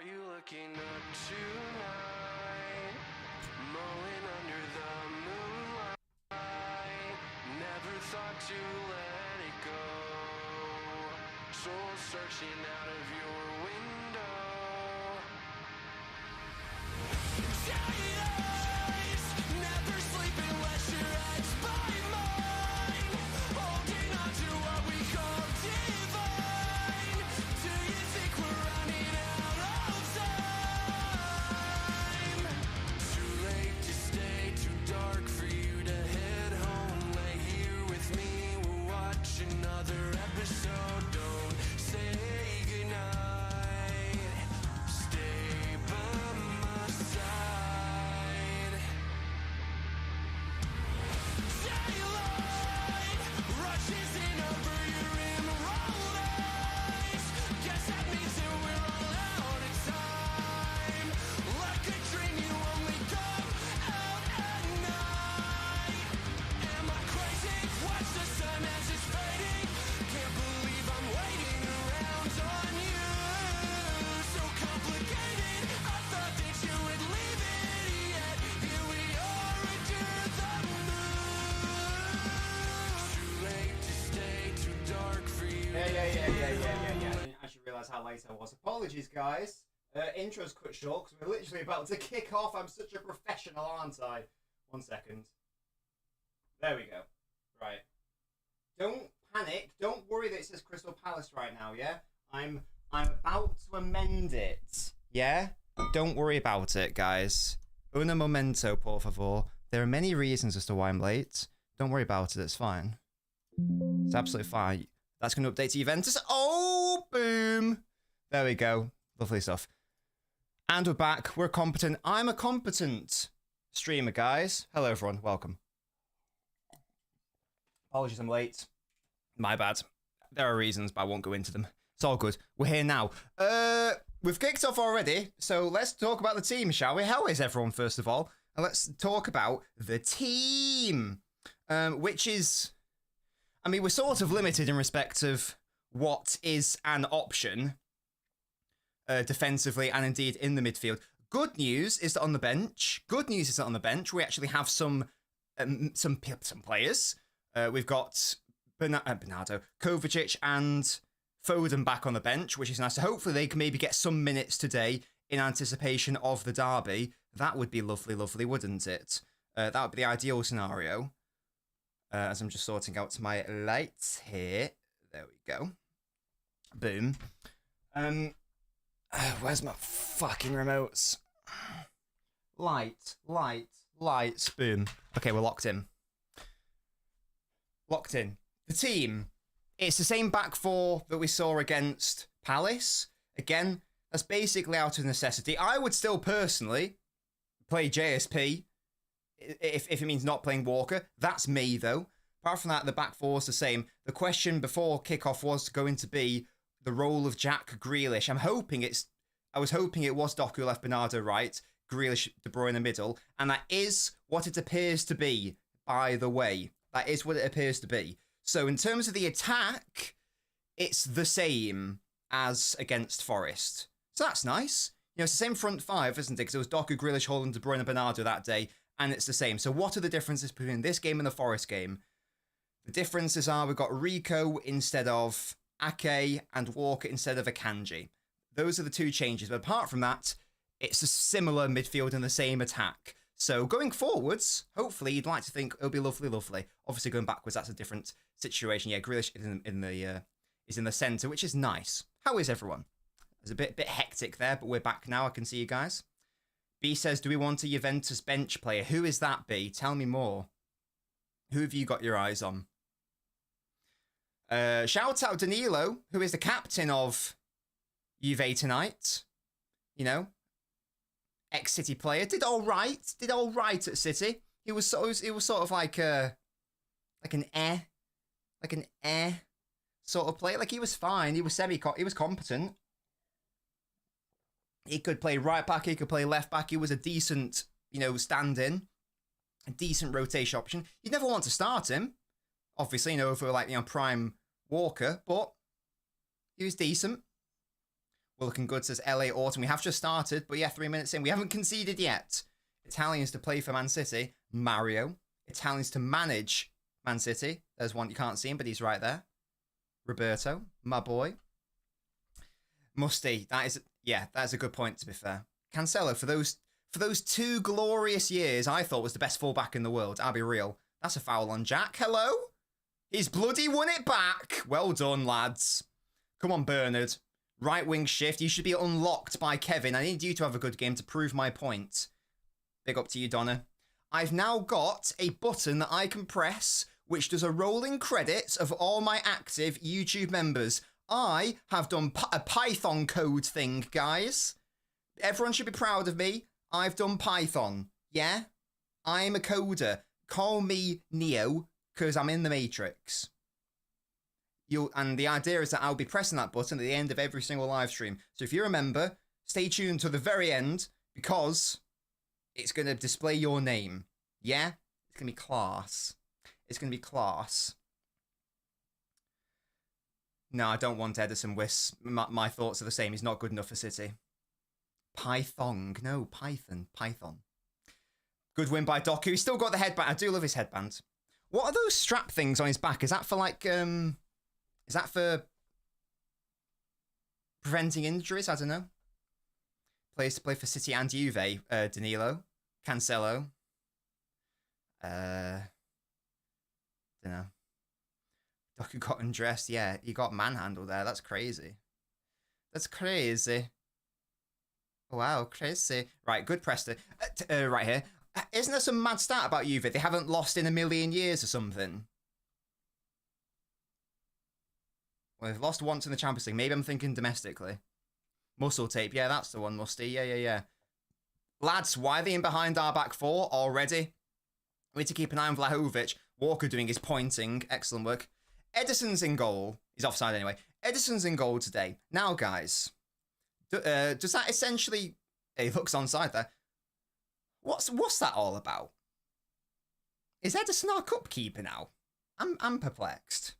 you looking up tonight? Mulling under the moonlight. Never thought to let it go. Soul searching out of your window. Giant eyes, never sleep unless your head's by mine. Holding on to what we call divine. Do you think we're running out of time? Too late to stay, too dark for you to head home. Lay here with me, we'll watch another episode. Don't say goodnight. Stay by my side. Daylight rushes in over your emerald eyes. Guess that means that we're all out of time. Like a dream, you only come out at night. Am I crazy? Watch the sun as it's fading. Can't believe I'm waiting around on you. So complicated. I thought that you would leave it, yet here we are under the moon. Too late to stay, too dark for you. Yeah. I didn't actually realise how late I was. Apologies, guys. Intro's cut short because we're literally about to kick off. I'm such a professional, aren't I? 1 second. There we go. Right. Don't panic. Don't worry that it says Crystal Palace right now, yeah? I'm about to amend it. Yeah? Don't worry about it, guys. Una momento, por favor. There are many reasons as to why I'm late. Don't worry about it. It's fine. It's absolutely fine. That's going to update to Juventus. Oh, boom. There we go. Lovely stuff. And we're back. We're competent. I'm a competent streamer, guys. Hello, everyone. Welcome. Apologies, I'm late. My bad. There are reasons, but I won't go into them. It's all good. We're here now. We've kicked off already, so let's talk about the team, shall we? How is everyone, first of all? And let's talk about the team, which is... I mean, we're sort of limited in respect of what is an option defensively and indeed in the midfield. Good news is that on the bench, we actually have some players. We've got Bernardo, Kovacic and Foden back on the bench, which is nice. So hopefully they can maybe get some minutes today in anticipation of the derby. That would be lovely, wouldn't it? That would be the ideal scenario. As I'm just sorting out my lights here. There we go. Boom. Where's my fucking remotes? Lights. Boom. Okay, we're locked in. The team. It's the same back four that we saw against Palace. Again, that's basically out of necessity. I would still personally play JSP if it means not playing Walker. That's me, though. Apart from that, the back four is the same. The question before kickoff was going to be the role of Jack Grealish. I was hoping it was Doku left, Bernardo right, Grealish, De Bruyne in the middle, and that is what it appears to be, by the way. That is what it appears to be. So in terms of the attack, it's the same as against Forest. So that's nice. You know, it's the same front five, isn't it? Because it was Doku, Grealish, Holland, De Bruyne, and Bernardo that day, and it's the same. So what are the differences between this game and the Forest game? The differences are we've got Rico instead of Ake and Walker instead of Akanji. Those are the two changes. But apart from that, it's a similar midfield and the same attack. So going forwards, hopefully you'd like to think it'll be lovely. Obviously going backwards, that's a different situation. Yeah, Grealish is in the centre, which is nice. How is everyone? It's a bit hectic there, but we're back now. I can see you guys. B says, do we want a Juventus bench player? Who is that, B? Tell me more. Who have you got your eyes on? Shout out Danilo, who is the captain of Juve tonight. You know, ex-City player. Did all right at City. It was sort of like an air sort of player. Like he was fine. He was competent. He could play right back. He could play left back. He was a decent, stand-in, a decent rotation option. You'd never want to start him, obviously, for prime Walker, but he was decent. We're looking good, says LA Autumn. We have just started, but yeah, 3 minutes in. We haven't conceded yet. Italians to play for Man City. Mario. Italians to manage Man City. There's one, you can't see him, but he's right there. Roberto, my boy. Musty, that's a good point, to be fair. Cancelo, for those 2 glorious years, I thought was the best fullback in the world. I'll be real. That's a foul on Jack. Hello? He's bloody won it back. Well done, lads. Come on, Bernard. Right wing shift. You should be unlocked by Kevin. I need you to have a good game to prove my point. Big up to you, Donna. I've now got a button that I can press, which does a rolling credits of all my active YouTube members. I have done a Python code thing, guys. Everyone should be proud of me. I've done Python. Yeah? I'm a coder. Call me Neo, because I'm in the Matrix. And the idea is that I'll be pressing that button at the end of every single live stream. So if you remember, stay tuned to the very end, because it's going to display your name. Yeah? It's going to be class. It's going to be class. No, I don't want Edison Wiss. My thoughts are the same. He's not good enough for City. Python. No, Python. Python. Good win by Doku. He's still got the headband. I do love his headband. What are those strap things on his back? Is that for like, is that for preventing injuries? I don't know. Players to play for City and Juve. Danilo. Cancelo. Don't know. Doku got undressed. Yeah, he got manhandled there. That's crazy. That's crazy. Wow, crazy. Right, good Preston. Right here. Isn't there some mad stat about Juve? They haven't lost in 1,000,000 years or something. Well, they've lost once in the Champions League. Maybe I'm thinking domestically. Muscle tape. Yeah, that's the one, Musty. Yeah. Lads, why are they in behind our back 4 already? We need to keep an eye on Vlahovic. Walker doing his pointing. Excellent work. Edison's in goal. He's offside anyway. Edison's in goal today. Now, guys, does that essentially... He looks onside there. What's that all about? Is Edison our cup keeper now? I'm perplexed.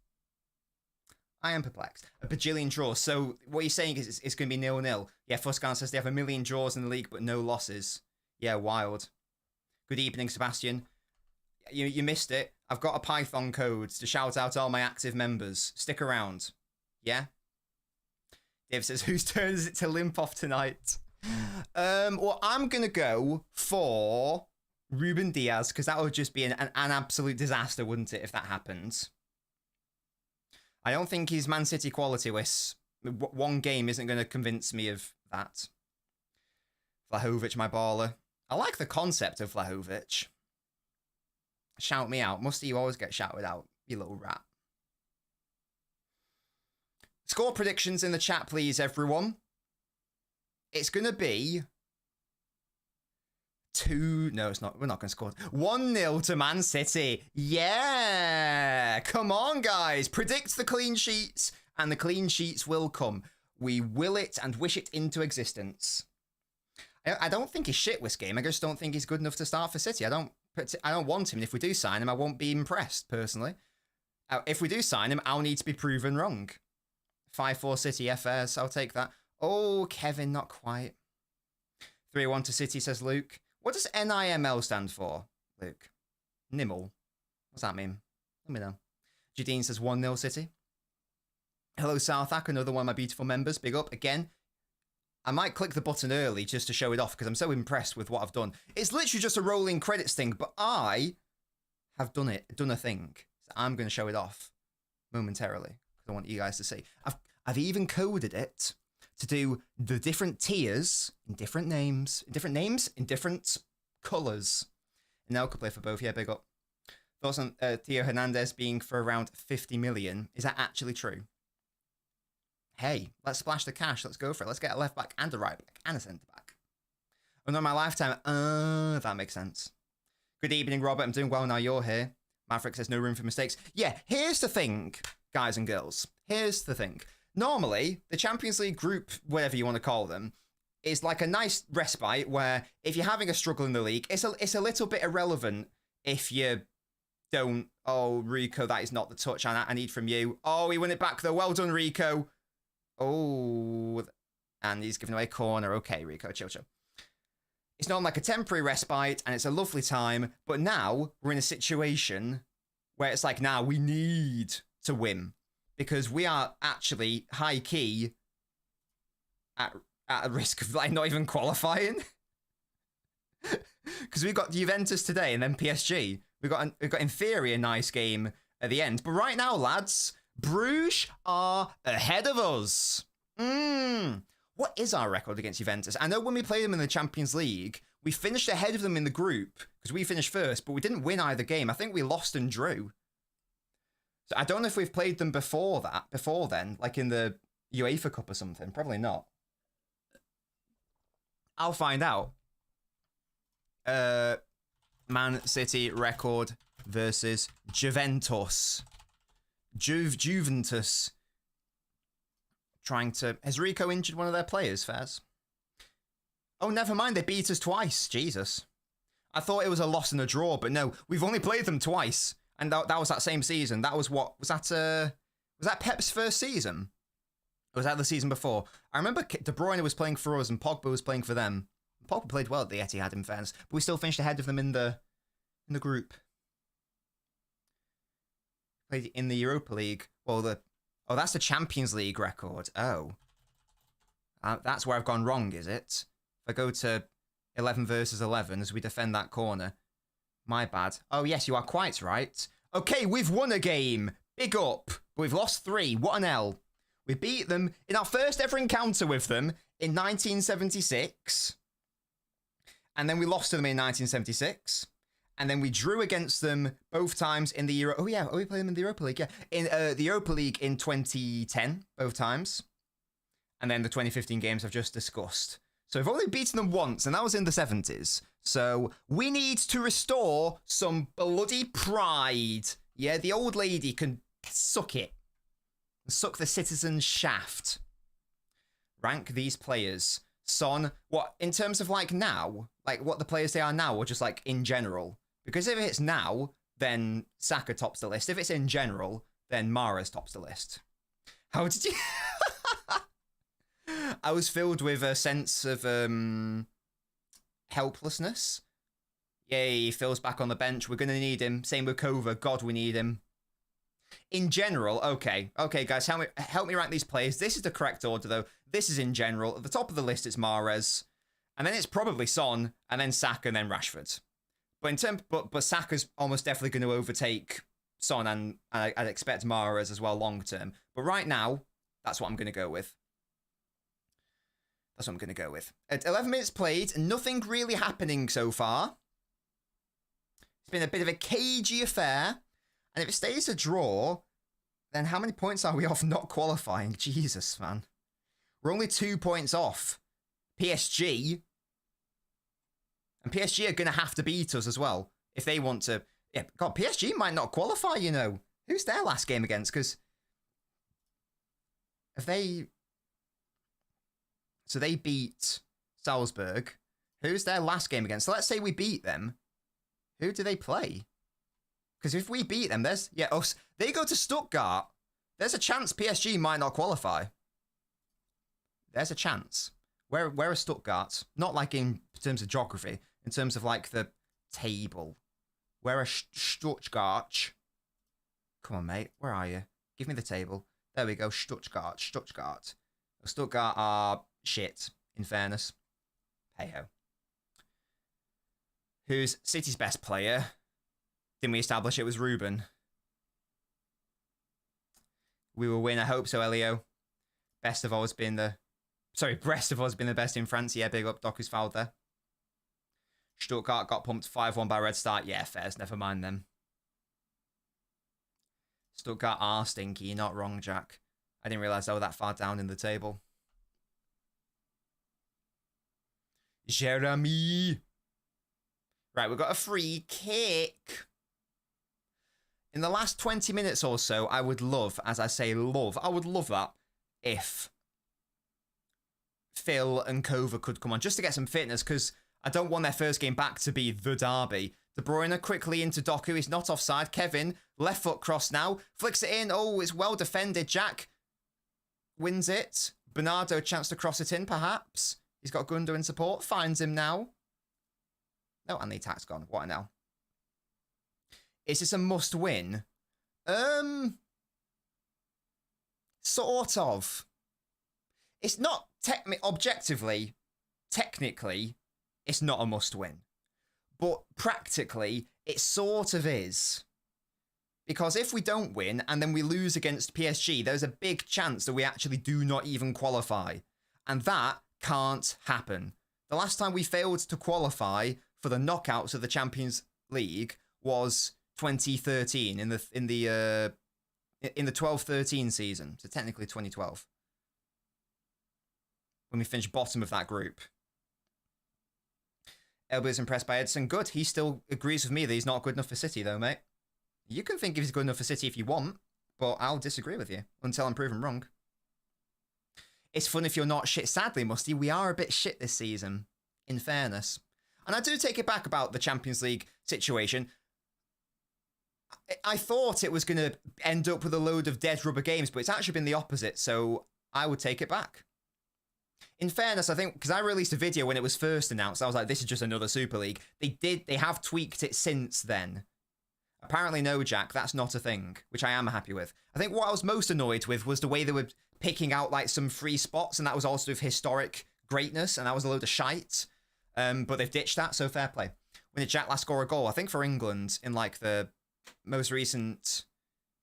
I am perplexed. A bajillion draws. So what you're saying is it's going to be 0-0. Yeah, Fuscan says they have 1,000,000 draws in the league, but no losses. Yeah, wild. Good evening, Sebastian. You missed it. I've got a Python code to shout out all my active members. Stick around. Yeah? Dave says, whose turn is it to limp off tonight? Well, I'm going to go for Ruben Diaz, because that would just be an absolute disaster, wouldn't it, if that happens? I don't think he's Man City quality, Wiss. One game isn't going to convince me of that. Vlahovic, my baller. I like the concept of Vlahovic. Shout me out. Musty, you always get shouted out, you little rat. Score predictions in the chat, please, everyone. It's going to be 2... No, it's not. We're not going to score. 1-0 to Man City. Yeah! Come on, guys. Predict the clean sheets, and the clean sheets will come. We will it and wish it into existence. I don't think he's shit this game. I just don't think he's good enough to start for City. I don't want him. And if we do sign him, I won't be impressed, personally. If we do sign him, I'll need to be proven wrong. 5-4 City FS. I'll take that. Oh, Kevin, not quite. 3-1 to City, says Luke. What does NIML stand for, Luke? Nimble. What's that mean? Let me know. Jadine says 1-0 City. Hello, Southak, another one of my beautiful members. Big up. Again, I might click the button early just to show it off because I'm so impressed with what I've done. It's literally just a rolling credits thing, but I have done a thing. So I'm going to show it off momentarily because I want you guys to see. I've even coded it to do the different tiers in different names, in different colours. And now could play for both. Yeah, big up. Thoughts on Theo Hernandez being for around 50 million. Is that actually true? Hey, let's splash the cash. Let's go for it. Let's get a left back and a right back and a centre back. Oh, no, my lifetime. That makes sense. Good evening, Robert. I'm doing well now you're here. Maverick says no room for mistakes. Yeah, here's the thing, guys and girls. Here's the thing. Normally, the Champions League group, whatever you want to call them, is like a nice respite where if you're having a struggle in the league, it's a little bit irrelevant if you don't. Oh, Rico, that is not the touch I need from you. Oh, he won it back though. Well done, Rico. Oh, And he's giving away a corner. Okay, Rico, chill. It's not like a temporary respite, and it's a lovely time. But now we're in a situation where it's like, now we need to win. Because we are actually high-key at a risk of like not even qualifying. Because we've got Juventus today and then PSG. We've got in theory a nice game at the end. But right now, lads, Bruges are ahead of us. What is our record against Juventus? I know when we played them in the Champions League, we finished ahead of them in the group because we finished first, but we didn't win either game. I think we lost and drew. So I don't know if we've played them before then, like in the UEFA Cup or something. Probably not. I'll find out. Man City record versus Juventus. Juventus. Has Rico injured one of their players, Faz? Oh, never mind. They beat us twice. Jesus. I thought it was a loss and a draw, but no. We've only played them twice. And that was that same season. That was what? Was that Pep's first season? Or was that the season before? I remember De Bruyne was playing for us and Pogba was playing for them. Pogba played well at the Etihad, in fairness, but we still finished ahead of them in the group. Played in the Europa League. Well, that's the Champions League record. Oh. That's where I've gone wrong, is it? If I go to 11 versus 11 as we defend that corner. My bad. Oh, yes, you are quite right. Okay, we've won a game. Big up. But we've lost 3. What an L. We beat them in our first ever encounter with them in 1976. And then we lost to them in 1976. And then we drew against them both times in the Euro. Oh, yeah. Oh, we played them in the Europa League. Yeah. In the Europa League in 2010, both times. And then the 2015 games I've just discussed. So we've only beaten them once, and that was in the 70s. So we need to restore some bloody pride. Yeah, the old lady can suck it. Suck the citizen's shaft. Rank these players. Son, what, in terms of like now? Like what the players they are now, or just like in general? Because if it's now, then Saka tops the list. If it's in general, then Mahrez tops the list. How did you... I was filled with a sense of helplessness. Yay, Phil's back on the bench. We're going to need him. Same with Kova. God, we need him. In general, okay. Okay, guys, help me rank these players. This is the correct order, though. This is in general. At the top of the list, it's Mahrez. And then it's probably Son, and then Saka, and then Rashford. But Saka's almost definitely going to overtake Son, and I'd expect Mahrez as well long term. But right now, that's what I'm going to go with. That's what I'm going to go with. At 11 minutes played, nothing really happening so far. It's been a bit of a cagey affair. And if it stays a draw, then how many points are we off not qualifying? Jesus, man. We're only 2 points off PSG. And PSG are going to have to beat us as well if they want to. Yeah, God, PSG might not qualify, you know. Who's their last game against? Because if they... So they beat Salzburg. Who's their last game against? So let's say we beat them. Who do they play? Because if we beat them, there's... Yeah, us. They go to Stuttgart. There's a chance PSG might not qualify. There's a chance. Where are Stuttgart? Not like in terms of geography. In terms of like the table. Where are Stuttgart? Come on, mate. Where are you? Give me the table. There we go. Stuttgart. Stuttgart are... shit, in fairness. Hey-ho. Who's City's best player? Didn't we establish it was Ruben? We will win, I hope so, Elio. Best of all has been the... Sorry, Brest of all has been the best in France. Yeah, big up, Doc who's fouled there. Stuttgart got pumped 5-1 by Red Start. Yeah, fairs, never mind them. Stuttgart are stinky, you're not wrong, Jack. I didn't realise they were that far down in the table. Jeremy. Right, we've got a free kick. In the last 20 minutes or so, I would love, as I say love, I would love that if Phil and Kova could come on just to get some fitness, because I don't want their first game back to be the derby. De Bruyne quickly into Doku. He's not offside. Kevin, left foot cross now. Flicks it in. Oh, it's well defended. Jack wins it. Bernardo, chance to cross it in, perhaps. He's got Gundo in support. Finds him now. No, and the attack's gone. What now? Is this a must-win? Sort of. It's not objectively, technically, it's not a must-win. But practically, it sort of is. Because if we don't win and then we lose against PSG, there's a big chance that we actually do not even qualify. And that can't happen. The last time we failed to qualify for the knockouts of the Champions League was 2013 in the 12-13 season. So technically 2012. When we finished bottom of that group. Elby is impressed by Edson. Good. He still agrees with me that he's not good enough for City though, mate. You can think he's good enough for City if you want, but I'll disagree with you until I'm proven wrong. It's fun if you're not shit. Sadly, Musty, we are a bit shit this season, in fairness. And I do take it back about the Champions League situation. I thought it was going to end up with a load of dead rubber games, but it's actually been the opposite, so I would take it back. In fairness, I think, because I released a video when it was first announced, I was like, this is just another Super League. They have tweaked it since then. Apparently, no, Jack, that's not a thing, which I am happy with. I think what I was most annoyed with was the way they were picking out, like, some free spots, and that was also of historic greatness, and that was a load of shite. But they've ditched that, so fair play. When did Jack last score a goal? I think for England, in, like, the most recent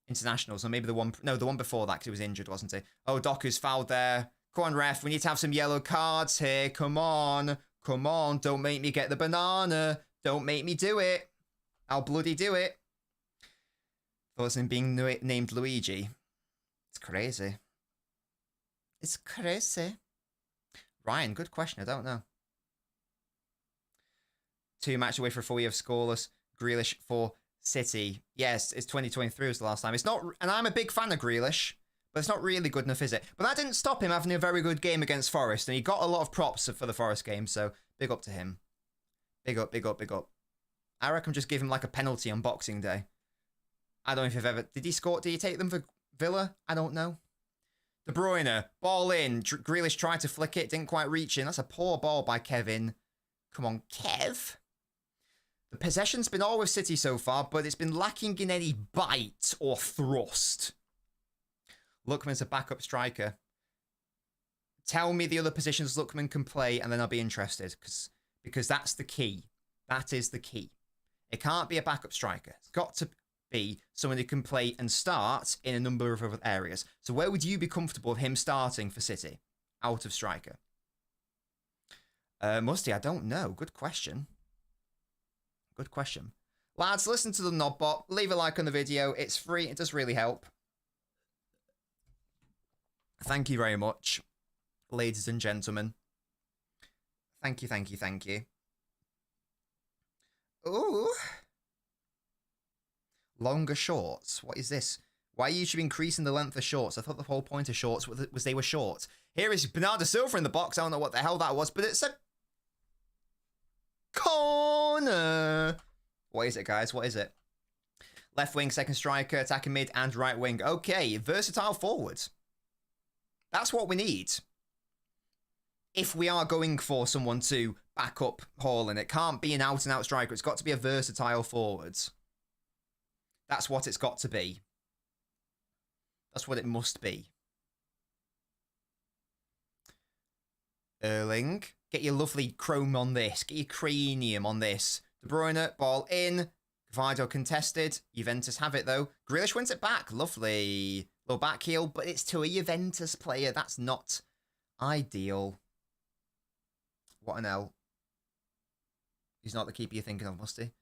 internationals, or maybe the one before that, because he was injured, wasn't he? Oh, Doku's fouled there. Come on, ref, we need to have some yellow cards here. Come on, don't make me get the banana. Don't make me do it. I'll bloody do it. Thoughts on being named Luigi? It's crazy. It's crazy. Ryan, good question. I don't know. 2 matches away for a full year of scoreless. Grealish for City. Yes, it's 2023 was the last time. It's not, and I'm a big fan of Grealish, but it's not really good enough, is it? But that didn't stop him having a very good game against Forest, and he got a lot of props for the Forest game, so big up to him. Big up, big up, big up. I reckon just give him like a penalty on Boxing Day. I don't know if you've ever... Did he score? Did he take them for Villa? I don't know. De Bruyne, ball in. Grealish tried to flick it, didn't quite reach in. That's a poor ball by Kevin. Come on, Kev. The possession's been all with City so far, but it's been lacking in any bite or thrust. Lookman's a backup striker. Tell me the other positions Lookman can play, and then I'll be interested, because that's the key. That is the key. It can't be a backup striker. It's got to be someone who can play and start in a number of other areas. So where would you be comfortable with him starting for City? Out of striker. Musty, I don't know. Good question. Good question. Lads, listen to the Knobbot. Leave a like on the video. It's free. It does really help. Thank you very much, ladies and gentlemen. Thank you, thank you, thank you. Ooh. Longer shorts. What is this? Why are you should be increasing the length of shorts? I thought the whole point of shorts was they were short. Here is Bernardo Silva in the box. I don't know what the hell that was, but it's a corner. What is it, guys? What is it? Left wing, second striker, attacking mid, and right wing. Okay, versatile forward. That's what we need. If we are going for someone to back up Haaland, it can't be an out-and-out striker. It's got to be a versatile forward. That's what it's got to be. That's what it must be. Erling, get your lovely chrome on this. Get your cranium on this. De Bruyne, ball in. Gvardiol contested. Juventus have it, though. Grealish wins it back. Lovely. Little back heel, but it's to a Juventus player. That's not ideal. What an L. He's not the keeper you're thinking of, must he?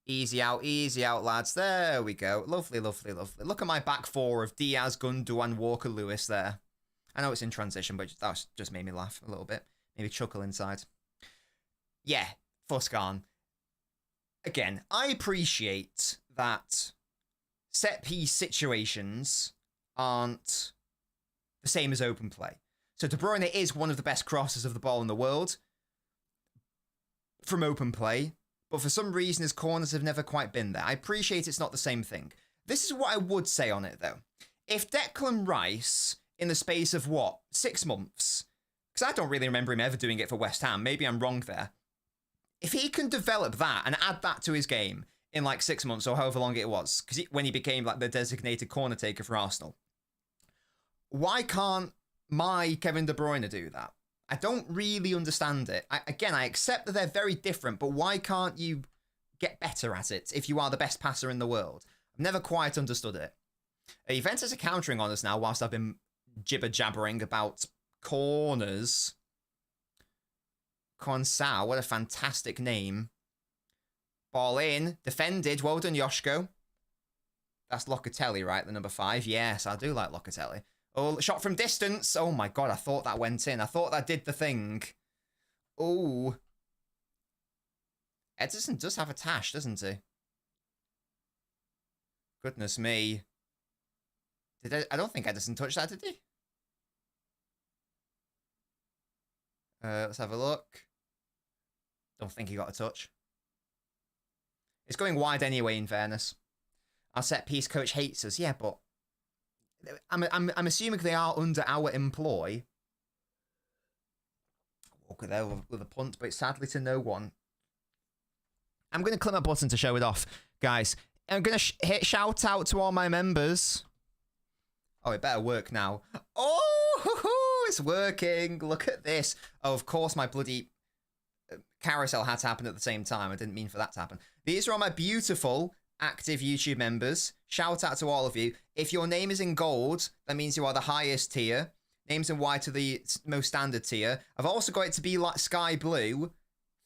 Easy out, lads. There we go. Lovely, lovely, lovely. Look at my back four of Diaz, Gundogan, Walker, Lewis there. I know it's in transition, but that just made me laugh a little bit. Maybe chuckle inside. Yeah, Fuskan. Again, I appreciate that set-piece situations aren't the same as open play. So De Bruyne is one of the best crossers of the ball in the world from open play, but for some reason his corners have never quite been there. I appreciate it's not the same thing. This is what I would say on it, though. If Declan Rice in the space of what? 6 months? Because I don't really remember him ever doing it for West Ham. Maybe I'm wrong there. If he can develop that and add that to his game in like 6 months or however long it was, because when he became like the designated corner taker for Arsenal, why can't my Kevin De Bruyne do that? I don't really understand it. I accept that they're very different, but why can't you get better at it if you are the best passer in the world? I've never quite understood it. Juventus are countering on us now whilst I've been jibber-jabbering about corners. Consao, what a fantastic name. Ball in, defended, well done Yoshko. That's Locatelli, right, the number 5? Yes, I do like Locatelli. Oh, shot from distance. Oh my god, I thought that went in. I thought that did the thing. Oh. Edison does have a tash, doesn't he? Goodness me. I don't think Edison touched that, did he? Let's have a look. Don't think he got a touch. It's going wide anyway, in fairness. Our set piece coach hates us. Yeah, but I'm assuming they are under our employ. Walk there with a punt, but it's sadly to no one. I'm going to click my button to show it off, guys. I'm going to hit shout out to all my members. Oh, it better work now. Oh, it's working. Look at this. Oh, of course, my bloody carousel had to happen at the same time. I didn't mean for that to happen. These are all my beautiful active YouTube members. Shout out to all of you. If your name is in gold, that means you are the highest tier. Names in white are the most standard tier. I've also got it to be like sky blue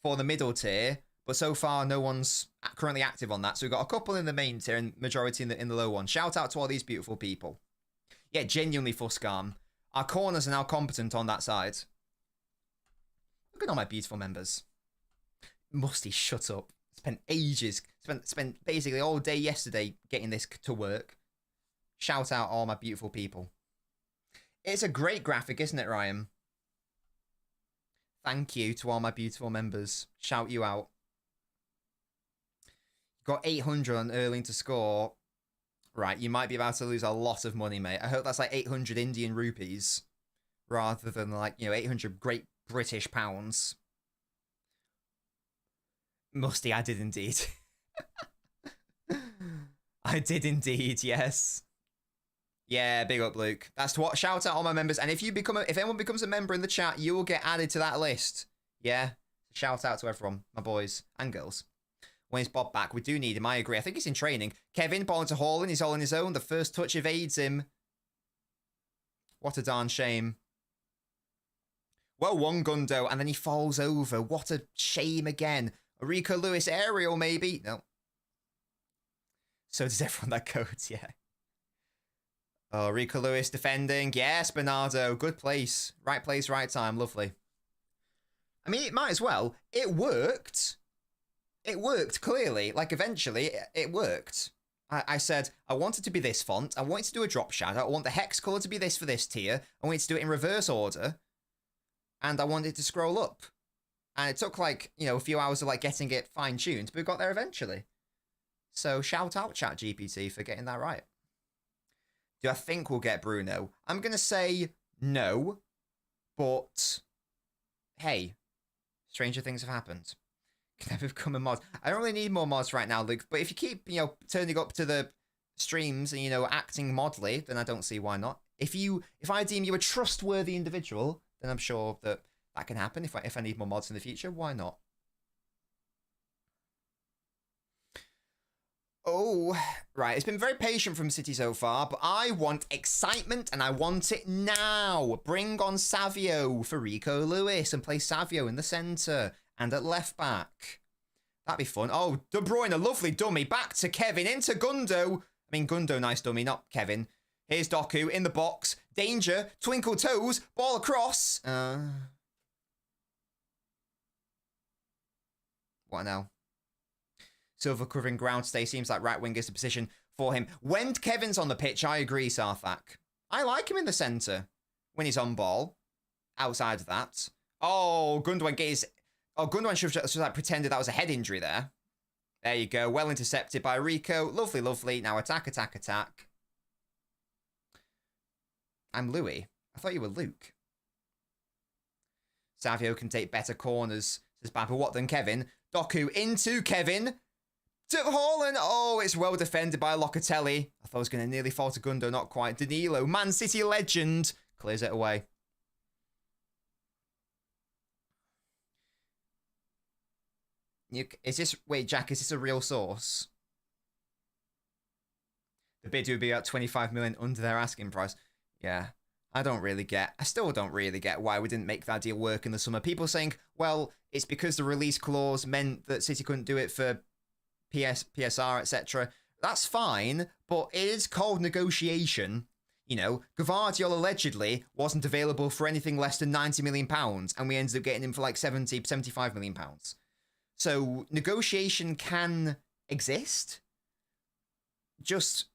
for the middle tier, but so far no one's currently active on that. So we've got a couple in the main tier and majority in the low one. Shout out to all these beautiful people. Yeah, genuinely Fuscam. Our corners are now competent on that side. Look at all my beautiful members. Musty, shut up. Spent ages. Spent basically all day yesterday getting this to work. Shout out all my beautiful people. It's a great graphic, isn't it, Ryan? Thank you to all my beautiful members. Shout you out. Got 800 on Erling to score. Right, you might be about to lose a lot of money, mate. I hope that's like 800 Indian rupees rather than like, 800 Great British pounds. Musty, I did indeed. I did indeed, yes. Yeah, big up, Luke. That's what. Shout out all my members. And if anyone becomes a member in the chat, you will get added to that list. Yeah? Shout out to everyone, my boys and girls. When is Bob back? We do need him, I agree. I think he's in training. Kevin, ball into Haaland. He's all on his own. The first touch evades him. What a darn shame. Well, one Gundo, and then he falls over. What a shame again. Rico Lewis aerial, maybe? No. So does everyone that codes, yeah. Oh, Rico Lewis defending. Yes, Bernardo. Good place, right time. Lovely. I mean, it might as well. It worked. It worked, clearly. Like, eventually, it worked. I said, I want it to be this font. I want it to do a drop shadow. I want the hex color to be this for this tier. I want it to do it in reverse order. And I want it to scroll up. And it took, like, a few hours of, like, getting it fine-tuned. But we got there eventually. So, shout out ChatGPT for getting that right. Do I think we'll get Bruno? I'm going to say no. But, hey, stranger things have happened. Can I become a mod? I don't really need more mods right now, Luke. But if you keep, turning up to the streams and, acting modly, then I don't see why not. If I deem you a trustworthy individual, then I'm sure that can happen. If I need more mods in the future, why not? Oh, right. It's been very patient from City so far, but I want excitement and I want it now. Bring on Savio for Rico Lewis and play Savio in the centre and at left back. That'd be fun. Oh, De Bruyne, a lovely dummy. Back to Kevin, into Gundo. I mean, Gundo, nice dummy, not Kevin. Here's Doku in the box. Danger, twinkle toes, ball across. What now? Silva covering ground today. Seems like right wing is the position for him. When Kevin's on the pitch, I agree, Sarthak. I like him in the centre when he's on ball. Outside of that. Oh, Gundogan gets... Oh, Gundogan should have just like, pretended that was a head injury there. There you go. Well intercepted by Rico. Lovely, lovely. Now attack, attack, attack. I'm Louis. I thought you were Luke. Savio can take better corners, says Bapper. What than Kevin? Doku into Kevin. To Haaland. Oh, it's well defended by Locatelli. I thought it was going to nearly fall to Gundo. Not quite. Danilo, Man City legend, clears it away. Wait, Jack, is this a real source? The bid would be about 25 million under their asking price. Yeah, I still don't really get why we didn't make that deal work in the summer. People saying, well, it's because the release clause meant that City couldn't do it for PSR, etc. That's fine, but it is called negotiation. You know, Gvardiol allegedly wasn't available for anything less than £90 million, and we ended up getting him for like £75 million. So negotiation can exist. Just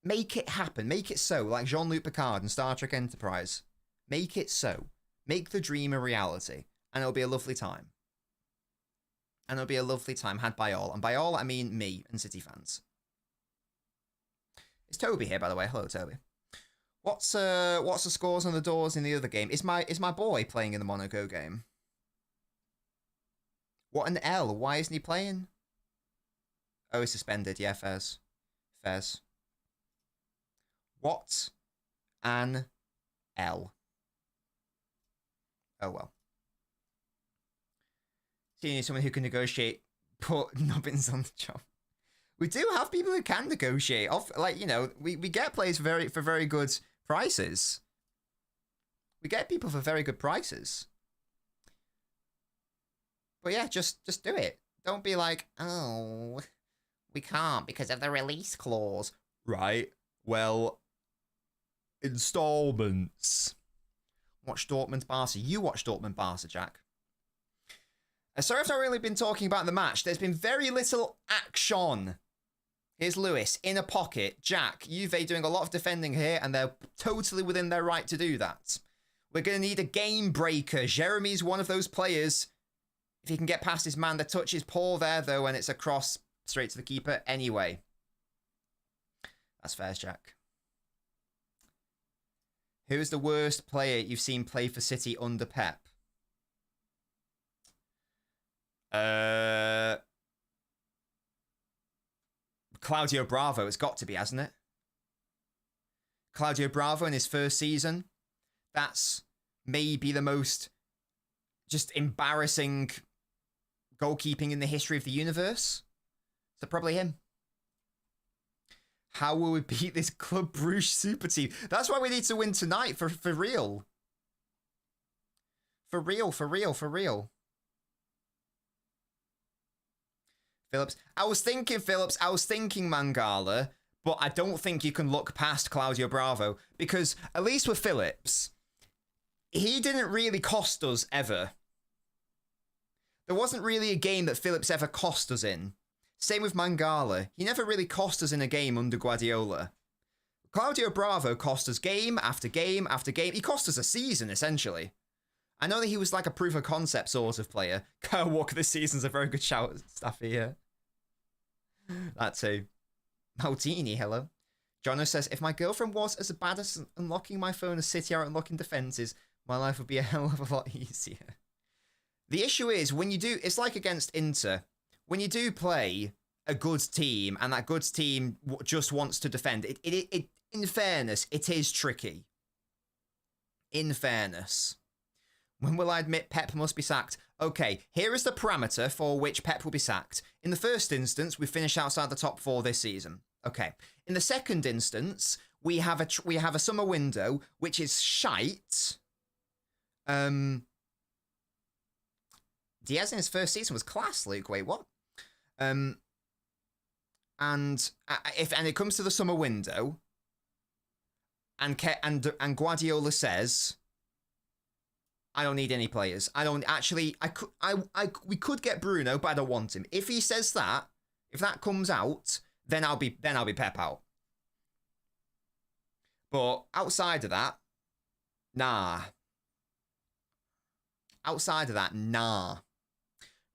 make it happen. Make it so, like Jean-Luc Picard in Star Trek Enterprise. Make it so. Make the dream a reality, and it'll be a lovely time. And it'll be a lovely time had by all. And by all, I mean me and City fans. It's Toby here, by the way. Hello, Toby. What's the scores on the doors in the other game? Is my boy playing in the Monaco game? What an L. Why isn't he playing? Oh, he's suspended. Yeah, Fez. What an L. Oh, well. So you need someone who can negotiate, put Nobbins on the job. We do have people who can negotiate. Like, you know, we get players for very good prices. We get people for very good prices. But yeah, just do it. Don't be like, oh, we can't because of the release clause. Right. Well, installments. Watch Dortmund Barca. You watch Dortmund Barca, Jack. Sorry if I've not really been talking about the match. There's been very little action. Here's Lewis in a pocket. Jack, Juve doing a lot of defending here, and they're totally within their right to do that. We're going to need a game breaker. Jeremy's one of those players. If he can get past his man, the touch is poor there, though, and it's a cross straight to the keeper anyway. That's fair, Jack. Who is the worst player you've seen play for City under Pep? Claudio Bravo, it's got to be, hasn't it? Claudio Bravo in his first season. That's maybe the most just embarrassing goalkeeping in the history of the universe. So probably him. How will we beat this Club Brugge super team? That's why we need to win tonight for real. For real. Phillips. I was thinking Mangala, but I don't think you can look past Claudio Bravo because at least with Phillips, he didn't really cost us ever. There wasn't really a game that Phillips ever cost us in. Same with Mangala. He never really cost us in a game under Guardiola. Claudio Bravo cost us game after game after game. He cost us a season, essentially. I know that he was like a proof of concept sort of player. Kyle Walker this season's a very good shout, Staffy here. That too. Maldini, hello. Jono says, if my girlfriend was as bad as unlocking my phone as City are unlocking defences, my life would be a hell of a lot easier. The issue is, when you do, it's like against Inter. When you do play a good team, and that good team just wants to defend, it in fairness, it is tricky. In fairness. When will I admit Pep must be sacked? Okay, here is the parameter for which Pep will be sacked. In the first instance, we finish outside the top 4 this season. Okay. In the second instance, we have a summer window, which is shite. Diaz in his first season was class, Luke. Wait, what? And it comes to the summer window, and Guardiola says, I don't need any players. I don't actually. We could get Bruno, but I don't want him. If he says that, if that comes out, then I'll be Pep out. But outside of that, nah. Outside of that, nah.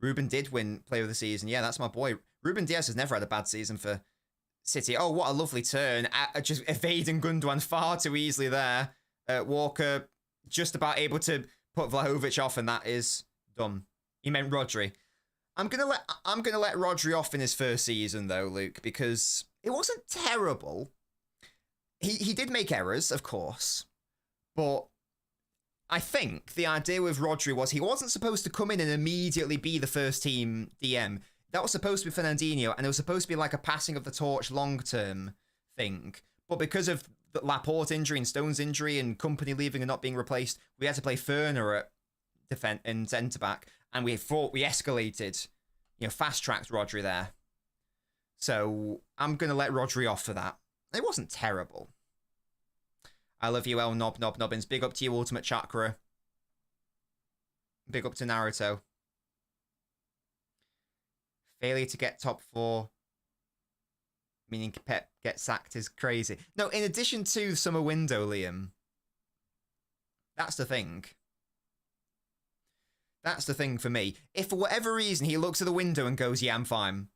Ruben did win Player of the Season. Yeah, that's my boy. Ruben Diaz has never had a bad season for City. Oh, what a lovely turn. Just evading Gundogan far too easily there. Walker just about able to put Vlahovic off, and that is done. You meant Rodri. I'm gonna let Rodri off in his first season though, Luke, because it wasn't terrible. He did make errors, of course, but I think the idea with Rodri was he wasn't supposed to come in and immediately be the first team DM. That was supposed to be Fernandinho, and it was supposed to be like a passing of the torch long-term thing. But because of the Laporte injury and Stone's injury and Company leaving and not being replaced, we had to play Ferner at defense and centre-back, and we escalated, fast-tracked Rodri there. So I'm going to let Rodri off for that. It wasn't terrible. I love you, LNobbins. Big up to you, Ultimate Chakra. Big up to Naruto. Failure to get top 4, meaning Pep gets sacked, is crazy. No, in addition to summer window, Liam, that's the thing. That's the thing for me. If for whatever reason he looks at the window and goes, yeah, I'm fine,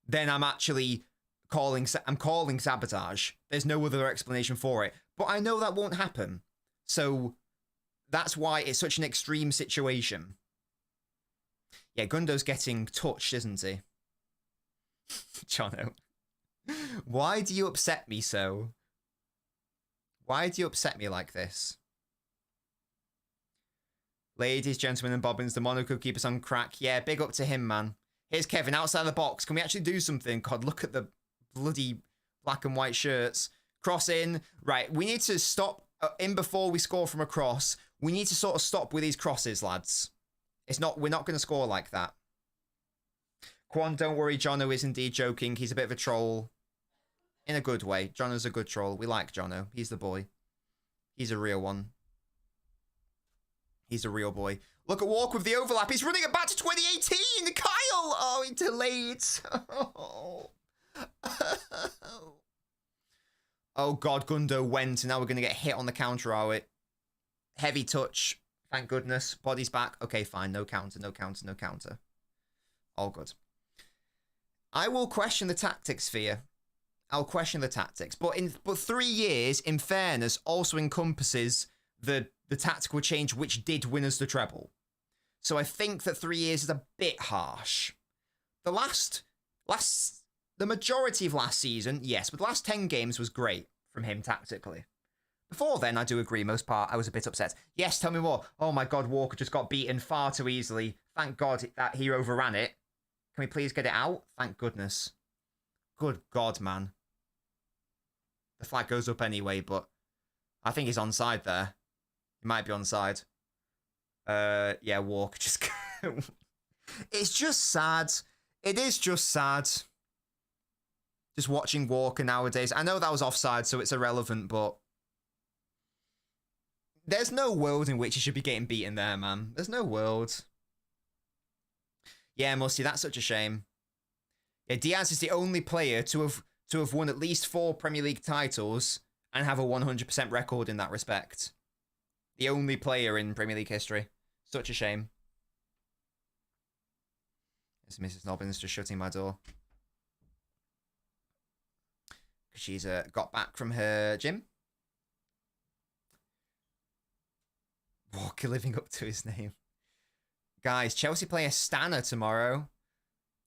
then I'm actually calling sabotage. There's no other explanation for it. But I know that won't happen. So that's why it's such an extreme situation. Yeah, Gundo's getting touched, isn't he? Jono. Why do you upset me so? Why do you upset me like this? Ladies, gentlemen, and bobbins, the Monaco keeper's on crack. Yeah, big up to him, man. Here's Kevin, outside the box. Can we actually do something? God, look at the bloody black and white shirts. Cross in. Right, we need to stop in before we score from a cross. We need to sort of stop with these crosses, lads. We're not going to score like that. Quan, don't worry, Jono is indeed joking. He's a bit of a troll. In a good way. Jono's a good troll. We like Jono. He's the boy. He's a real one. He's a real boy. Look at Walk with the overlap. He's running it back to 2018. Kyle! Oh, he delayed. Oh, God. Gundo went, and now we're going to get hit on the counter, are we? Heavy touch. Thank goodness. Body's back. Okay, fine. No counter, no counter, no counter. All good. I will question the tactics for you. I'll question the tactics. But 3 years, in fairness, also encompasses the tactical change which did win us the treble. So I think that 3 years is a bit harsh. The majority of last season, yes, but the last 10 games was great from him tactically. Before then, I do agree, most part, I was a bit upset. Yes, tell me more. Oh my God, Walker just got beaten far too easily. Thank God that he overran it. Can we please get it out? Thank goodness. Good God, man. The flag goes up anyway, but I think he's onside there. He might be onside. Yeah, Walker just... It's just sad. It is just sad. Just watching Walker nowadays. I know that was offside, so it's irrelevant, but... There's no world in which he should be getting beaten there, man. There's no world. Yeah, Musty, that's such a shame. Yeah, Diaz is the only player to have won at least 4 Premier League titles and have a 100% record in that respect. The only player in Premier League history. Such a shame. It's Mrs. Nobbins just shutting my door. She's got back from her gym. Walker living up to his name. Guys, Chelsea play Astana tomorrow.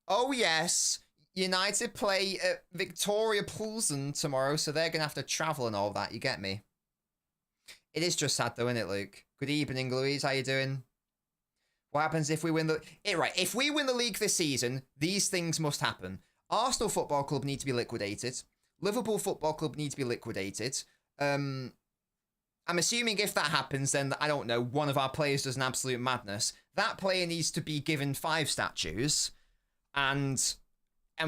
Oh, yes. United play at Victoria Plzen tomorrow, so they're going to have to travel and all that. You get me? It is just sad, though, isn't it, Luke? Good evening, Louise. How you doing? What happens if we win the... Right, if we win the league this season, these things must happen. Arsenal Football Club need to be liquidated. Liverpool Football Club need to be liquidated. I'm assuming if that happens, then, I don't know, one of our players does an absolute madness. That player needs to be given 5 statues, and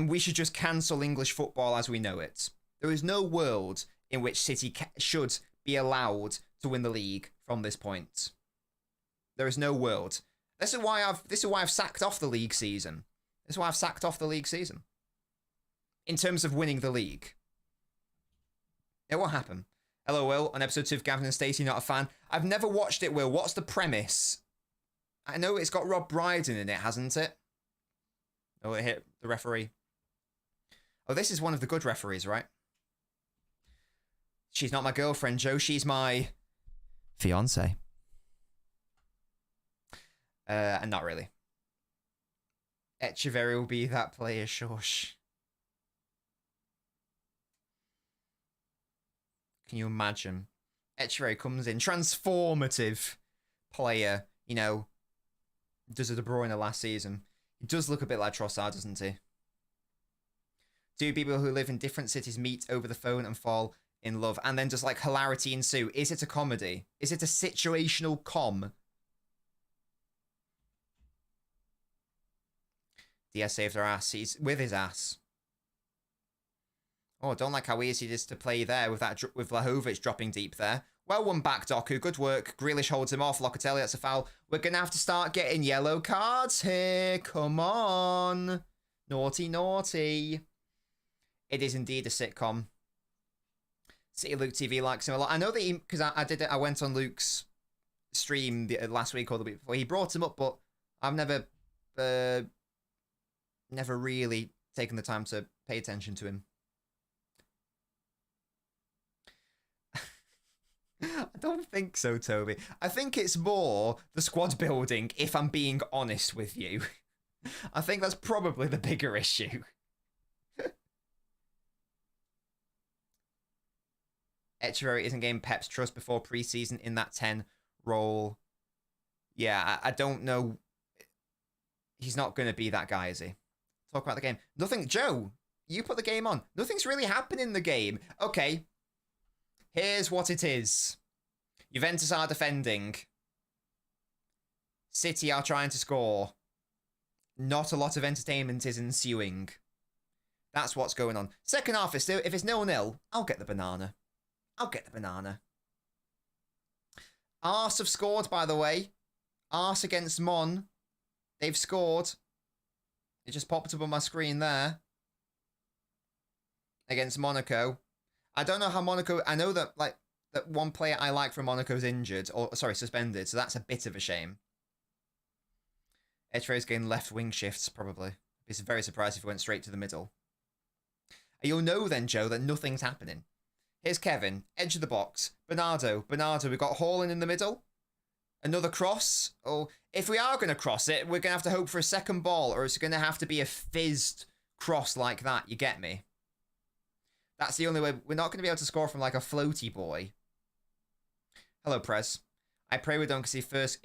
we should just cancel English football as we know it. There is no world in which City should be allowed to win the league from this point. There is no world. This is why I've sacked off the league season. This is why I've sacked off the league season. In terms of winning the league. Yeah, what happened? Hello, Will. On episode 2 of Gavin and Stacey, not a fan. I've never watched it, Will. What's the premise? I know it's got Rob Brydon in it, hasn't it? Oh, it hit the referee. Oh, this is one of the good referees, right? She's not my girlfriend, Joe. She's my fiance. And not really. Echeverry will be that player, shush. Can you imagine? Echeverry comes in, transformative player, you know, does a De Bruyne last season. He does look a bit like Trossard, doesn't he? Do people who live in different cities meet over the phone and fall in love? And then just like hilarity ensue. Is it a comedy? Is it a situational com? Diaz saved her ass. He's with his ass. Oh, I don't like how easy it is to play there with that with Vlahovic dropping deep there. Well won back, Doku. Good work. Grealish holds him off. Locatelli, that's a foul. We're going to have to start getting yellow cards here. Come on. Naughty, naughty. It is indeed a sitcom. City Luke TV likes him a lot. I know that he, because I went on Luke's stream last week or the week before. He brought him up, but I've never really taken the time to pay attention to him. I don't think so, Toby. I think it's more the squad building, if I'm being honest with you. I think that's probably the bigger issue. Echeverry isn't getting Pep's trust before preseason in that 10 role. Yeah, I don't know. He's not going to be that guy, is he? Talk about the game. Nothing. Joe, you put the game on. Nothing's really happening in the game. Okay. Here's what it is. Juventus are defending. City are trying to score. Not a lot of entertainment is ensuing. That's what's going on. Second half, is still, if it's 0-0, I'll get the banana. I'll get the banana. Arse have scored, by the way. Arse against Mon. They've scored. It just popped up on my screen there. Against Monaco. I don't know how Monaco... I know that, like, that one player I like from Monaco's injured. Or, sorry, suspended. So that's a bit of a shame. Echeverry's getting left wing shifts, probably. I'd be very surprised if he went straight to the middle. And you'll know then, Joe, that nothing's happening. Here's Kevin. Edge of the box. Bernardo. We've got Haaland in the middle. Another cross. Oh, if we are going to cross it, we're going to have to hope for a second ball, or it's going to have to be a fizzed cross like that. You get me? That's the only way. We're not going to be able to score from like a floaty boy. Hello, Prez. I pray we don't see first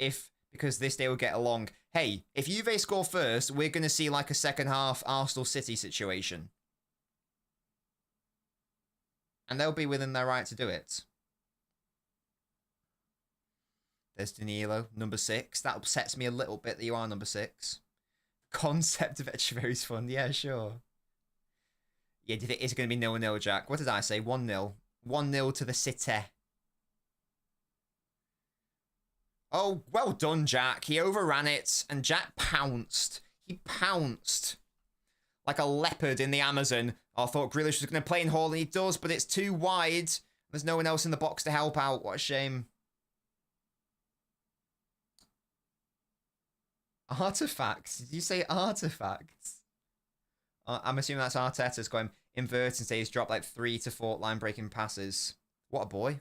because this day will get along. Hey, if Juve score first, we're going to see like a second half Arsenal City situation. And they'll be within their right to do it. There's Danilo, number 6. That upsets me a little bit that you are number 6. Concept of Echeverry's fun. Yeah, sure. Yeah, do you think it's going to be 0-0, Jack? What did I say? 1-0. 1-0 to the City. Oh, well done, Jack. He overran it, and Jack pounced. He pounced. Like a leopard in the Amazon. I thought Grealish was going to play in Hall, and he does, but it's too wide. There's no one else in the box to help out. What a shame. Artifacts? Did you say artifacts? I'm assuming that's Arteta's going invert and say he's dropped like 3 to 4 line-breaking passes. What a boy.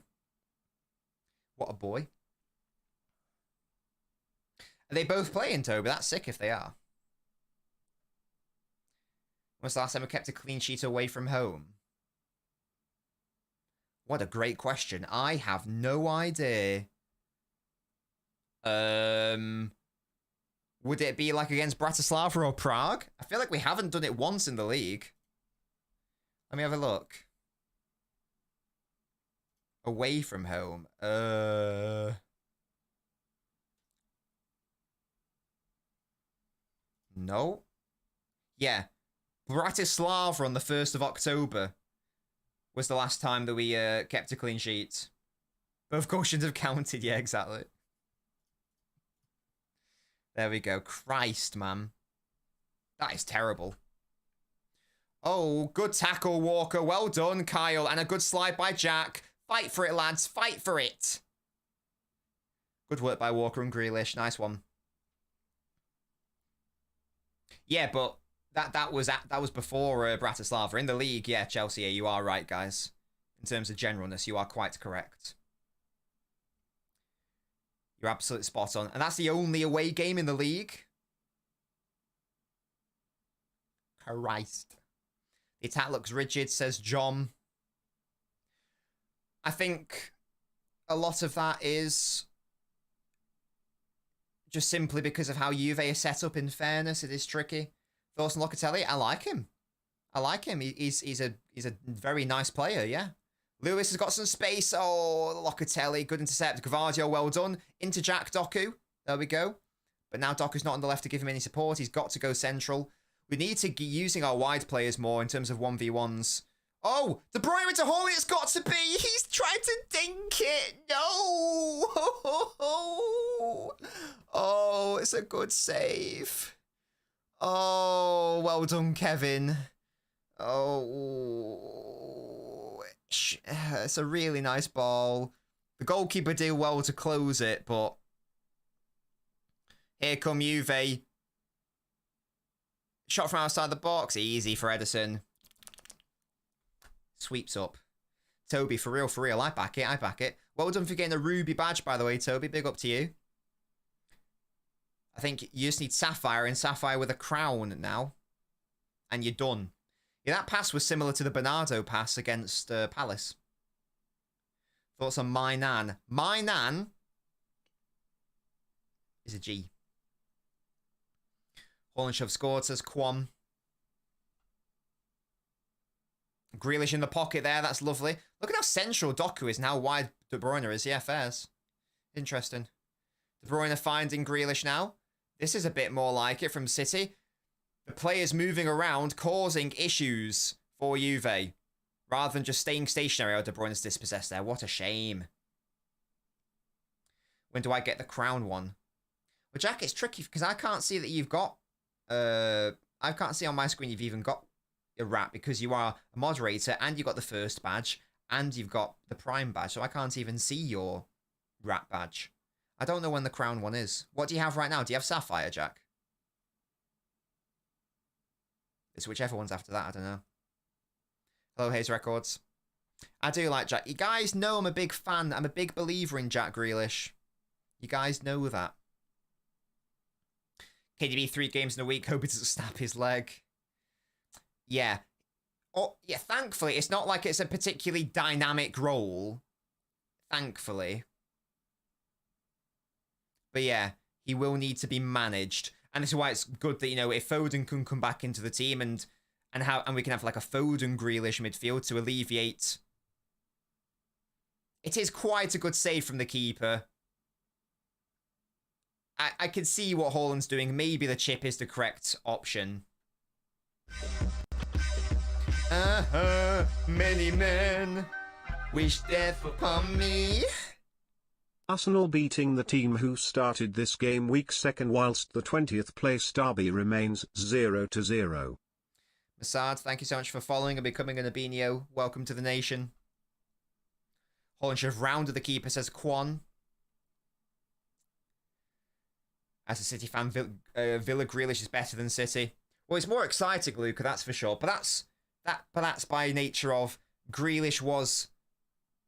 What a boy. Are they both playing, Toby? That's sick if they are. When was the last time we kept a clean sheet away from home? What a great question. I have no idea. Would it be like against Bratislava or Prague? I feel like we haven't done it once in the league. Let me have a look. Away from home. No. Yeah. Bratislava on the 1st of October was the last time that we kept a clean sheet. Both goals shouldn't have counted. Yeah, exactly. There we go. Christ, man. That is terrible. Oh, good tackle, Walker. Well done, Kyle. And a good slide by Jack. Fight for it, lads. Fight for it. Good work by Walker and Grealish. Nice one. Yeah, but that was before Bratislava. In the league, yeah, Chelsea, yeah, you are right, guys. In terms of generalness, you are quite correct. You're absolutely spot on. And that's the only away game in the league. Christ. The attack looks rigid, says John. I think a lot of that is just simply because of how Juve is set up, in fairness. It is tricky. Thoughts on Locatelli? I like him. I like him. He's a very nice player, yeah. Lewis has got some space. Oh, Locatelli, good intercept. Gvardio, well done. Into Jack Doku. There we go. But now Doku's not on the left to give him any support. He's got to go central. We need to be using our wide players more in terms of 1v1s. Oh, De Bruyne into Hall. It's got to be. He's trying to dink it. No. Oh, it's a good save. Oh, well done, Kevin. Oh, it's a really nice ball. The goalkeeper did well to close it, but here come Juve. Shot from outside the box. Easy for Edison. Sweeps up. Toby, for real. I back it. Well done for getting a ruby badge, by the way, Toby. Big up to you. I think you just need Sapphire, and Sapphire with a crown now. And you're done. Yeah, that pass was similar to the Bernardo pass against Palace. Thoughts on My Nan? My Nan is a G. Holland have scored, says Kwon. Grealish in the pocket there. That's lovely. Look at how central Doku is and how wide De Bruyne is. Yeah, fairs. Interesting. De Bruyne finding Grealish now. This is a bit more like it from City. The players moving around, causing issues for Juve. Rather than just staying stationary. Oh, De Bruyne's dispossessed there. What a shame. When do I get the crown one? Well, Jack, it's tricky because I can't see that you've got... I can't see on my screen you've even got a wrap because you are a moderator and you've got the first badge and you've got the prime badge. So I can't even see your wrap badge. I don't know when the crown one is. What do you have right now? Do you have Sapphire, Jack? It's whichever one's after that. I don't know. Hello, Hayes Records. I do like Jack. You guys know I'm a big fan. I'm a big believer in Jack Grealish. You guys know that. KDB 3 games in a week. Hope he doesn't snap his leg. Yeah. Oh, yeah, thankfully, it's not like it's a particularly dynamic role. Thankfully. But yeah, he will need to be managed. And this is why it's good that, you know, if Foden can come back into the team and we can have like a Foden Grealish midfield to alleviate. It is quite a good save from the keeper. I can see what Haaland's doing. Maybe the chip is the correct option. Many men wish death upon me. Arsenal beating the team who started this game week second whilst the 20th place derby remains 0-0. Masad, thank you so much for following and becoming an Abinio. Welcome to the nation. Haaland should have rounded the keeper, says Kwon. As a City fan, Villa Grealish is better than City. Well, it's more exciting, Luca, that's for sure. But that's by nature of Grealish was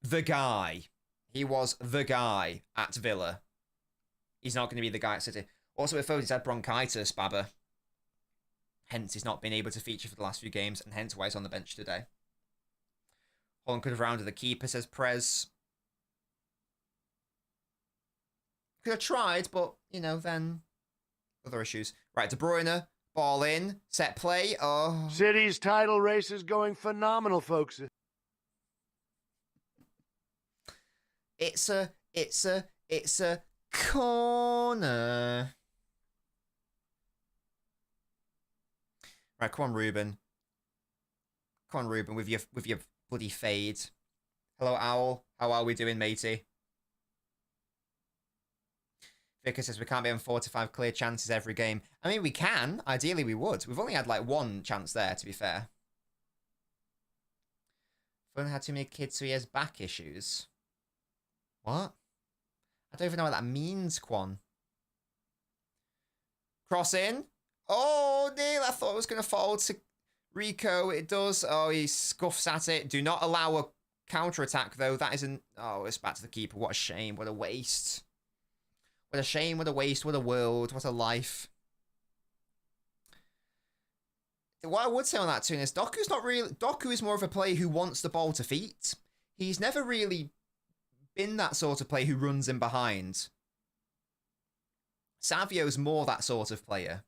the guy. He was the guy at Villa. He's not going to be the guy at City. Also, with Foden, he's had bronchitis, Baba. Hence, he's not been able to feature for the last few games, and hence why he's on the bench today. Holland could have rounded the keeper, says Prez. Could have tried, but, you know, then other issues. Right, De Bruyne, ball in, set play. Oh. City's title race is going phenomenal, folks. It's a corner. Right, come on, Ruben. Come on, Ruben, with your bloody fade. Hello, Owl. How are we doing, matey? Vicar says we can't be having 4 to 5 clear chances every game. I mean, we can. Ideally, we would. We've only had, like, one chance there, to be fair. Foden had too many kids, so he has back issues. What? I don't even know what that means, Quan. Cross in. Oh, Neil, I thought it was going to fall to Rico. It does. Oh, he scuffs at it. Do not allow a counter-attack, though. That isn't... Oh, it's back to the keeper. What a shame. What a waste. What a shame, what a waste, what a world, what a life. What I would say on that tune is Doku is more of a player who wants the ball to feet. He's never really been that sort of player who runs in behind. Savio's more that sort of player.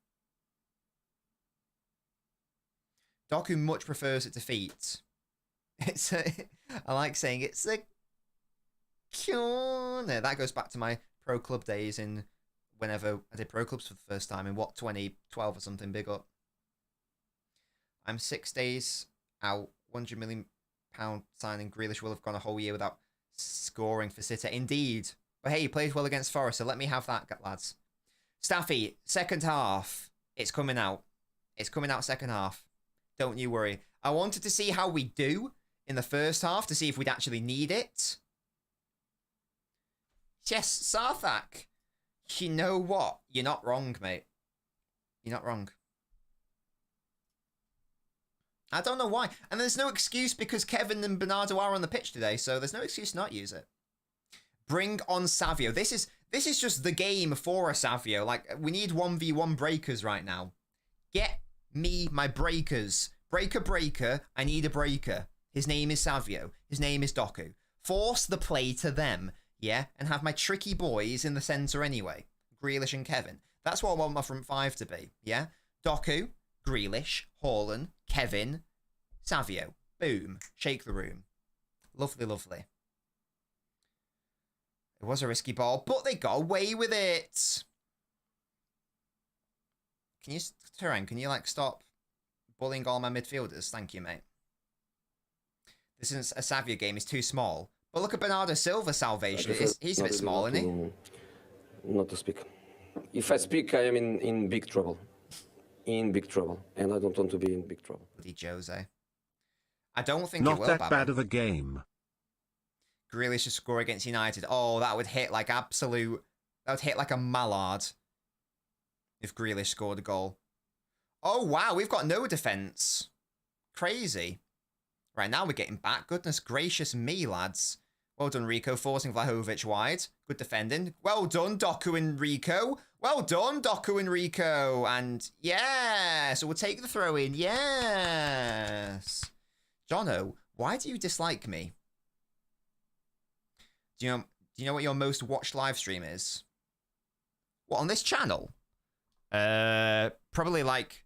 Doku much prefers it to feet. I like saying it's a corner. That goes back to my pro club days in whenever I did pro clubs for the first time in 2012 or something. Big up. I'm 6 days out. £100 million signing. Grealish will have gone a whole year without scoring for City. Indeed. But hey, he played well against Forest, so let me have that, lads. Staffy, second half. It's coming out. It's coming out second half. Don't you worry. I wanted to see how we do in the first half to see if we'd actually need it. Yes, Sarthak. You know what? You're not wrong, mate. You're not wrong. I don't know why. And there's no excuse because Kevin and Bernardo are on the pitch today, so there's no excuse to not use it. Bring on Savio. This is just the game for a Savio. Like, we need 1v1 breakers right now. Get me my breakers. Breaker. I need a breaker. His name is Savio. His name is Doku. Force the play to them, yeah? And have my tricky boys in the centre anyway. Grealish and Kevin. That's what I want my front five to be, yeah? Doku, Grealish, Haaland, Kevin, Savio. Boom. Shake the room. Lovely, lovely. It was a risky ball, but they got away with it. Can you, Turan, can you, like, stop bullying all my midfielders? Thank you, mate. This isn't a Savio game. He's too small. But look at Bernardo Silva's salvation. He's a bit small, isn't he? Not to speak. If I speak, I am in big trouble. In big trouble. And I don't want to be in big trouble. Bloody Jose. I don't think Not it will, that Babin. bad of a game. Grealish to score against United. Oh, that would hit like absolute... That would hit like a mallard. If Grealish scored a goal. Oh, wow. We've got no defence. Crazy. Right, now we're getting back. Goodness gracious me, lads. Well done, Rico. Forcing Vlahovic wide. Good defending. Well done, Doku and Rico. Well done, Doku and Rico. And yeah, so we'll take the throw in. Yes. Jono, why do you dislike me? Do you know what your most watched live stream is? What, on this channel? Probably like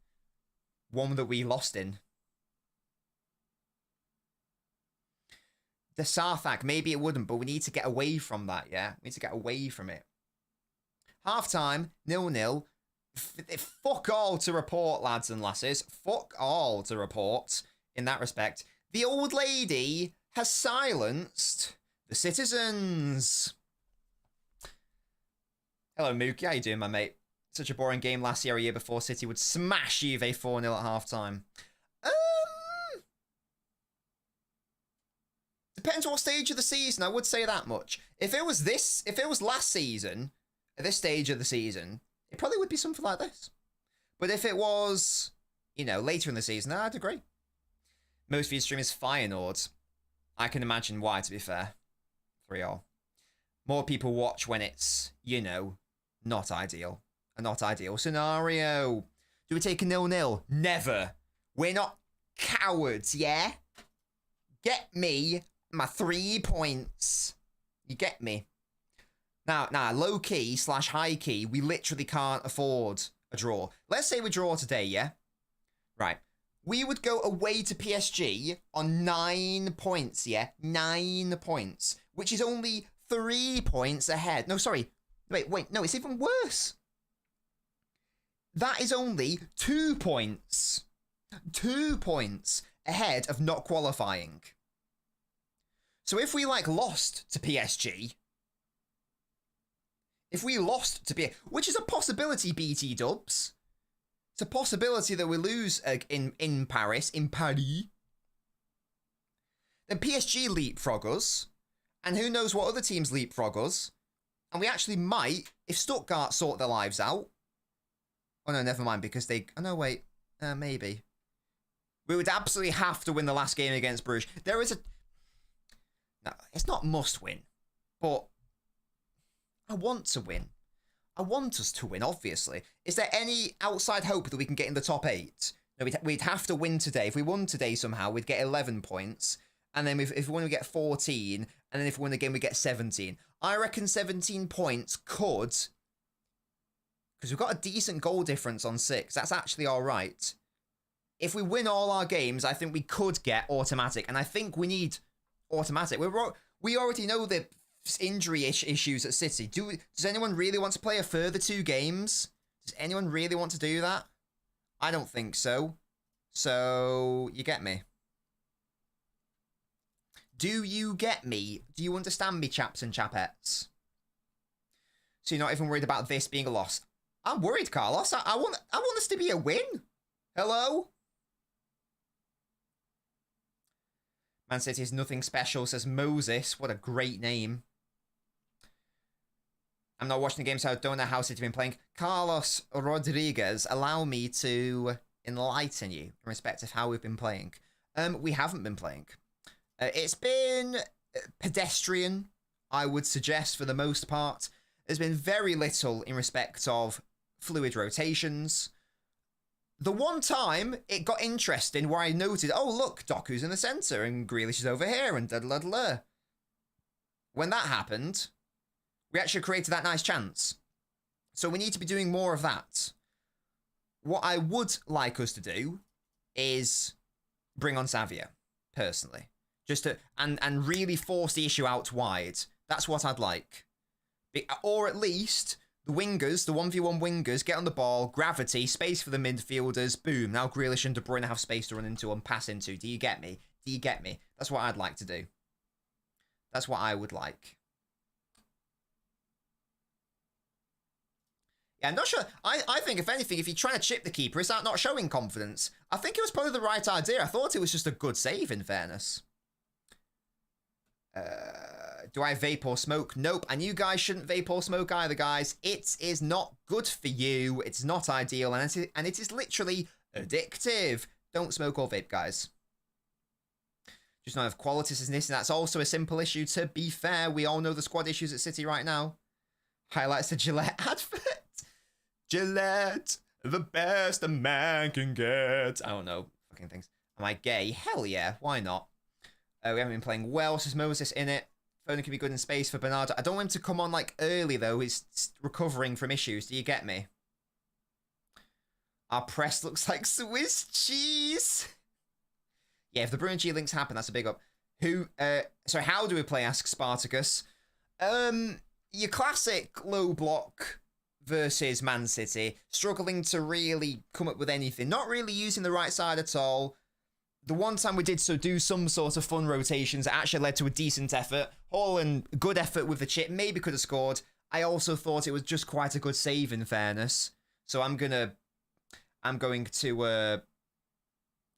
one that we lost in. The Sarthak, maybe it wouldn't, but we need to get away from that, yeah? We need to get away from it. Half-time, 0-0. Fuck all to report, lads and lasses. Fuck all to report in that respect. The old lady has silenced the citizens. Hello, Mookie. How you doing, my mate? Such a boring game last year, a year before City would smash Juve 4-0 at half-time. Depends what stage of the season, I would say that much. If it was last season, at this stage of the season, it probably would be something like this. But if it was, you know, later in the season, I'd agree. Most viewed stream is Feyenoord. I can imagine why, to be fair. 3-0. More people watch when it's, you know, not ideal. A not ideal scenario. Do we take a 0-0? Never. We're not cowards, yeah? Get me my 3 points. You get me? Now, low key / high key, we literally can't afford a draw. Let's say we draw today, yeah? Right. We would go away to PSG on 9 points, yeah? 9 points. Which is only 3 points ahead. No, sorry. Wait, no, it's even worse. That is only 2 points. 2 points ahead of not qualifying. So if we, like, lost to PSG... If we lost to PSG... Which is a possibility, BT Dubs. It's a possibility that we lose in Paris, in Paris. Then PSG leapfrog us. And who knows what other teams leapfrog us. And we actually might, if Stuttgart sort their lives out... Oh, no, never mind, because they... Oh, no, wait. Maybe. We would absolutely have to win the last game against Bruges. There is a... No, it's not must win, but I want to win. I want us to win, obviously. Is there any outside hope that we can get in the top 8? No, we'd have to win today. If we won today somehow, we'd get 11 points. And then if we win, we get 14. And then if we win again, we get 17. I reckon 17 points could... Because we've got a decent goal difference on 6. That's actually all right. If we win all our games, I think we could get automatic. And I think we need automatic. We already know the injury issues at City. Does anyone really want to play a further 2 games? Does anyone really want to do that? I don't think so. So, you get me. Do you get me? Do you understand me, chaps and chapettes? So you're not even worried about this being a loss? I'm worried, Carlos. I want this to be a win. Hello? Man City is nothing special, says Moses. What a great name. I'm not watching the game, so I don't know how City have been playing. Carlos Rodriguez, allow me to enlighten you in respect of how we've been playing. We haven't been playing. It's been pedestrian, I would suggest, for the most part. There's been very little in respect of fluid rotations. The one time it got interesting where I noted, oh, look, Doku's in the centre and Grealish is over here and da-da-da-da. When that happened, we actually created that nice chance. So we need to be doing more of that. What I would like us to do is bring on Savia, personally. Just to, and really force the issue out wide. That's what I'd like. Or at least the wingers, the 1v1 wingers, get on the ball, gravity, space for the midfielders, boom. Now Grealish and De Bruyne have space to run into and pass into. Do you get me? Do you get me? That's what I'd like to do. That's what I would like. Yeah, I'm not sure. I think, if anything, if you're trying to chip the keeper, it's not showing confidence. I think it was probably the right idea. I thought it was just a good save, in fairness. Do I vape or smoke? Nope. And you guys shouldn't vape or smoke either, guys. It is not good for you. It's not ideal. And it is literally addictive. Don't smoke or vape, guys. Just not have qualities as this. And that's also a simple issue, to be fair. We all know the squad issues at City right now. Highlights the Gillette advert. Gillette, the best a man can get. I don't know. Fucking things. Am I gay? Hell yeah. Why not? We haven't been playing well, says Moses in it. Foden can be good in space for Bernardo. I don't want him to come on like early though. He's recovering from issues. Do you get me? Our press looks like Swiss cheese. Yeah, if the Bruin G links happen, that's a big up. So how do we play? Asks Spartacus. Your classic low block versus Man City. Struggling to really come up with anything. Not really using the right side at all. The one time we did do some sort of fun rotations, it actually led to a decent effort. Haaland, good effort with the chip, maybe could have scored. I also thought it was just quite a good save, in fairness. So I'm going to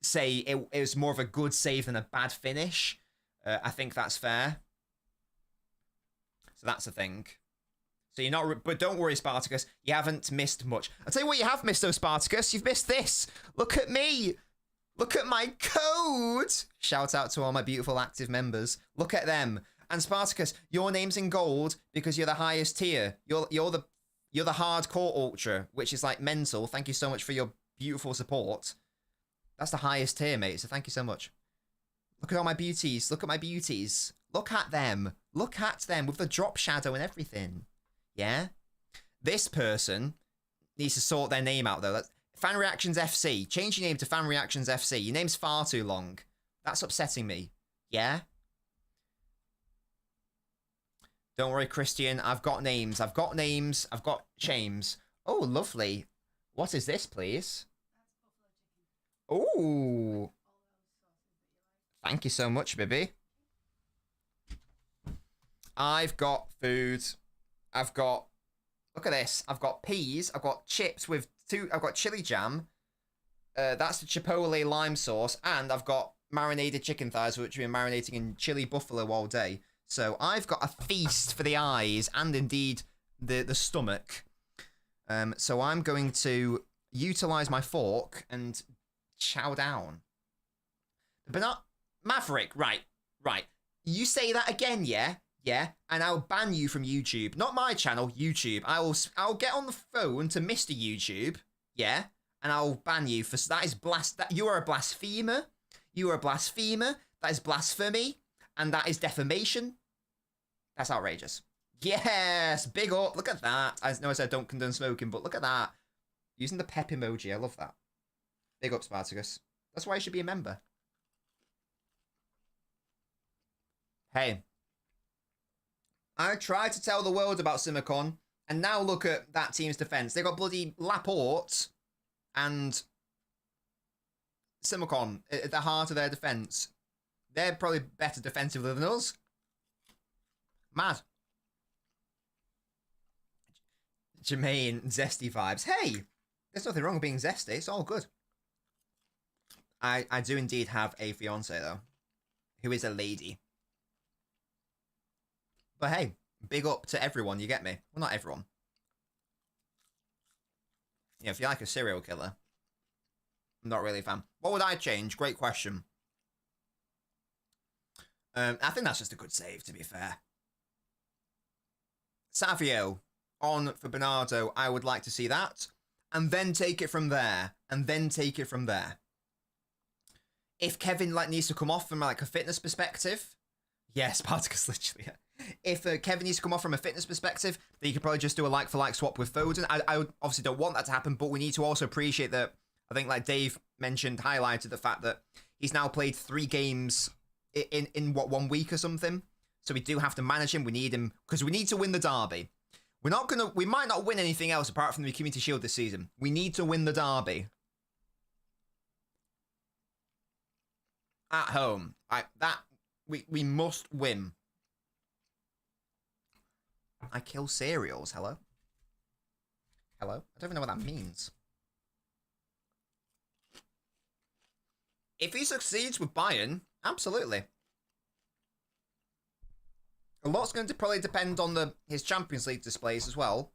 say it was more of a good save than a bad finish. I think that's fair. So that's the thing. So you're not, but don't worry, Spartacus. You haven't missed much. I'll tell you what you have missed, though, Spartacus. You've missed this. Look at me. Look at my code! Shout out to all my beautiful active members. Look at them. And Spartacus, your name's in gold because you're the highest tier. You're the hardcore ultra, which is like mental. Thank you so much for your beautiful support. That's the highest tier, mate. So thank you so much. Look at all my beauties. Look at my beauties. Look at them. Look at them with the drop shadow and everything. Yeah? This person needs to sort their name out, though. Fan Reactions FC. Change your name to Fan Reactions FC. Your name's far too long. That's upsetting me. Yeah? Don't worry, Christian. I've got names. I've got names. I've got shames. Oh, lovely. What is this, please? Oh. Thank you so much, baby. I've got food. I've got... Look at this. I've got peas. I've got chips with... I've got chili jam. That's the chipotle lime sauce. And I've got marinated chicken thighs, which we've been marinating in chili buffalo all day. So I've got a feast for the eyes and indeed the stomach. So I'm going to utilize my fork and chow down. But not... Maverick, right. You say that again, yeah? yeah, and I'll ban you from YouTube. Not my channel, YouTube. I'll get on the phone to Mr. YouTube, yeah, and I'll ban you for that you are a blasphemer. You are a blasphemer. That is blasphemy, and that is defamation. That's outrageous. Yes, big up. Look at that. I know I said don't condone smoking, but look at that. Using the pep emoji, I love that. Big up, Spartacus. That's why you should be a member. Hey. I tried to tell the world about Simicon, and now look at that team's defense. They got bloody Laporte and Simicon at the heart of their defense. They're probably better defensively than us. Mad. Jermaine, zesty vibes. Hey, there's nothing wrong with being zesty. It's all good. I do indeed have a fiance, though, who is a lady. But hey, big up to everyone, you get me? Well, not everyone. Yeah, if you like a serial killer, I'm not really a fan. What would I change? Great question. I think that's just a good save, to be fair. Savio on for Bernardo. I would like to see that. And then take it from there. And then take it from there. If Kevin needs to come off from a fitness perspective, yes, Spartacus literally. If Kevin needs to come off from a fitness perspective, then you could probably just do a like-for-like swap with Foden. I obviously don't want that to happen, but we need to also appreciate that. I think, like Dave mentioned, highlighted the fact that he's now played 3 games in what, 1 week or something. So we do have to manage him. We need him because we need to win the derby. We might not win anything else apart from the Community Shield this season. We need to win the derby. At home. We must win. I kill cereals. Hello? Hello? I don't even know what that means. If he succeeds with Bayern, absolutely. A lot's going to probably depend on his Champions League displays as well.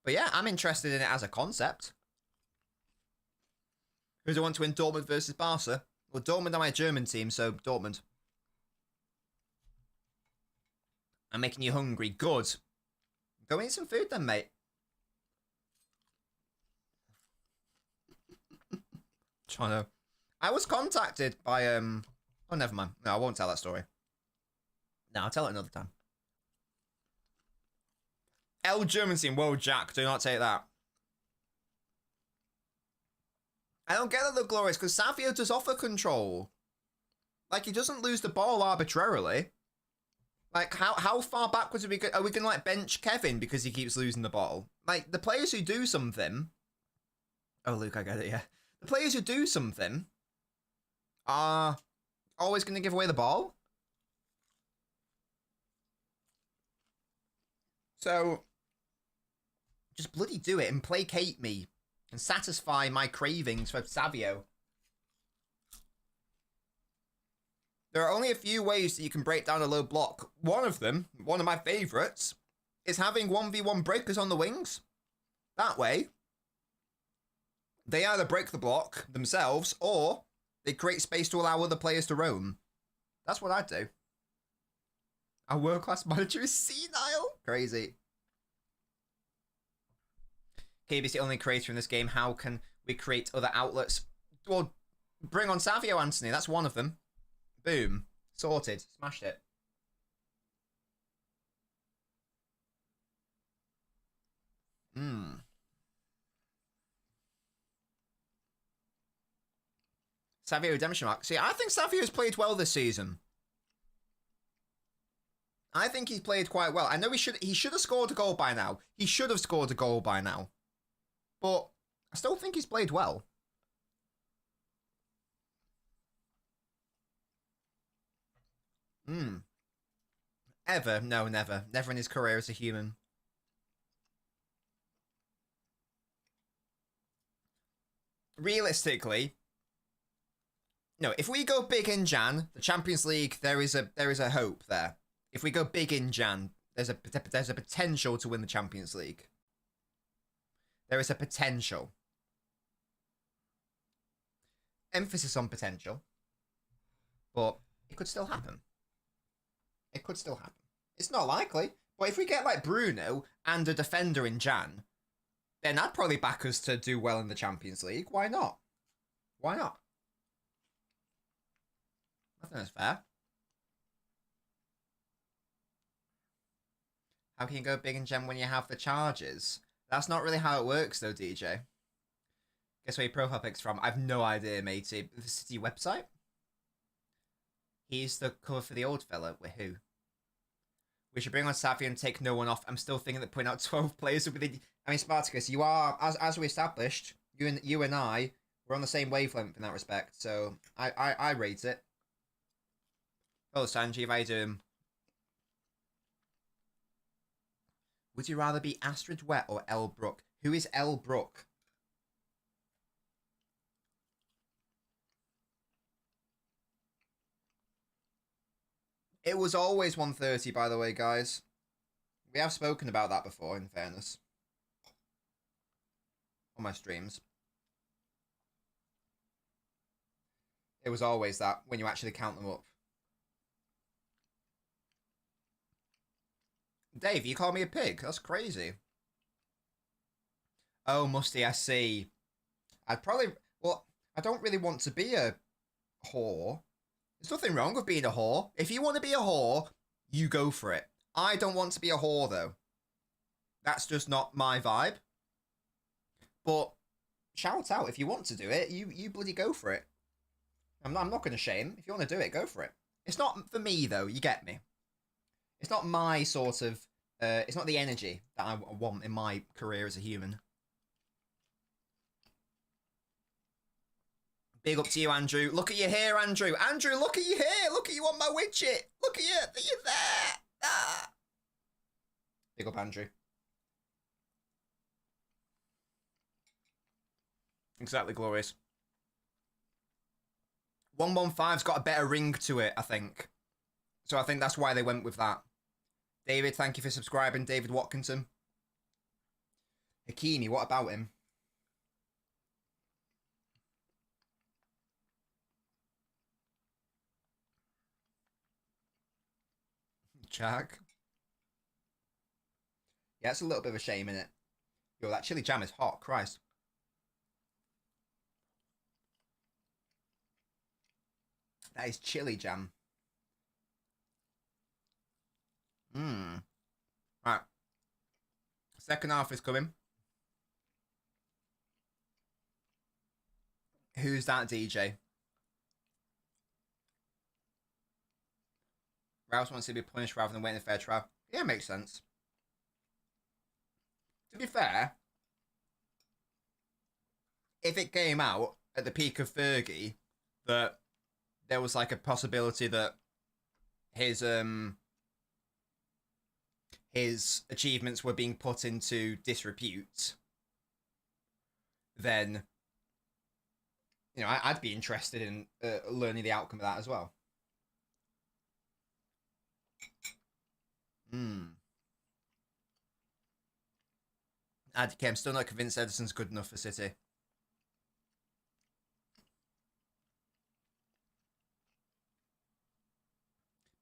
But yeah, I'm interested in it as a concept. Who do I want to win? Dortmund versus Barca? Well, Dortmund are my German team, so Dortmund. I'm making you hungry. Good. Go eat some food then, mate. Trying to... I was contacted by, Oh, never mind. No, I won't tell that story. No, I'll tell it another time. L German team. Whoa, Jack. Do not take that. I don't get that they're glorious, because Savio does offer control. Like, he doesn't lose the ball arbitrarily. Like, how far backwards are we going to, like, bench Kevin because he keeps losing the ball? Like, the players who do something... Oh, Luke, I get it, yeah. The players who do something are always going to give away the ball. So, just bloody do it and placate me and satisfy my cravings for Savio. There are only a few ways that you can break down a low block. One of them, one of my favourites, is having 1v1 breakers on the wings. That way, they either break the block themselves or they create space to allow other players to roam. That's what I'd do. Our world-class manager is senile. Crazy. KB's the only creator in this game. How can we create other outlets? Well, bring on Savio, Anthony. That's one of them. Boom. Sorted. Smashed it. Savio redemption mark. See, I think Savio's played well this season. I think he's played quite well. I know he should have scored a goal by now. He should have scored a goal by now. But I still think he's played well. Ever? No, never. Never in his career as a human. Realistically, no, if we go big in Jan, the Champions League, there is a hope there. If we go big in Jan, there's a potential to win the Champions League. There is a potential. Emphasis on potential. But it could still happen. It could still happen. It's not likely. But if we get like Bruno and a defender in Jan, then I'd probably back us to do well in the Champions League. Why not? Why not? I think that's fair. How can you go big in Gem when you have the charges? That's not really how it works though, DJ. Guess where your profile pic's from? I've no idea, matey. The City website? He's the cover for the old fella. With who? We should bring on Safi and take no one off. I'm still thinking that putting out 12 players would be the... I mean, Spartacus, you are, as we established, you and I, we're on the same wavelength in that respect. So, I rate it. Oh, Sanjeev, how you doing? Would you rather be Astrid Wet or Elle Brook? Who is Elle Brook? It was always 130, by the way, guys. We have spoken about that before, in fairness. On my streams. It was always that, when you actually count them up. Dave, you call me a pig? That's crazy. Oh, Musty, I see. I'd probably... Well, I don't really want to be a whore. There's nothing wrong with being a whore. If you want to be a whore, you go for it. I don't want to be a whore, though. That's just not my vibe. But shout out. If you want to do it, you bloody go for it. I'm not going to shame. If you want to do it, go for it. It's not for me, though. You get me. It's not my sort of... it's not the energy that I want in my career as a human. Big up to you, Andrew. Look at your hair, Andrew. Andrew, look at your hair. Look at you on my widget. Look at you. You're there. Ah. Big up, Andrew. Exactly, glorious. 115's got a better ring to it, I think. So I think that's why they went with that. David, thank you for subscribing. David Watkinson. Hakimi, what about him? Jack. Yeah, it's a little bit of a shame, innit? Yo, that chili jam is hot. Christ. That is chili jam. Right. Second half is coming. Who's that DJ? Rouse wants to be punished rather than waiting a fair trial. Yeah, makes sense. To be fair, if it came out at the peak of Fergie that there was like a possibility that his achievements were being put into disrepute, then, you know, I'd be interested in learning the outcome of that as well. I'm still not convinced Edison's good enough for City.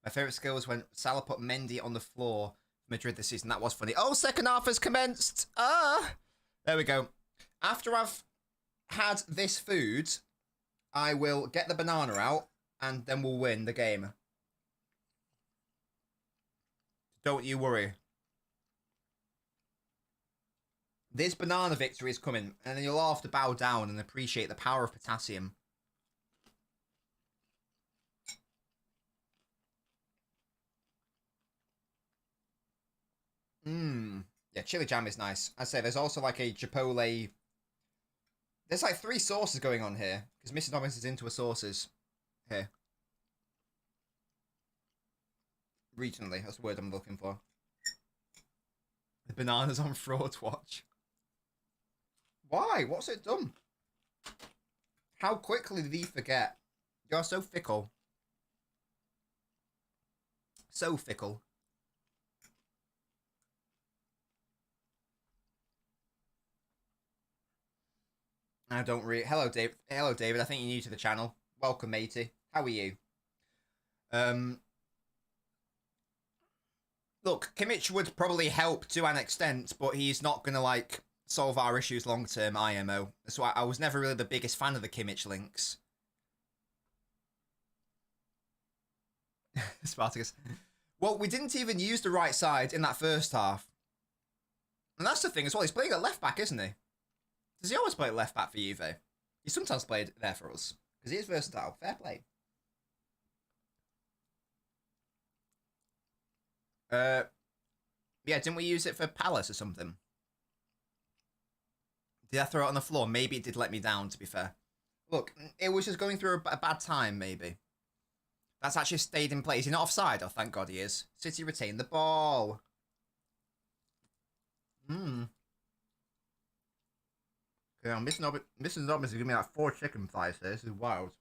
My favourite skill was when Salah put Mendy on the floor for Madrid this season. That was funny. Oh, second half has commenced. There we go. After I've had this food, I will get the banana out and then we'll win the game. Don't you worry. This banana victory is coming, and then you'll all have to bow down and appreciate the power of potassium. Yeah, chili jam is nice. I say there's also like a Chipotle. There's like 3 sauces going on here because Mr. Dobbins is into her sauces here. Regionally, that's the word I'm looking for. The banana's on fraud watch. Why? What's it done? How quickly did he forget? You're so fickle. So fickle. I don't really... Hello, Dave. Hello, David. I think you're new to the channel. Welcome, matey. How are you? Look, Kimmich would probably help to an extent, but he's not going to, like, solve our issues long-term, IMO. That's why I was never really the biggest fan of the Kimmich links. Spartacus. Well, we didn't even use the right side in that first half. And that's the thing as well. He's playing at left-back, isn't he? Does he always play at left-back for Juve? He sometimes played there for us. Because he is versatile. Fair play. Yeah, didn't we use it for Palace or something? Did I throw it on the floor? Maybe it did let me down, to be fair. Look, it was just going through a bad time, maybe. That's actually stayed in place. He's not offside. Oh, thank God he is. City retained the ball. Okay, Mr. Nobbins is giving me like 4 chicken thighs here. This is wild.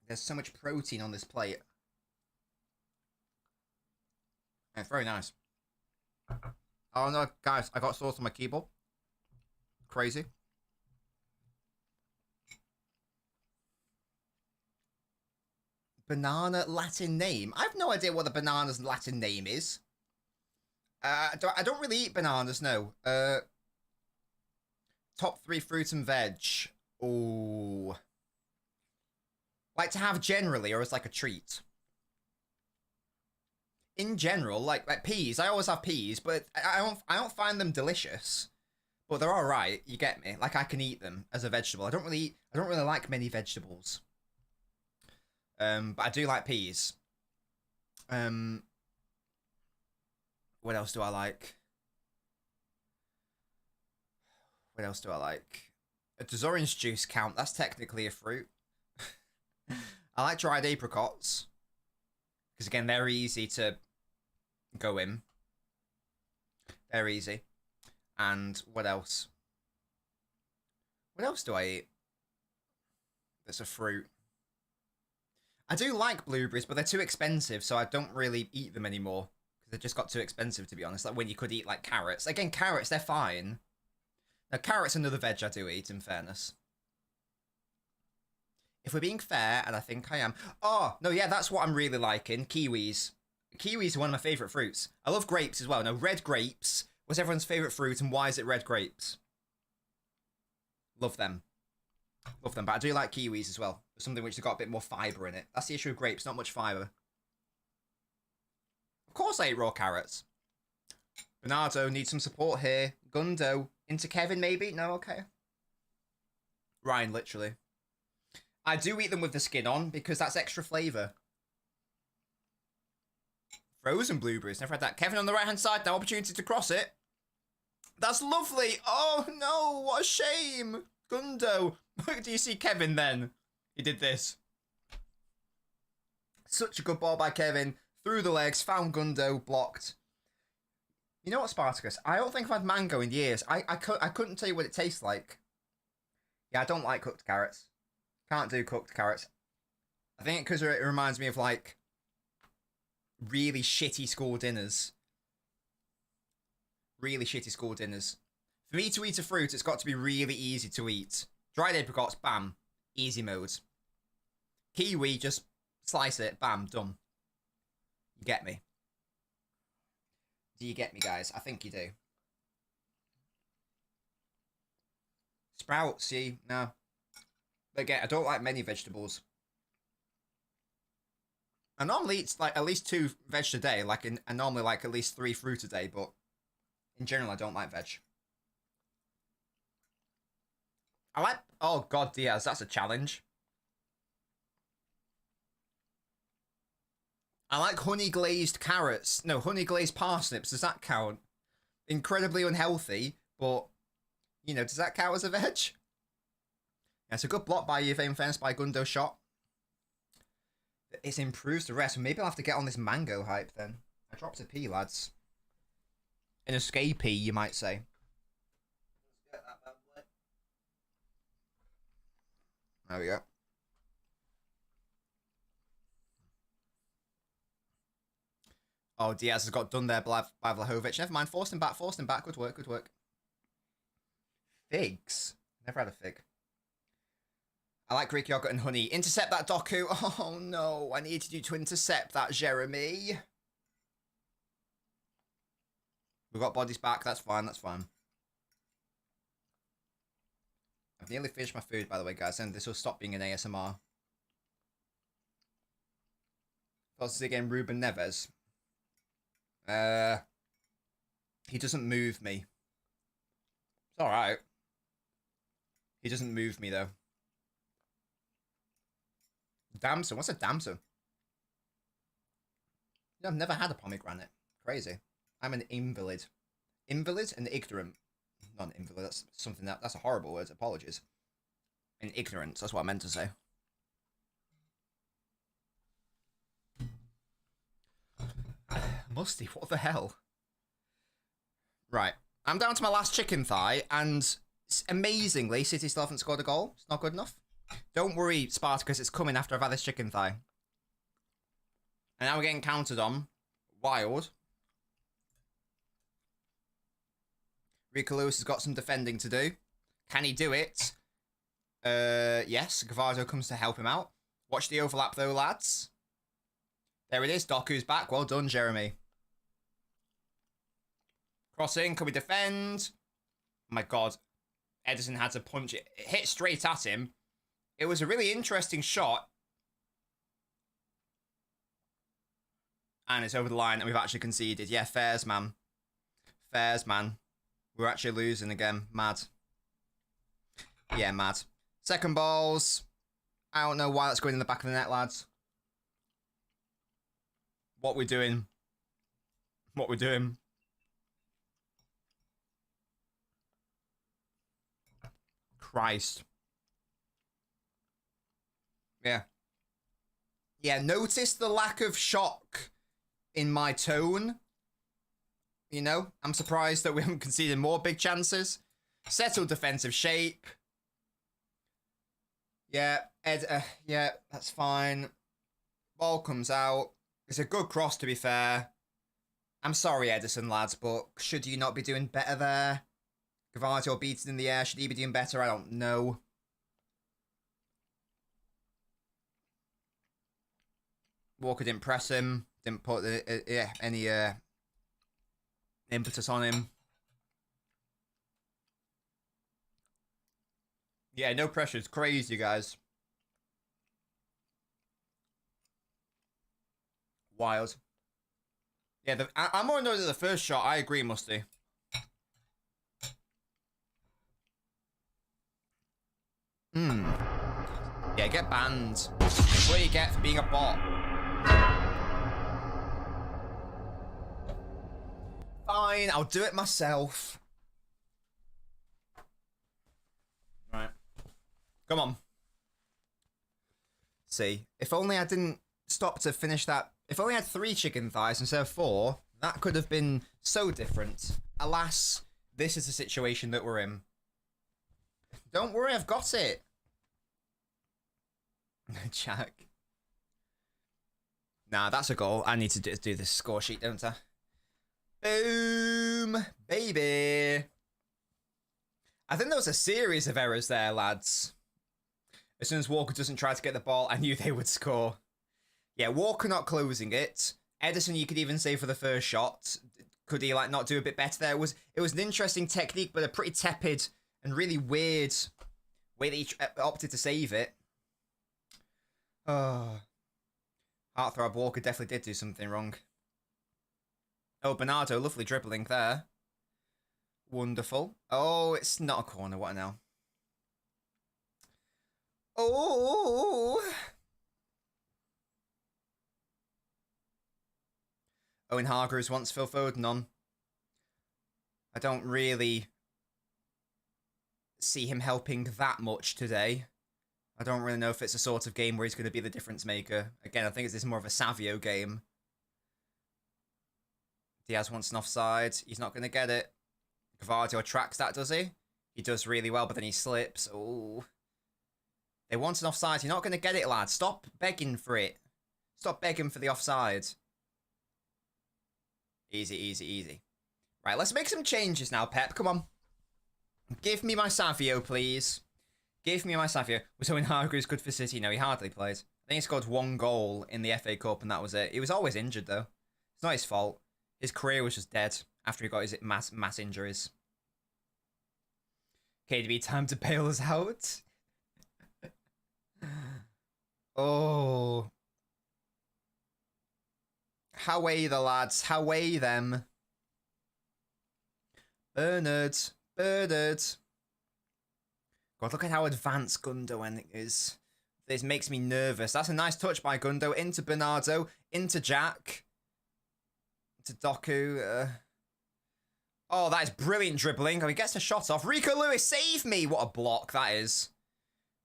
There's so much protein on this plate. It's very nice. Oh no, guys, I got sauce on my keyboard. Crazy. Banana Latin name? I have no idea what the banana's Latin name is. I don't really eat bananas, no. Top 3 fruit and veg. Ooh. Like to have generally, or as like a treat? In general, like peas, I always have peas, but I don't find them delicious. But they're alright, you get me? Like I can eat them as a vegetable. I don't really like many vegetables. But I do like peas. What else do I like? What else do I like? Does orange juice count? That's technically a fruit. I like dried apricots. Because again, they're easy to go in. They're easy. And what else? What else do I eat? That's a fruit. I do like blueberries, but they're too expensive, so I don't really eat them anymore. Because they just got too expensive, to be honest. Like when you could eat like carrots. Again, carrots, they're fine. Now, carrots are another veg I do eat, in fairness. If we're being fair, and I think I am. Oh, no, yeah, that's what I'm really liking. Kiwis. Kiwis are one of my favourite fruits. I love grapes as well. Now, red grapes was everyone's favourite fruit, and why is it red grapes? Love them. Love them, but I do like kiwis as well. Something which has got a bit more fibre in it. That's the issue with grapes, not much fibre. Of course I eat raw carrots. Bernardo needs some support here. Gundo. Into Kevin, maybe? No, okay. Ryan, literally. I do eat them with the skin on, because that's extra flavour. Frozen blueberries. Never had that. Kevin on the right-hand side. No opportunity to cross it. That's lovely. Oh, no. What a shame. Gundo. Do you see Kevin then? He did this. Such a good ball by Kevin. Through the legs. Found Gundo. Blocked. You know what, Spartacus? I don't think I've had mango in years. I couldn't tell you what it tastes like. Yeah, I don't like cooked carrots. Can't do cooked carrots. I think because it reminds me of, like, really shitty school dinners. Really shitty school dinners. For me to eat a fruit, it's got to be really easy to eat. Dried apricots, bam. Easy mode. Kiwi, just slice it, bam, done. You get me. Do you get me, guys? I think you do. Sprouts, see? No. But again, I don't like many vegetables. I normally eat like at least 2 veg a day. I normally like at least 3 fruit a day, but in general, I don't like veg. I like... Oh, God, Diaz, that's a challenge. I like honey glazed carrots. No, honey glazed parsnips. Does that count? Incredibly unhealthy, but, you know, does that count as a veg? Yeah, it's a good block by you, in fairness, by Gundo shot. It improves the rest. Maybe I'll have to get on this mango hype then. I dropped a P, lads. An escapee, you might say. Let's get that bad boy. There we go. Oh, Diaz has got done there by Vlahovic. Never mind, forced him back, forced him back. Good work, good work. Figs? Never had a fig. I like Greek yogurt and honey. Intercept that, Doku. Oh, no. I needed you to intercept that, Jeremy. We got bodies back. That's fine. That's fine. I've nearly finished my food, by the way, guys, and this will stop being an ASMR. Thoughts again, Ruben Neves. He doesn't move me. It's alright. He doesn't move me, though. Damson? What's a damson? I've never had a pomegranate. Crazy. I'm an invalid. Invalid and ignorant. Not an invalid, that's something that's a horrible word, apologies. And ignorance, that's what I meant to say. Musty, what the hell? Right, I'm down to my last chicken thigh, and amazingly, City still haven't scored a goal. It's not good enough. Don't worry, Spartacus, it's coming after I've had this chicken thigh. And now we're getting counted on. Wild. Rico Lewis has got some defending to do. Can he do it? Yes. Gavardo comes to help him out. Watch the overlap, though, lads. There it is. Doku's back. Well done, Jeremy. Crossing. Can we defend? Oh, my God. Edison had to punch it. It hit straight at him. It was a really interesting shot. And it's over the line, and we've actually conceded. Yeah, fairs, man. Fairs, man. We're actually losing again. Mad. Yeah, mad. Second balls. I don't know why that's going in the back of the net, lads. What we're doing. What we're doing. Christ. Yeah. Yeah, notice the lack of shock in my tone. You know, I'm surprised that we haven't conceded more big chances. Settled defensive shape. Yeah, yeah, that's fine. Ball comes out. It's a good cross, to be fair. I'm sorry, Edison, lads, but should you not be doing better there? Gavardo beaten in the air. Should he be doing better? I don't know. Walker didn't press him. Didn't put any impetus on him. Yeah, no pressure. It's crazy, guys. Wild. Yeah, I'm more annoyed at the first shot. I agree, Musty. Yeah, get banned. That's what you get for being a bot. Fine, I'll do it myself. Right. Come on. See, if only I didn't stop to finish that. If only I had 3 chicken thighs instead of 4, that could have been so different. Alas, this is the situation that we're in. Don't worry, I've got it. Jack. Nah, that's a goal. I need to do this score sheet, don't I? Boom, baby. I think there was a series of errors there, lads. As soon as Walker doesn't try to get the ball, I knew they would score. Yeah, Walker not closing it. Edison, you could even say for the first shot. Could he like not do a bit better there? It was an interesting technique, but a pretty tepid and really weird way that he opted to save it. Oh. Heartthrob Walker definitely did do something wrong. Oh, Bernardo, lovely dribbling there. Wonderful. Oh, it's not a corner. What now? Oh. Owen Hargreaves wants Phil Foden on. I don't really see him helping that much today. I don't really know if it's a sort of game where he's going to be the difference maker. Again, I think this is more of a Savio game. Diaz wants an offside. He's not going to get it. Gavardo tracks that, does he? He does really well, but then he slips. Oh. They want an offside. You're not going to get it, lad. Stop begging for it. Stop begging for the offside. Easy, easy, easy. Right, let's make some changes now, Pep. Come on. Give me my Savio, please. Give me my Savio. Was hoping Hargreaves good for City. No, he hardly played. I think he scored 1 goal in the FA Cup, and that was it. He was always injured, though. It's not his fault. His career was just dead after he got his mass injuries. KDB, time to bail us out. Oh. Howay the lads. Howay them. Bernard. Bernard. God, look at how advanced Gundogan is. This makes me nervous. That's a nice touch by Gundo. Into Bernardo. Into Jack. Into Doku. Oh, that is brilliant dribbling. Oh, he gets a shot off. Rico Lewis, save me! What a block that is.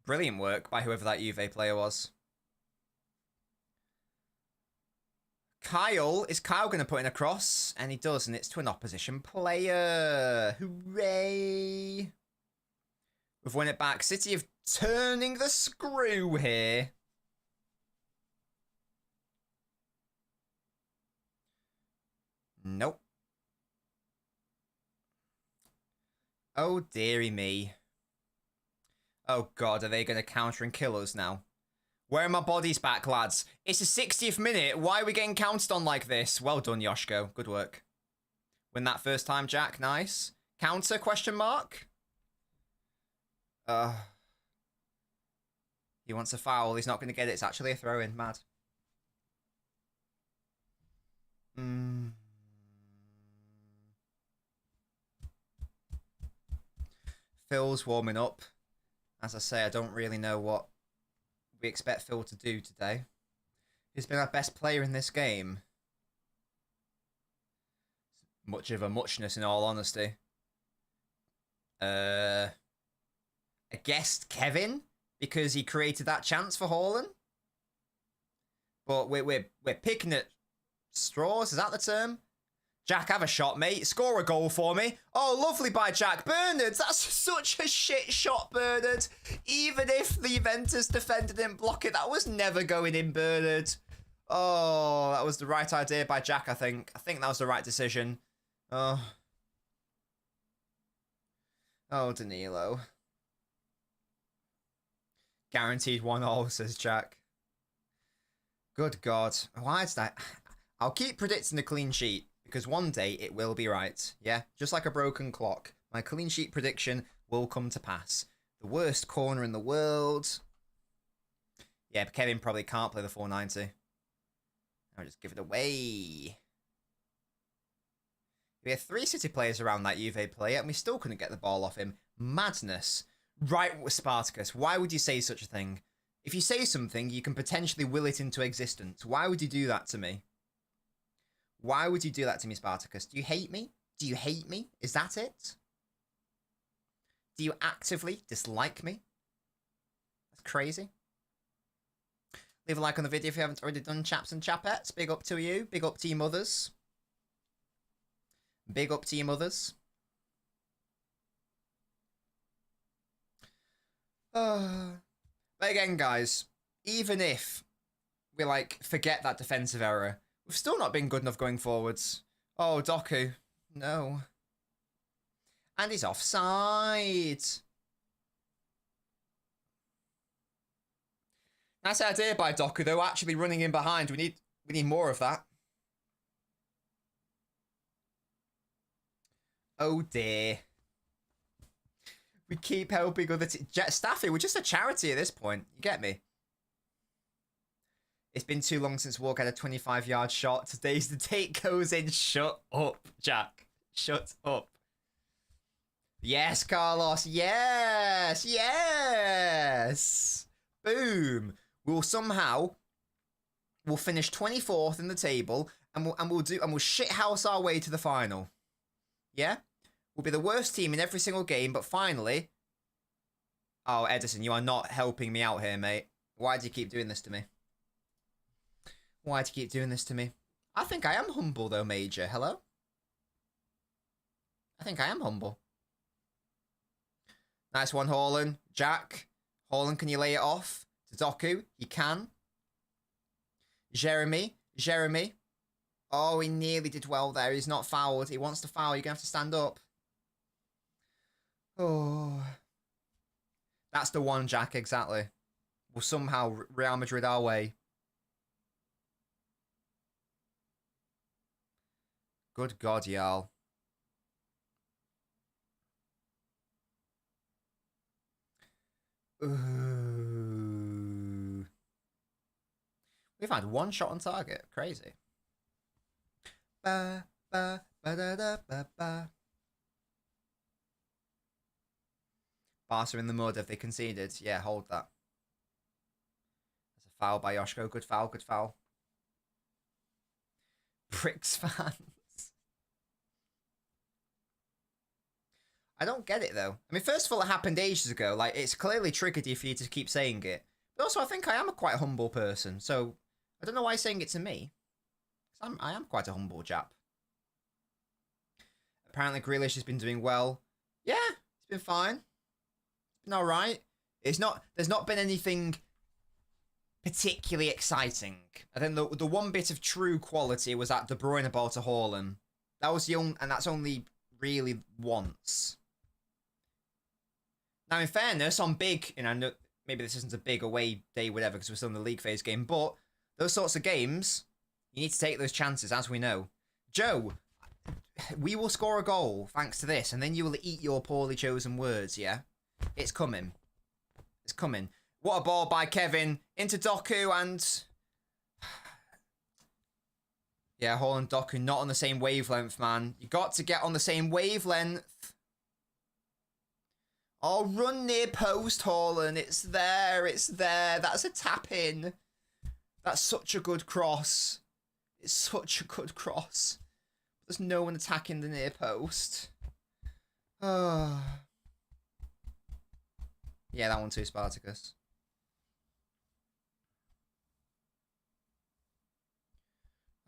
Brilliant work by whoever that Juve player was. Kyle. Is Kyle going to put in a cross? And he does, and it's to an opposition player. Hooray! We've won it back. City of turning the screw here. Nope. Oh, dearie me. Oh, God, are they going to counter and kill us now? Where are my bodies back, lads? It's the 60th minute. Why are we getting counted on like this? Well done, Yoshko. Good work. Win that first time, Jack. Nice. Counter, question mark? He wants a foul. He's not going to get it. It's actually a throw-in. Mad. Phil's warming up. As I say, I don't really know what we expect Phil to do today. He's been our best player in this game. Much of a muchness, in all honesty. I guessed Kevin, because he created that chance for Haaland. But we're picking at straws. Is that the term? Jack, have a shot, mate. Score a goal for me. Oh, lovely by Jack. Bernard, that's such a shit shot, Bernard. Even if the Juventus defender didn't block it, that was never going in, Bernard. Oh, that was the right idea by Jack, I think. I think that was the right decision. Oh. Oh, Danilo. Guaranteed 1-0, says Jack. Good God. Why is that? I'll keep predicting a clean sheet. Because one day it will be right. Yeah, just like a broken clock. My clean sheet prediction will come to pass. The worst corner in the world. Yeah, but Kevin probably can't play the 490. I'll just give it away. We had 3 City players around that Juve player, and we still couldn't get the ball off him. Madness. Right, Spartacus, why would you say such a thing? If you say something, you can potentially will it into existence. Why would you do that to me? Why would you do that to me, Spartacus? Do you hate me? Do you hate me? Is that it? Do you actively dislike me? That's crazy. Leave a like on the video if you haven't already done, chaps and chapettes. Big up to you. Big up to your mothers. Big up to your mothers. But again, guys, even if we, like, forget that defensive error, we've still not been good enough going forwards. Oh, Doku. No. And he's offside. Nice idea by Doku, though, actually running in behind. We need more of that. Oh, dear. We keep helping other Staffy, we're just a charity at this point. You get me? It's been too long since Walker had a 25-yard shot. Today's the date goes in. Shut up, Jack. Shut up. Yes, Carlos. Yes. Yes. Boom. We'll finish 24th in the table, and we'll shithouse our way to the final. Yeah? We'll be the worst team in every single game, but finally... Oh, Edison, you are not helping me out here, mate. Why do you keep doing this to me? Why do you keep doing this to me? I think I am humble, though, Major. Hello? I think I am humble. Nice one, Haaland. Jack. Haaland, can you lay it off? To Doku. He can. Jeremy. Oh, he nearly did well there. He's not fouled. He wants to foul. You're going to have to stand up. Oh. That's the one, Jack, exactly. We'll somehow Real Madrid our way. Good God, y'all. Ooh. We've had one shot on target. Crazy. Ba, ba, ba, da, da, ba, ba. Barca in the mud if they conceded. Yeah, hold that. That's a foul by Yoshko. Good foul, good foul. Pricks fans. I don't get it, though. I mean, first of all, it happened ages ago. Like, it's clearly triggered you for you to keep saying it. But also, I think I am a quite humble person. So, I don't know why you're saying it to me. I am quite a humble chap. Apparently, Grealish has been doing well. Yeah, it's been fine. It's been alright. There's not been anything particularly exciting. I think the one bit of true quality was that De Bruyne ball to Haaland. That was the only, and that's only really once. Now, in fairness, on big, I know maybe this isn't a big away day, whatever, because we're still in the league phase game, but those sorts of games, you need to take those chances, as we know. Joe, we will score a goal thanks to this, and then you will eat your poorly chosen words, yeah? It's coming. It's coming. What a ball by Kevin into Doku, and yeah, Haaland, Doku, not on the same wavelength, man. You got to get on the same wavelength. Oh, run near post, Haaland. It's there. It's there. That's a tap in. That's such a good cross. It's such a good cross. There's no one attacking the near post. Oh. Yeah, that one too, Spartacus.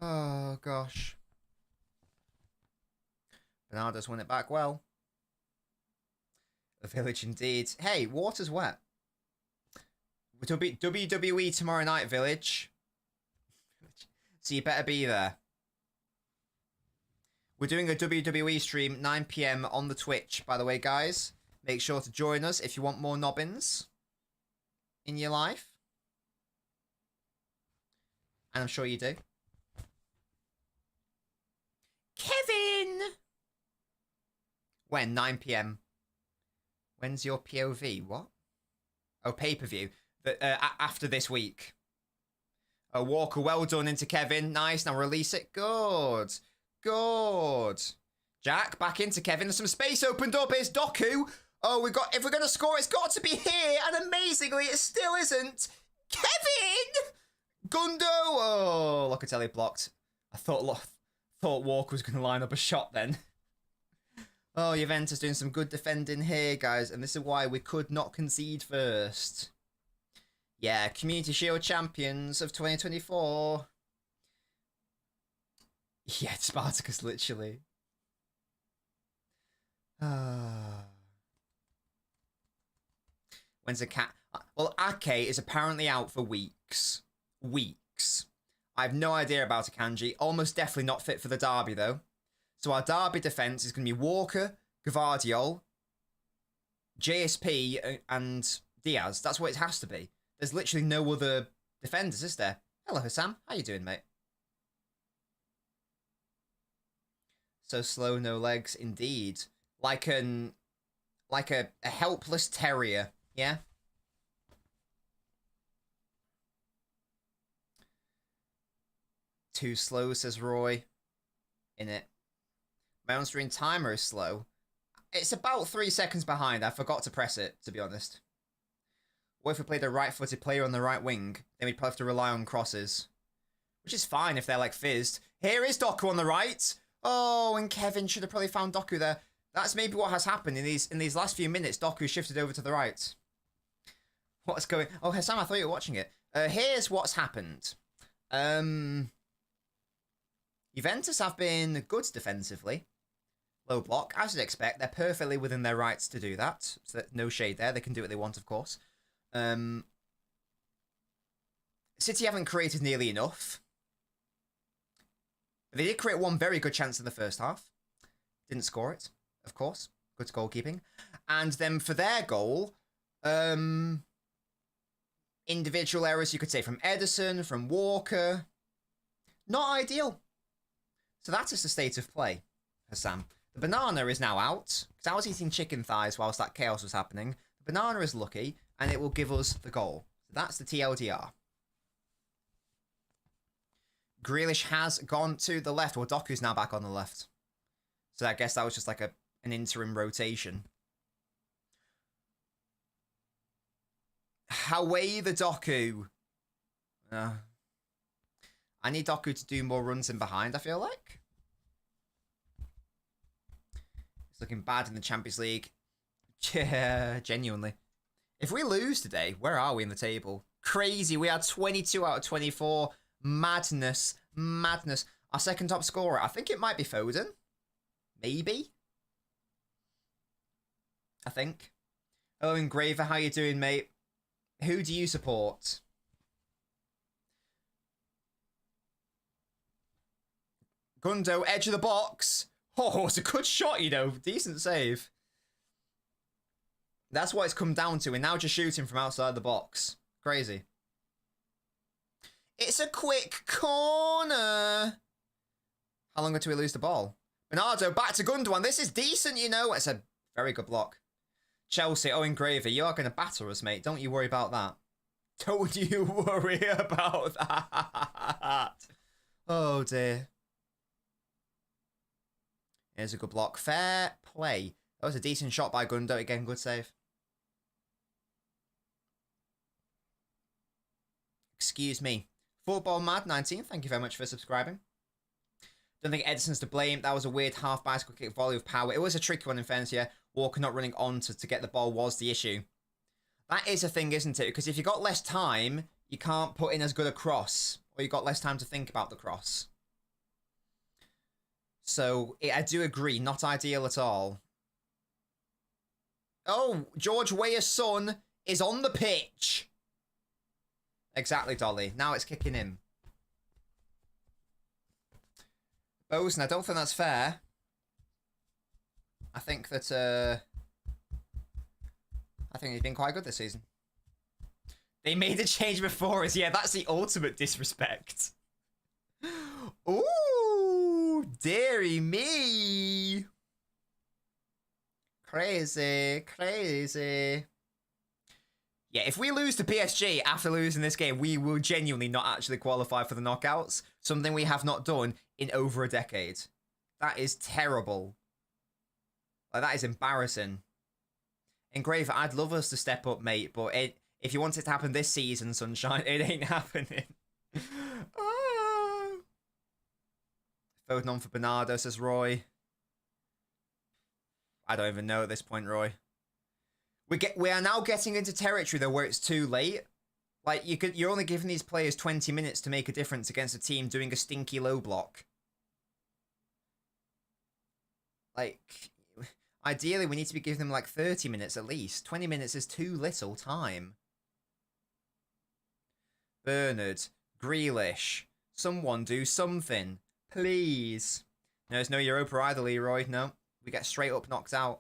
Oh, gosh. Bernardo's won it back well. The village indeed. Hey, water's wet. WWE tomorrow night, village. So you better be there. We're doing a WWE stream 9 PM on the Twitch, by the way, guys. Make sure to join us if you want more Nobbins in your life. And I'm sure you do. Kevin! When? 9 PM. When's your POV? What? Oh, pay-per-view. After this week. Oh, Walker, well done into Kevin. Nice, now release it. Good. Good. Jack, back into Kevin. There's some space opened up. Here's Doku. Oh, if we're going to score, it's got to be here. And amazingly, it still isn't. Kevin! Gundo! Oh, Locatelli blocked. I thought Walker was going to line up a shot then. Oh, Juventus doing some good defending here, guys. And this is why we could not concede first. Yeah, Community Shield champions of 2024. Yeah, Spartacus, literally. When's the cat? Well, Ake is apparently out for weeks. Weeks. I have no idea about Akanji. Almost definitely not fit for the derby, though. So our derby defence is going to be Walker, Gvardiol, JSP, and Diaz. That's what it has to be. There's literally no other defenders, is there? Hello, Hassam. How you doing, mate? So slow, no legs, indeed. Like a helpless terrier, yeah? Too slow, says Roy. In it. My on-screen timer is slow. It's about 3 seconds behind. I forgot to press it, to be honest. What if we played a right-footed player on the right wing? Then we'd probably have to rely on crosses. Which is fine if they're like fizzed. Here is Doku on the right. Oh, and Kevin should have probably found Doku there. That's maybe what has happened in these last few minutes. Doku shifted over to the right. What's going... Oh, Hassam, I thought you were watching it. Here's what's happened. Juventus have been good defensively. Low block, as you'd expect. They're perfectly within their rights to do that. So no shade there. They can do what they want, of course. City haven't created nearly enough. They did create one very good chance in the first half. Didn't score it, of course. Good goalkeeping. And then for their goal, Individual errors, you could say, from Edison, from Walker. Not ideal. So that is the state of play for Sam. The banana is now out, because I was eating chicken thighs whilst that chaos was happening. The banana is lucky, and it will give us the goal. So that's the TLDR. Grealish has gone to the left. Well, Doku's now back on the left. So I guess that was just like an interim rotation. Away the Doku. I need Doku to do more runs in behind, I feel like. It's looking bad in the Champions League. Yeah, genuinely. If we lose today, where are we in the table? Crazy. We are 22 out of 24. Madness. Madness. Our second top scorer, I think it might be Foden. Maybe. I think. Hello, Engraver. How you doing, mate? Who do you support? Gundo, edge of the box. Oh, it's a good shot, you know. Decent save. That's what it's come down to. We're now just shooting from outside the box. Crazy. It's a quick corner. How long until we lose the ball? Bernardo, back to Gundogan. This is decent, you know. It's a very good block. Chelsea, Owen Graver, you are going to batter us, mate. Don't you worry about that. Don't you worry about that. Oh, dear. Here's a good block. Fair play. That was a decent shot by Gundo. Again, good save. Excuse me. Football Mad 19, thank you very much for subscribing. Don't think Edison's to blame. That was a weird half bicycle kick volley of power. It was a tricky one in fairness, yeah. Walker not running on to get the ball was the issue. That is a thing, isn't it? Because if you got less time, you can't put in as good a cross. Or you got less time to think about the cross. So, I do agree. Not ideal at all. Oh, George Weah's son is on the pitch. Exactly, Dolly. Now it's kicking in. Bosun, I don't think that's fair. I think that, I think he's been quite good this season. They made a change before us. Yeah, that's the ultimate disrespect. Ooh, dearie me. Crazy, crazy. Yeah, if we lose to PSG after losing this game, we will genuinely not actually qualify for the knockouts. Something we have not done in over a decade. That is terrible. Like, that is embarrassing. Engraver, I'd love us to step up, mate, but if you want it to happen this season, Sunshine, it ain't happening. Foden on for Bernardo, says Roy. I don't even know at this point, Roy. We are now getting into territory, though, where it's too late. Like, you're only giving these players 20 minutes to make a difference against a team doing a stinky low block. Like, ideally, we need to be giving them, like, 30 minutes at least. 20 minutes is too little time. Bernard, Grealish, someone do something. Please. No, there's no Europa either, Leroy. No, we get straight up knocked out.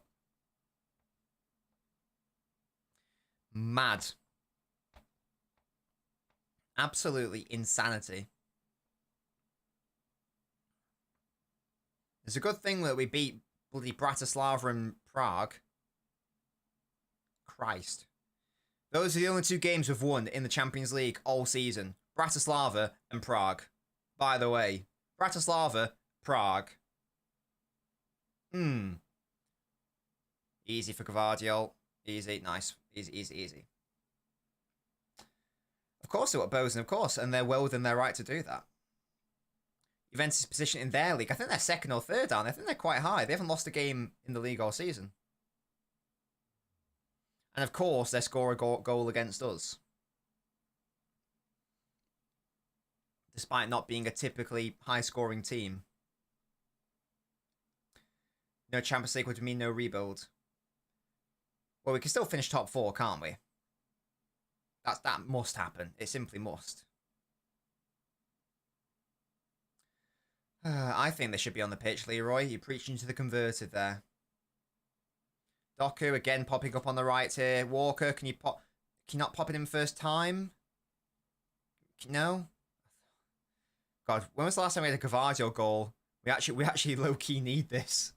Mad. Absolutely insanity. It's a good thing that we beat bloody Bratislava and Prague. Christ. Those are the only two games we've won in the Champions League all season. Bratislava and Prague. By the way, Bratislava, Prague. Easy for Gvardiol. Easy, nice. Easy, easy, easy. Of course they want Bosen, of course, and they're well within their right to do that. Juventus' position in their league, I think they're second or third down. I think they're quite high. They haven't lost a game in the league all season. And of course, they score a goal against us. Despite not being a typically high-scoring team. No Champions League would mean no rebuild. Well, we can still finish top 4, can't we? That must happen. It simply must. I think they should be on the pitch, Leroy. You're preaching to the converted there. Doku again popping up on the right here. Walker, can you not pop it in first time? No? God, when was the last time we had a Gvardiol goal? We actually low-key need this.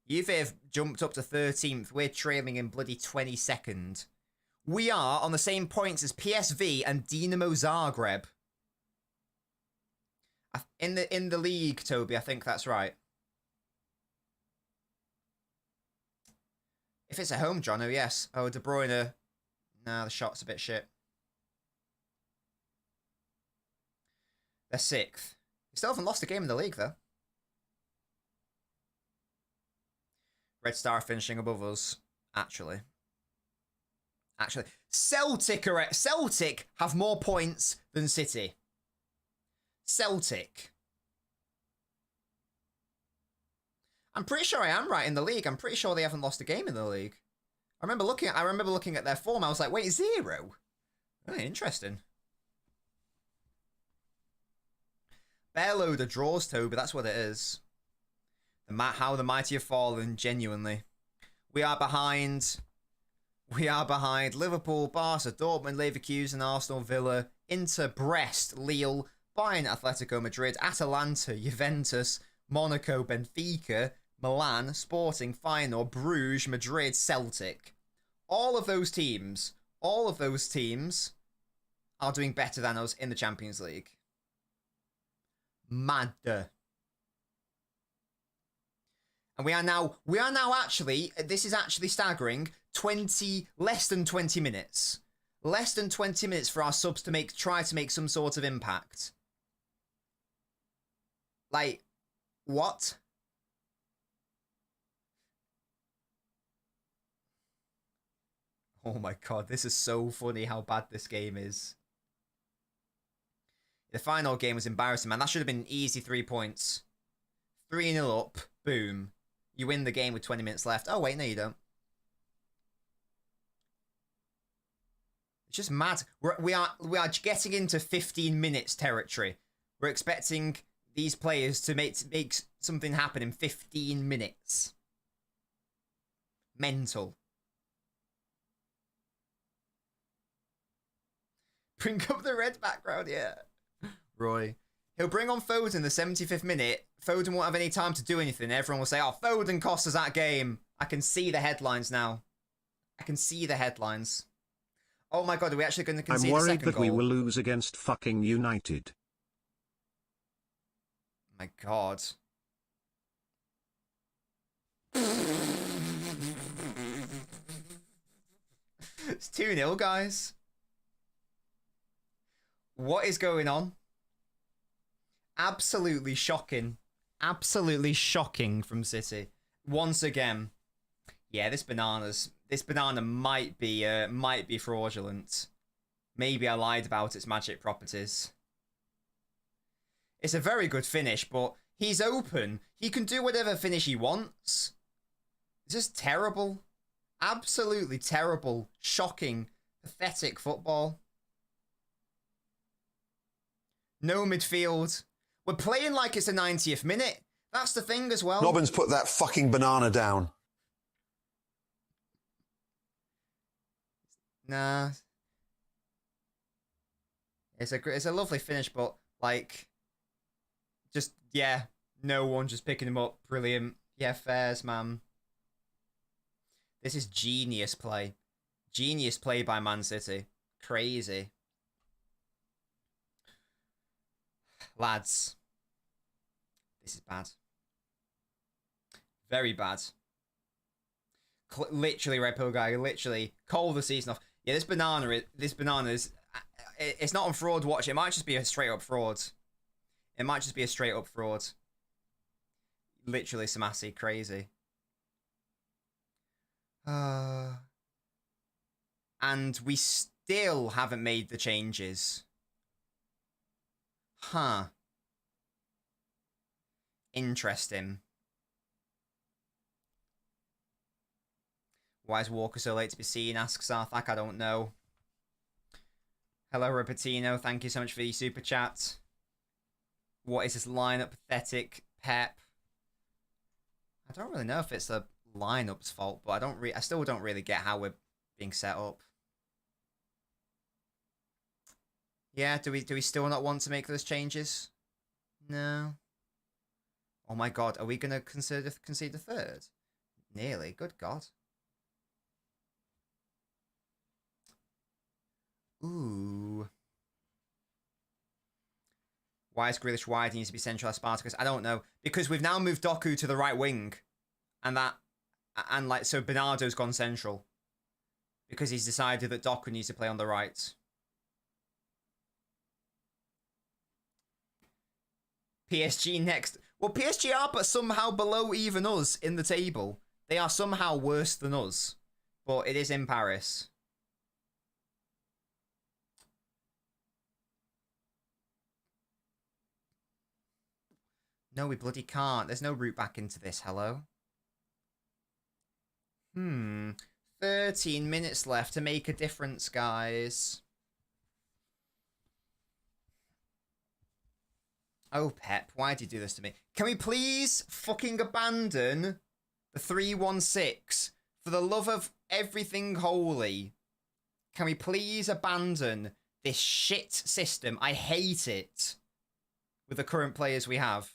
Juve have jumped up to 13th. We're trailing in bloody 22nd. We are on the same points as PSV and Dinamo Zagreb. In the league, Toby, I think that's right. If it's at home, Jono, yes. Oh, De Bruyne. Nah, the shot's a bit shit. They're 6th. We still haven't lost a game in the league, though. Red Star finishing above us, actually. Celtic have more points than City. Celtic. I'm pretty sure I am right in the league. I'm pretty sure they haven't lost a game in the league. I remember looking at their form. I was like, wait, 0? Oh, interesting. Bare load of draws, Toby. That's what it is. How the mighty have fallen, genuinely. We are behind Liverpool, Barca, Dortmund, Leverkusen, Arsenal, Villa, Inter, Brest, Lille, Bayern, Atletico Madrid, Atalanta, Juventus, Monaco, Benfica, Milan, Sporting, Feyenoord, Bruges, Madrid, Celtic. All of those teams are doing better than us in the Champions League. Mad. And we are now actually, this is actually staggering, less than 20 minutes. Less than 20 minutes for our subs to try to make some sort of impact. Like, what? Oh my god, this is so funny how bad this game is. The final game was embarrassing, man. That should have been an easy 3 points. 3-0 up, boom. You win the game with 20 minutes left. Oh, wait, no, you don't. It's just mad. We are getting into 15 minutes territory. We're expecting these players to make something happen in 15 minutes. Mental. Bring up the red background, yeah. Roy. He'll bring on Foden the 75th minute. Foden won't have any time to do anything. Everyone will say, oh, Foden cost us that game. I can see the headlines now. I can see the headlines. Oh my god, are we actually going to concede a second goal? I'm worried that we will lose against fucking United. My god. It's 2-0, guys. What is going on? Absolutely shocking. Absolutely shocking from City. Once again. Yeah, this banana might be fraudulent. Maybe I lied about its magic properties. It's a very good finish, but he's open. He can do whatever finish he wants. It's just terrible. Absolutely terrible. Shocking. Pathetic football. No midfield. We're playing like it's the 90th minute. That's the thing as well. Nobbins, put that fucking banana down. Nah. It's a lovely finish, but like, just yeah, no one just picking him up. Brilliant. Yeah, fairs, man. This is genius play. Genius play by Man City. Crazy. Lads. This is bad. Very bad. Literally, Red Pill Guy, literally, call the season off. Yeah, this banana is, it's not on fraud watch. It might just be a straight up fraud. It might just be a straight up fraud. Literally, Samasi, crazy. And we still haven't made the changes. Huh. Interesting. Why is Walker so late to be seen? Asks Sarthak. I don't know. Hello, Repetino. Thank you so much for the super chat. What is this lineup? Pathetic. Pep. I don't really know if it's the lineup's fault, but I still don't really get how we're being set up. Yeah, do we still not want to make those changes? No. Oh my god, are we gonna concede a third? Nearly, good god. Ooh. Why is Grealish wide? He needs to be central as Spartacus. I don't know. Because we've now moved Doku to the right wing. And like, so Bernardo's gone central. Because he's decided that Doku needs to play on the right. PSG next. Well, PSG are but somehow below even us in the table. They are somehow worse than us. But it is in Paris. No, we bloody can't. There's no route back into this. Hello? 13 minutes left to make a difference, guys. Oh, Pep, why'd you do this to me? Can we please fucking abandon the 3-1-6? For the love of everything holy. Can we please abandon this shit system? I hate it. With the current players we have.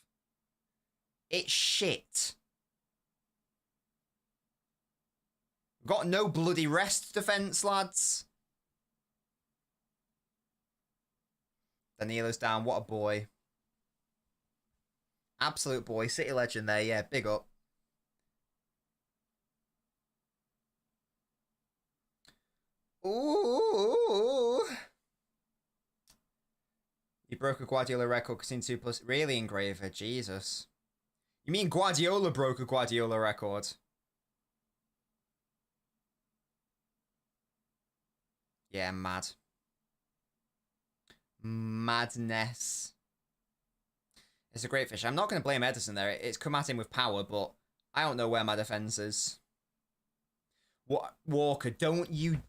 It's shit. Got no bloody rest defense, lads. Danilo's down. What a boy. Absolute boy. City legend there. Yeah, big up. Ooh. You broke a Guardiola record because in 2+. Really, Engraver? Jesus. You mean Guardiola broke a Guardiola record? Yeah, mad. Madness. It's a great fish. I'm not going to blame Edison there. It's come at him with power, but I don't know where my defense is. What, Walker, don't you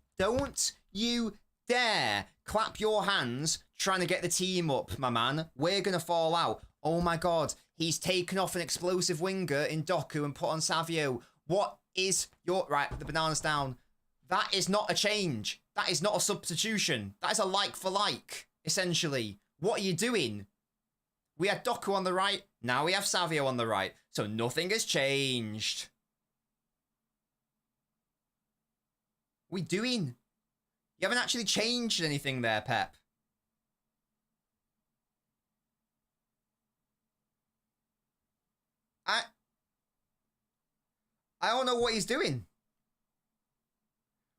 dare clap your hands trying to get the team up, my man. We're going to fall out. Oh my god, he's taken off an explosive winger in Doku and put on Savio. What is your... Right, the banana's down. That is not a change. That is not a substitution. That is a like for like, essentially. What are you doing? We had Doku on the right. Now we have Savio on the right. So nothing has changed. What are we doing? You haven't actually changed anything there, Pep. I don't know what he's doing.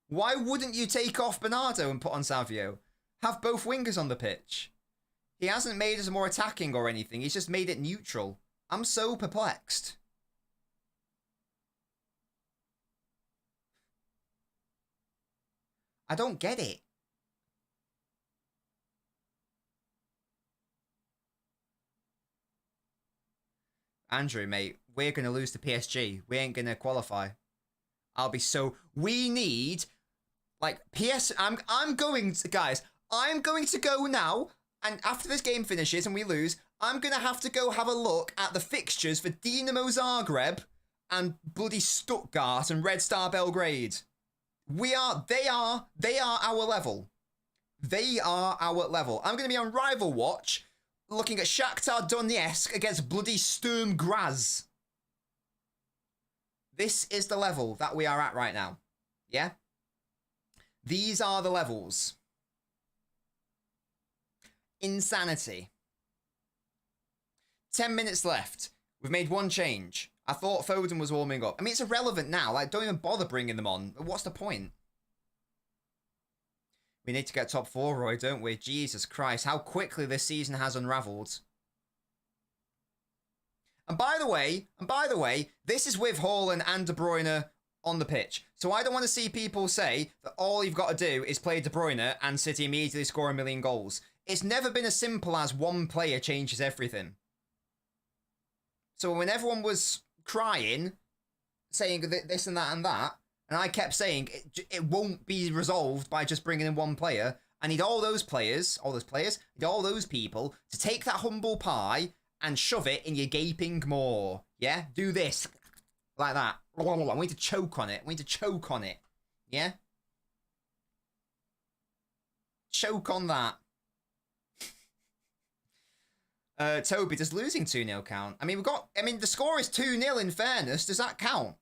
Why wouldn't you take off Bernardo and put on Savio? Have both wingers on the pitch. He hasn't made us more attacking or anything. He's just made it neutral. I'm so perplexed. I don't get it. Andrew, mate, we're going to lose to PSG. We ain't going to qualify. I'll be so... We need... Like, I'm going to... Guys, I'm going to go now, and after this game finishes and we lose, I'm going to have to go have a look at the fixtures for Dinamo Zagreb and bloody Stuttgart and Red Star Belgrade. They are our level. They are our level. I'm going to be on Rival Watch looking at Shakhtar Donetsk against bloody Sturm Graz. This is the level that we are at right now. Yeah? These are the levels. Insanity. 10 minutes left. We've made one change. I thought Foden was warming up. I mean, it's irrelevant now. Like, don't even bother bringing them on. What's the point? We need to get top 4, Roy, don't we? Jesus Christ, how quickly this season has unravelled. And by the way, this is with Haaland and De Bruyne on the pitch. So I don't want to see people say that all you've got to do is play De Bruyne and City immediately score 1,000,000 goals. It's never been as simple as one player changes everything. So when everyone was crying, saying this and that, and I kept saying it won't be resolved by just bringing in one player. I need all those people to take that humble pie and shove it in your gaping maw. Yeah? Do this. Like that. We need to choke on it. We need to choke on it. Yeah? Choke on that. Toby, does losing 2-0 count? I mean, the score is 2-0 in fairness. Does that count?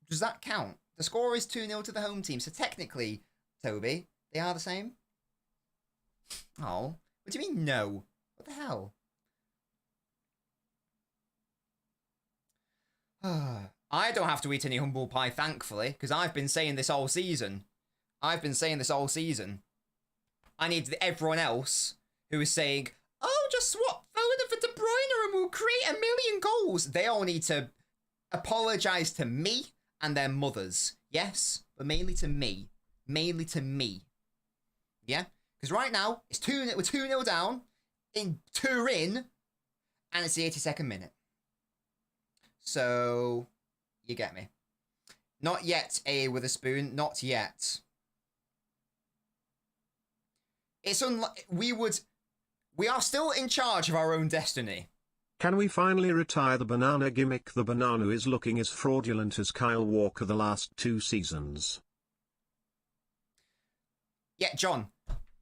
Does that count? The score is 2-0 to the home team. So technically, Toby, they are the same? Oh. What do you mean, no? What the hell? I don't have to eat any humble pie, thankfully, because I've been saying this all season. I need everyone else who is saying, oh, just swap Foden for De Bruyne and we'll create 1 million goals. They all need to apologise to me and their mothers. Yes, but mainly to me. Mainly to me. Yeah? Because right now, we're 2-0 down in Turin, and it's the 82nd minute. So, you get me. Not yet, A with a spoon. Not yet. It's we are still in charge of our own destiny. Can we finally retire the banana gimmick? The banana is looking as fraudulent as Kyle Walker the last 2 seasons. Yeah, John.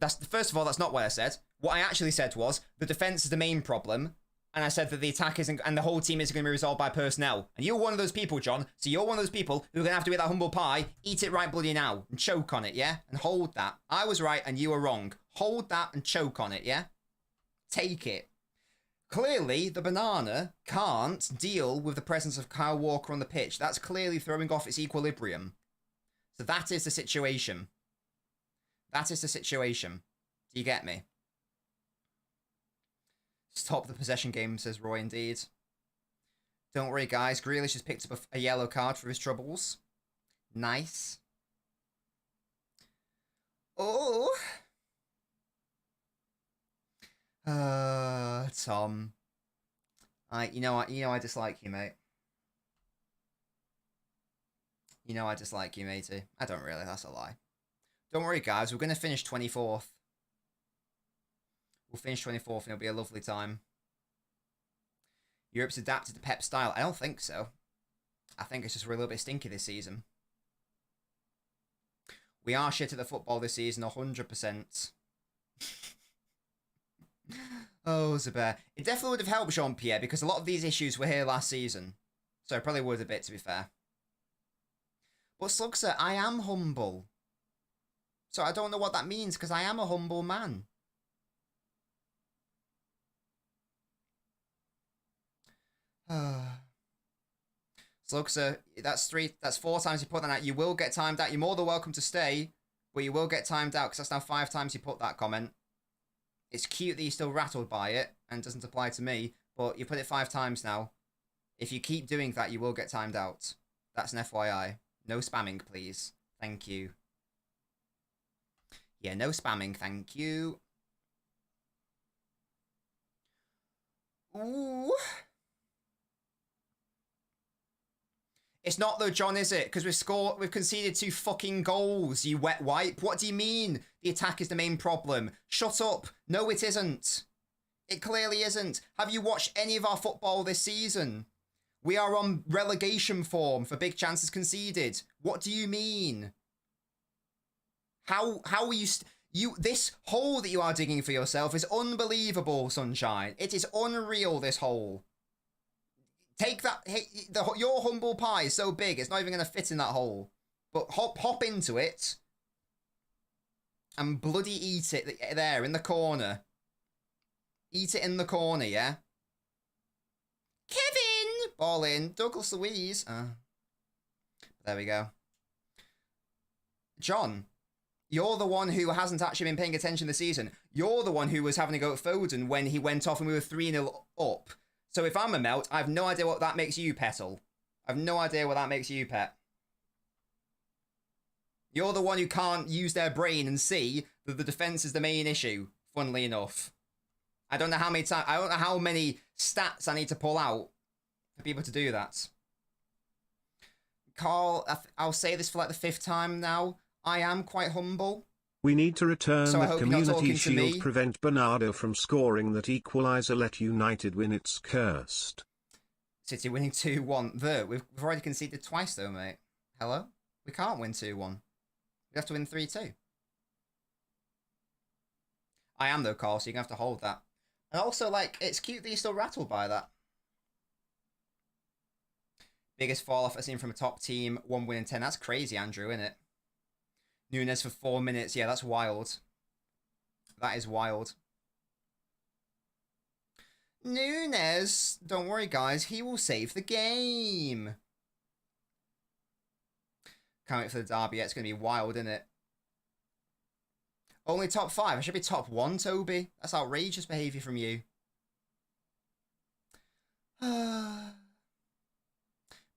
First of all, that's not what I said. What I actually said was the defense is the main problem. And I said that the attack isn't, and the whole team isn't going to be resolved by personnel. And you're one of those people, John. So you're one of those people who are going to have to eat that humble pie, eat it right bloody now, and choke on it, yeah? And hold that. I was right and you were wrong. Hold that and choke on it, yeah? Take it. Clearly, the banana can't deal with the presence of Kyle Walker on the pitch. That's clearly throwing off its equilibrium. So that is the situation. That is the situation. Do you get me? Stop the possession game, says Roy, indeed. Don't worry, guys. Grealish has picked up a yellow card for his troubles. Nice. Oh. Tom. You know I dislike you, mate. You know I dislike you, matey. I don't really, that's a lie. Don't worry, guys. We're going to finish 24th. We'll finish 24th and it'll be a lovely time. Europe's adapted to Pep's style. I don't think so. I think it's just we're a little bit stinky this season. We are shit at the football this season, 100%. Oh, Zubair. It definitely would have helped Jean-Pierre because a lot of these issues were here last season. So it probably would a bit, to be fair. But Slugser, I am humble. So I don't know what that means because I am a humble man. Slugser, that's 4 times you put that out. You will get timed out. You're more than welcome to stay, but you will get timed out because that's now 5 times you put that comment. It's cute that you're still rattled by it and doesn't apply to me, but you put it 5 times now. If you keep doing that, you will get timed out. That's an FYI. No spamming, please. Thank you. Yeah, no spamming, thank you. Ooh. It's not though, John, is it? Because we've conceded 2 fucking goals, you wet wipe. What do you mean? The attack is the main problem. Shut up. No, it isn't. It clearly isn't. Have you watched any of our football this season? We are on relegation form for big chances conceded. What do you mean? How are you... This hole that you are digging for yourself is unbelievable, Sunshine. It is unreal, this hole. Take that... your humble pie is so big, it's not even going to fit in that hole. But hop into it. And bloody eat it there, in the corner. Eat it in the corner, yeah? Kevin! Ball in. Douglas Luiz. There we go. John, you're the one who hasn't actually been paying attention this season. You're the one who was having a go at Foden when he went off and we were 3-0 up. So if I'm a melt, I have no idea what that makes you, Petal. I have no idea what that makes you, Pet. You're the one who can't use their brain and see that the defense is the main issue, funnily enough. I don't know how many times, I don't know how many stats I need to pull out for people to do that. Carl, I'll say this for like the 5th time now. I am quite humble. We need to return So I the hope you're not community talking to shield, me. prevent Bernardo from scoring that equaliser, let United win, it's cursed. City winning 2-1. We've already conceded twice though, mate. Hello? We can't win 2-1. We have to win 3-2. I am though, Carl, so you're going to have to hold that. And also, like, it's cute that you're still rattled by that. Biggest fall-off I've seen from a top team, 1 win in 10. That's crazy, Andrew, isn't it? Nunes for 4 minutes. Yeah, that's wild. That is wild. Nunes, don't worry, guys. He will save the game. Can't wait for the derby. Yeah, it's going to be wild, isn't it? Only top 5. I should be top 1, Toby. That's outrageous behaviour from you.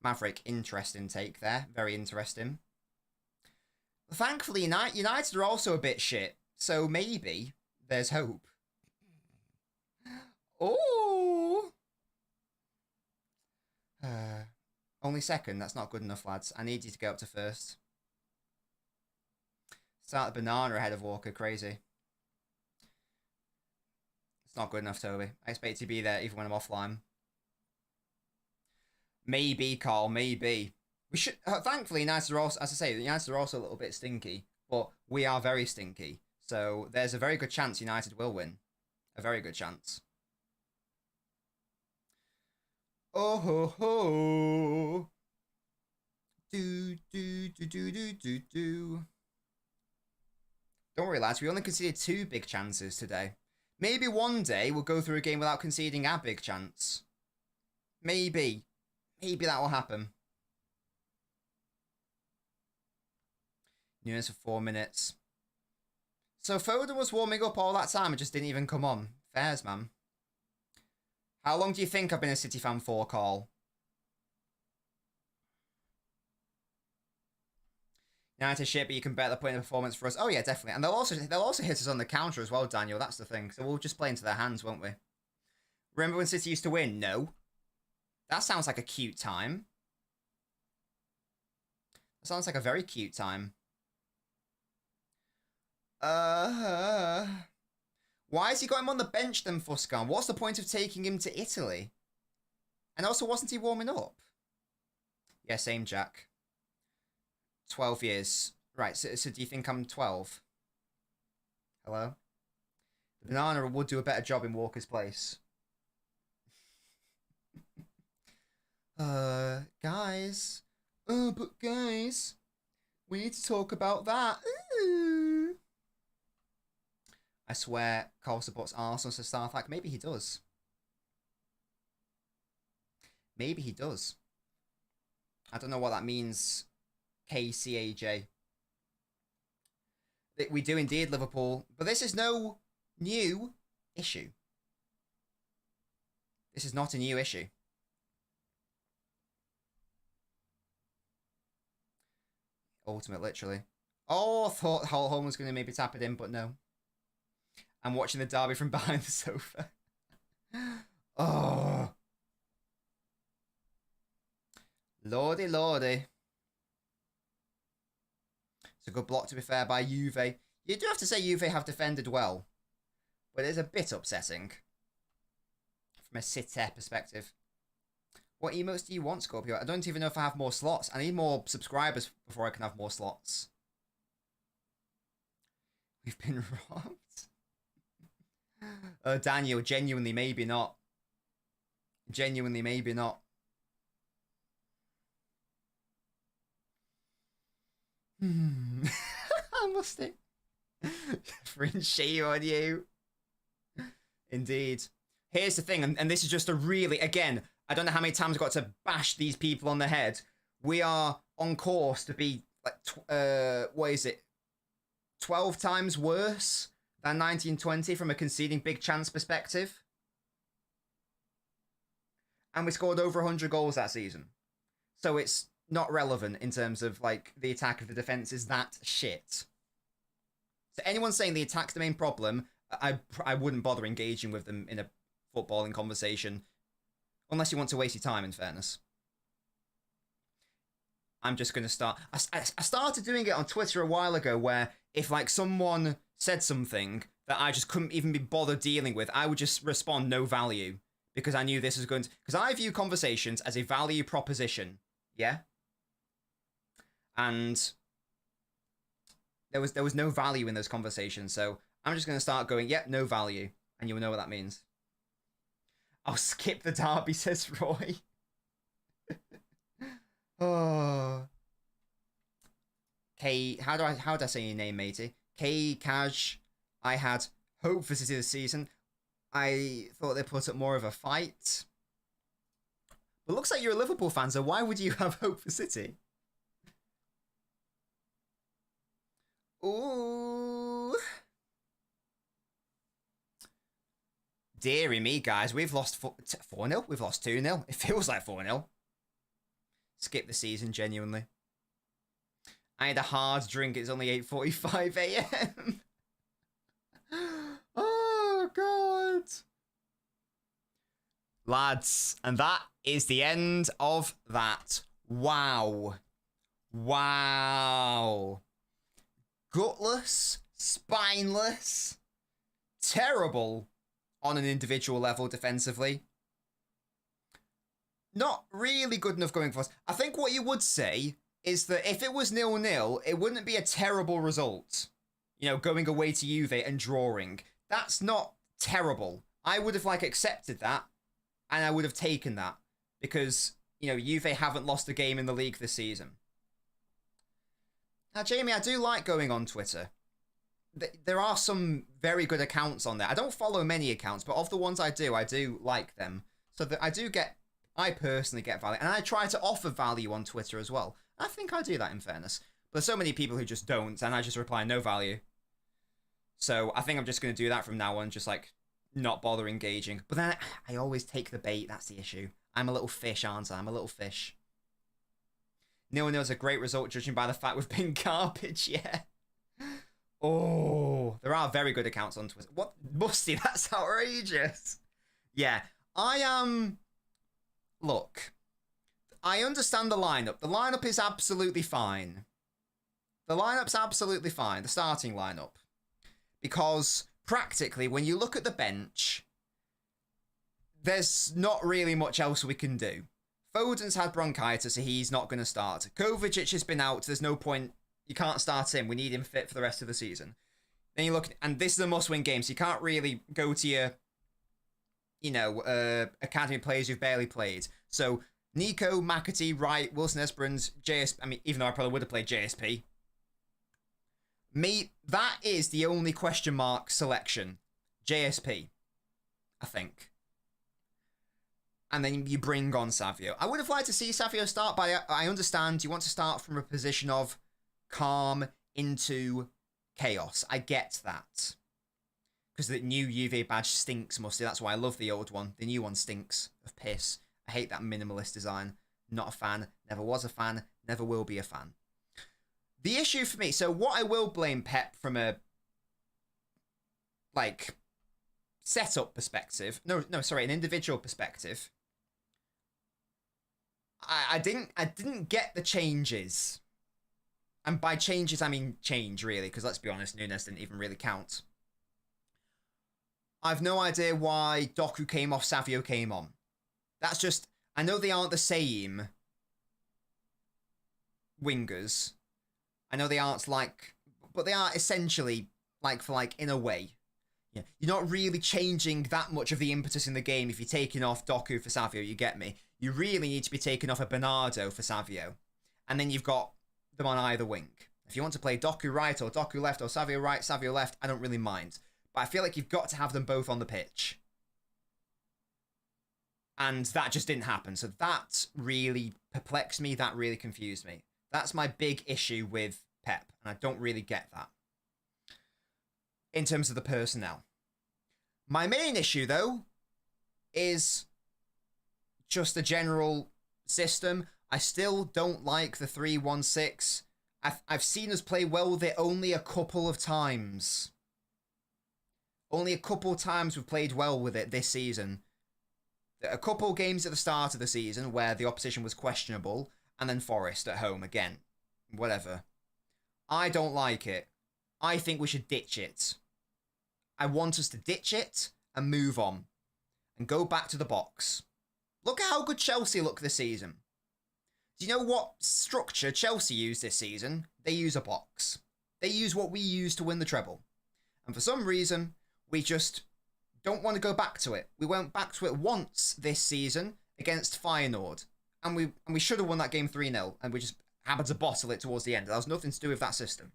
Maverick, interesting take there. Very interesting. Thankfully, United are also a bit shit. So maybe there's hope. Oh! Only second. That's not good enough, lads. I need you to go up to first. Start the banana ahead of Walker. Crazy. It's not good enough, Toby. I expect you to be there even when I'm offline. Maybe, Carl. Maybe. We should. Thankfully, United are also, as I say, the United are also a little bit stinky, but we are very stinky. So there's a very good chance United will win. A very good chance. Oh ho ho. Do do do do do do do. Don't worry, lads. We only conceded 2 big chances today. Maybe one day we'll go through a game without conceding our big chance. Maybe. Maybe that will happen. Nunes for 4 minutes. So Foden was warming up all that time and just didn't even come on. Fairs, man. How long do you think I've been a City fan for, Carl? United shit, but you can bet they're putting a performance for us. Oh yeah, definitely. And they'll also hit us on the counter as well, Daniel. That's the thing. So we'll just play into their hands, won't we? Remember when City used to win? No. That sounds like a cute time. That sounds like a very cute time. Why has he got him on the bench then, Fuscan? What's the point of taking him to Italy? And also, wasn't he warming up? Yeah, same, Jack. 12 years. Right, so do you think I'm 12? Hello? The banana would do a better job in Walker's place. Guys. But guys, we need to talk about that. Ooh. I swear, Cole supports Arsenal, so Starflack. Maybe he does. Maybe he does. I don't know what that means. KCAJ. We do indeed, Liverpool. But this is no new issue. This is not a new issue. Ultimate, literally. Oh, I thought Holm was going to maybe tap it in, but no. I'm watching the derby from behind the sofa. Oh. Lordy, lordy. It's a good block, to be fair, by Juve. You do have to say Juve have defended well. But it's a bit upsetting. From a City perspective. What emotes do you want, Scorpio? I don't even know if I have more slots. I need more subscribers before I can have more slots. We've been robbed. Daniel, genuinely, maybe not. Genuinely, maybe not. I must it. Fringe shame on you. Indeed. Here's the thing, and this is just a really, again, I don't know how many times I've got to bash these people on the head. We are on course to be, like, what is it? 12 times worse than 1920 from a conceding big chance perspective. And we scored over 100 goals that season. So it's not relevant in terms of, like, the attack of the defense is that shit. So anyone saying the attack's the main problem, I wouldn't bother engaging with them in a footballing conversation. Unless you want to waste your time, in fairness. I'm just going to start. I started doing it on Twitter a while ago where if like someone said something that I just couldn't even be bothered dealing with, I would just respond no value because I knew this was going to... Because I view conversations as a value proposition, yeah? And there was no value in those conversations, so I'm just going to start going, yep, no value, and you'll know what that means. I'll skip the derby, says Roy. Oh. K, how do I say your name, matey? K Kaj. I had hope for City this season. I thought they put up more of a fight. But looks like you're a Liverpool fan, so why would you have hope for City? Ooh. Deary me, guys. We've lost 4-0. We've lost 2-0. It feels like 4-0. Skip the season, genuinely. I had a hard drink. It's only 8:45 a.m. Oh, God. Lads, and that is the end of that. Wow. Wow. Gutless, spineless, terrible on an individual level defensively. Not really good enough going for us. I think what you would say is that if it was 0-0, it wouldn't be a terrible result. You know, going away to Juve and drawing. That's not terrible. I would have, like, accepted that, and I would have taken that. Because, you know, Juve haven't lost a game in the league this season. Now, Jamie, I do like going on Twitter. There are some very good accounts on there. I don't follow many accounts, but of the ones I do like them. So that I personally get value. And I try to offer value on Twitter as well. I think I do that in fairness. But there's so many people who just don't, and I just reply no value. So I think I'm just going to do that from now on, just like not bother engaging. But then I always take the bait, that's the issue. I'm a little fish, aren't I? I'm a little fish. 0-0 is a great result, judging by the fact we've been garbage, yeah. Oh, there are very good accounts on Twitter. What? Musty, that's outrageous. Yeah, I am... Look, I understand the lineup. The lineup is absolutely fine. The lineup's absolutely fine, the starting lineup. Because, practically, when you look at the bench, there's not really much else we can do. Foden's had bronchitis, so he's not going to start. Kovacic has been out. There's no point. You can't start him. We need him fit for the rest of the season. Then you look, and this is a must-win game, so you can't really go to your, you know, academy players who've barely played. So Nico, McAtee, Wright, Wilson Esperance, JSP. I mean, even though I probably would have played JSP. That is the only question mark selection. JSP, I think. And then you bring on Savio. I would have liked to see Savio start, but I understand you want to start from a position of calm into chaos. I get that. Because the new Juve badge stinks, Musty. That's why I love the old one. The new one stinks of piss. I hate that minimalist design. Not a fan. Never was a fan. Never will be a fan. The issue for me... So what I will blame Pep from a... like... setup perspective. No, sorry. An individual perspective. I didn't get the changes. And by changes, I mean change, really. Because let's be honest, Nunes didn't even really count. I've no idea why Doku came off, Savio came on. That's just... I know they aren't the same wingers. I know they aren't like... But they are essentially like for like in a way. Yeah, you're not really changing that much of the impetus in the game if you're taking off Doku for Savio, you get me? You really need to be taking off a Bernardo for Savio. And then you've got them on either wing. If you want to play Doku right or Doku left or Savio right, Savio left, I don't really mind. But I feel like you've got to have them both on the pitch. And that just didn't happen. So that really perplexed me. That really confused me. That's my big issue with Pep. And I don't really get that. In terms of the personnel. My main issue, though, is just the general system. I still don't like the 3-1-6. I've seen us play well with it only a couple of times. Only a couple of times we've played well with it this season. A couple games at the start of the season where the opposition was questionable, and then Forest at home again. Whatever. I don't like it. I think we should ditch it. I want us to ditch it and move on. And go back to the box. Look at how good Chelsea look this season. Do you know what structure Chelsea use this season? They use a box. They use what we use to win the treble. And for some reason, we just don't want to go back to it. We went back to it once this season against Feyenoord. And we should have won that game 3-0. And we just happened to bottle it towards the end. That has nothing to do with that system.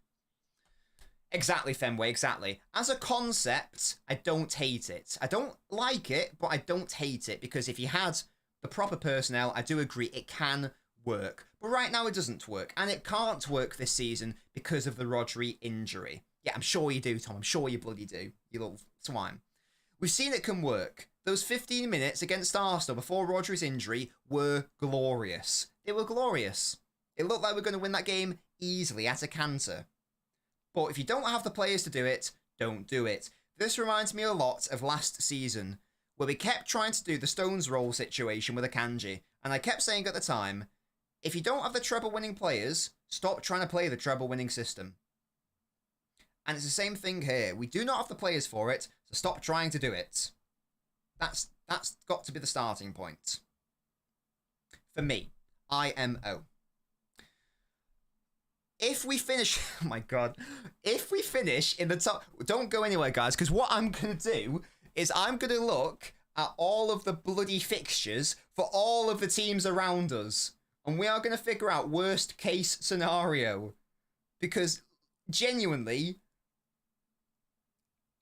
Exactly, Fenway, exactly. As a concept, I don't hate it. I don't like it, but I don't hate it. Because if you had the proper personnel, I do agree it can work. But right now it doesn't work. And it can't work this season because of the Rodri injury. Yeah, I'm sure you do, Tom. I'm sure you bloody do. You little swine. We've seen it can work. Those 15 minutes against Arsenal before Rodri's injury were glorious. They were glorious. It looked like we were going to win that game easily at a canter. But if you don't have the players to do it, don't do it. This reminds me a lot of last season, where we kept trying to do the Stones roll situation with Akanji. And I kept saying at the time, if you don't have the treble-winning players, stop trying to play the treble-winning system. And it's the same thing here. We do not have the players for it, so stop trying to do it. That's got to be the starting point. For me, IMO. If we finish, oh my God, if we finish in the top, don't go anywhere, guys, because what I'm going to do is I'm going to look at all of the bloody fixtures for all of the teams around us. And we are going to figure out worst case scenario. Because genuinely,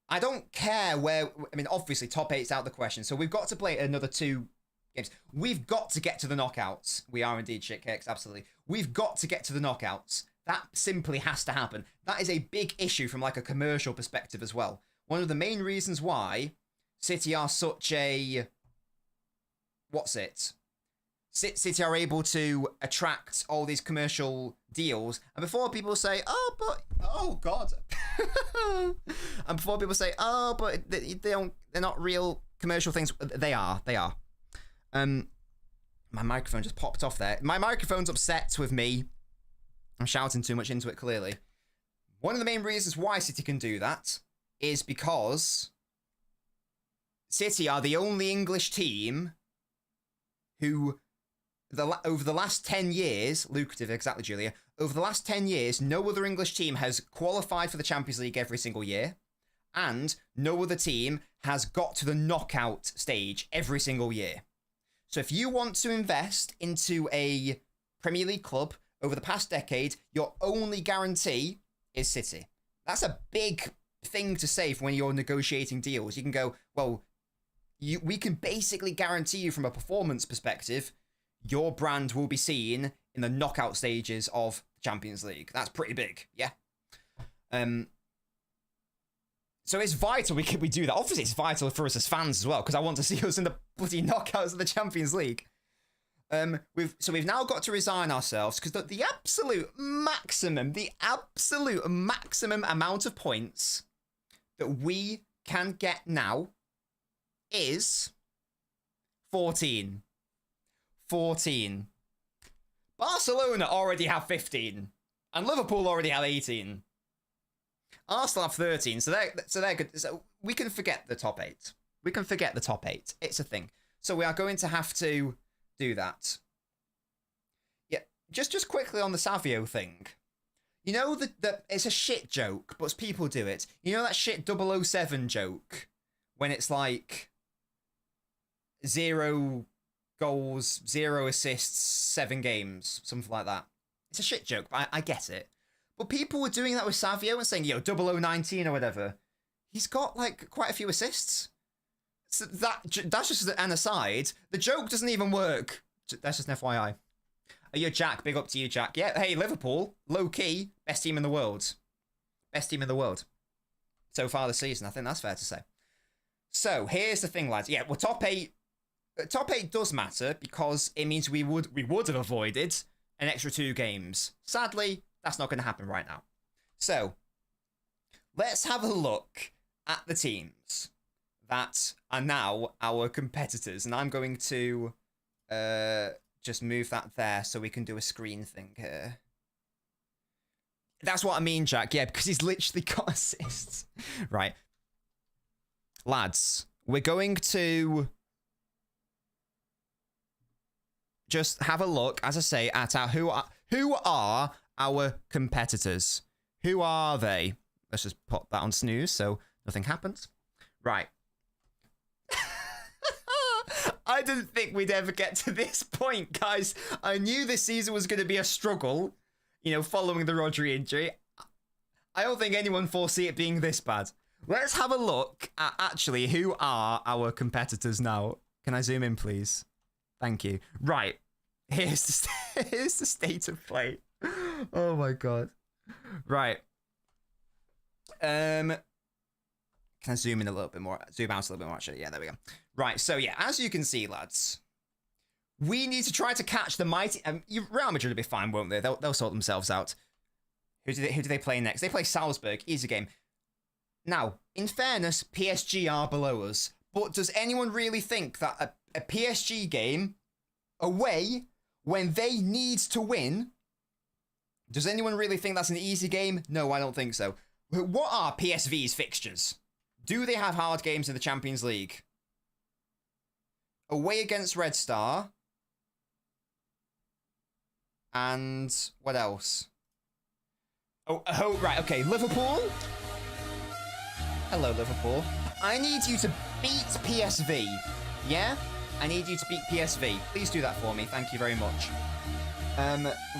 I don't care where, I mean, obviously top 8's out of the question. So we've got to play another 2 games. We've got to get to the knockouts. We are indeed shitcakes, absolutely. We've got to get to the knockouts. That simply has to happen. That is a big issue from like a commercial perspective as well. One of the main reasons why City are such a... City are able to attract all these commercial deals. And before people say, oh, but... Oh, God. And before people say, oh, but they're not real commercial things. They are. My microphone just popped off there. My microphone's upset with me. I'm shouting too much into it, clearly. One of the main reasons why City can do that is because City are the only English team who, over the last 10 years, lucrative, exactly, Julia, over the last 10 years, no other English team has qualified for the Champions League every single year, and no other team has got to the knockout stage every single year. So if you want to invest into a Premier League club over the past decade, your only guarantee is City. That's a big thing to say when you're negotiating deals. You can go, well, we can basically guarantee you from a performance perspective, your brand will be seen in the knockout stages of the Champions League. That's pretty big, yeah? So it's vital we do that. Obviously, it's vital for us as fans as well, because I want to see us in the bloody knockouts of the Champions League. We've now got to resign ourselves, because the absolute maximum amount of points that we can get now is 14. 14. Barcelona already have 15, and Liverpool already have 18. Arsenal have 13, so they're good. So we can forget the top 8. We can forget the top 8. It's a thing. So we are going to have to do that. Yeah, just quickly on the Savio thing. You know that it's a shit joke, but people do it. You know that shit 007 joke when it's like 0 goals, 0 assists, 7 games, something like that. It's a shit joke, but I get it. But people were doing that with Savio and saying, 0019 or whatever. He's got like quite a few assists. So that's just an aside. The joke doesn't even work. That's just an FYI. You're Jack. Big up to you, Jack. Yeah, hey, Liverpool, low-key, best team in the world. Best team in the world. So far this season, I think that's fair to say. So, here's the thing, lads. Yeah, well, top 8... Top 8 does matter because it means we would have avoided an extra 2 games. Sadly, that's not going to happen right now. So, let's have a look at the teams that are now our competitors. And I'm going to just move that there so we can do a screen thing here. That's what I mean, Jack. Yeah, because he's literally got assists. Right. Lads, we're going to just have a look, as I say, at our who are our competitors. Who are they? Let's just pop that on snooze so nothing happens. Right. I didn't think we'd ever get to this point, guys. I knew this season was going to be a struggle, you know, following the Rodri injury. I don't think anyone foresee it being this bad. Let's have a look at actually who are our competitors now. Can I zoom in, please? Thank you. Right. Here's the state of play. Oh my god. Right. Can I zoom in a little bit more? Zoom out a little bit more, actually. Yeah, there we go. Right, so yeah, as you can see, lads, we need to try to catch the mighty... Real Madrid will be fine, won't they? They'll sort themselves out. Who do they play next? They play Salzburg. Easy game. Now, in fairness, PSG are below us. But does anyone really think that a PSG game away, when they need to win, does anyone really think that's an easy game? No, I don't think so. What are PSV's fixtures? Do they have hard games in the Champions League? Away against Red Star. And what else? Oh, right, okay. Liverpool. Hello, Liverpool. I need you to beat PSV. Yeah? I need you to beat PSV. Please do that for me. Thank you very much.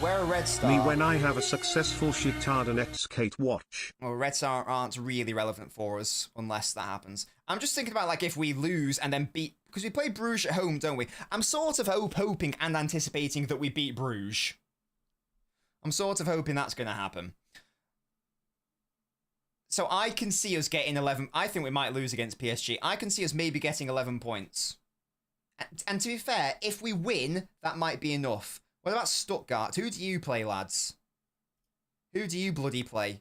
We're a Red Star. Me when I have a successful Shakhtar Donetsk skate watch. Well, Red Star aren't really relevant for us unless that happens. I'm just thinking about, like, if we lose and then beat... Because we play Bruges at home, don't we? I'm sort of hoping and anticipating that we beat Bruges. I'm sort of hoping that's going to happen. So I can see us getting 11... I think we might lose against PSG. I can see us maybe getting 11 points. And to be fair, if we win, that might be enough. What about Stuttgart? Who do you play, lads? Who do you bloody play?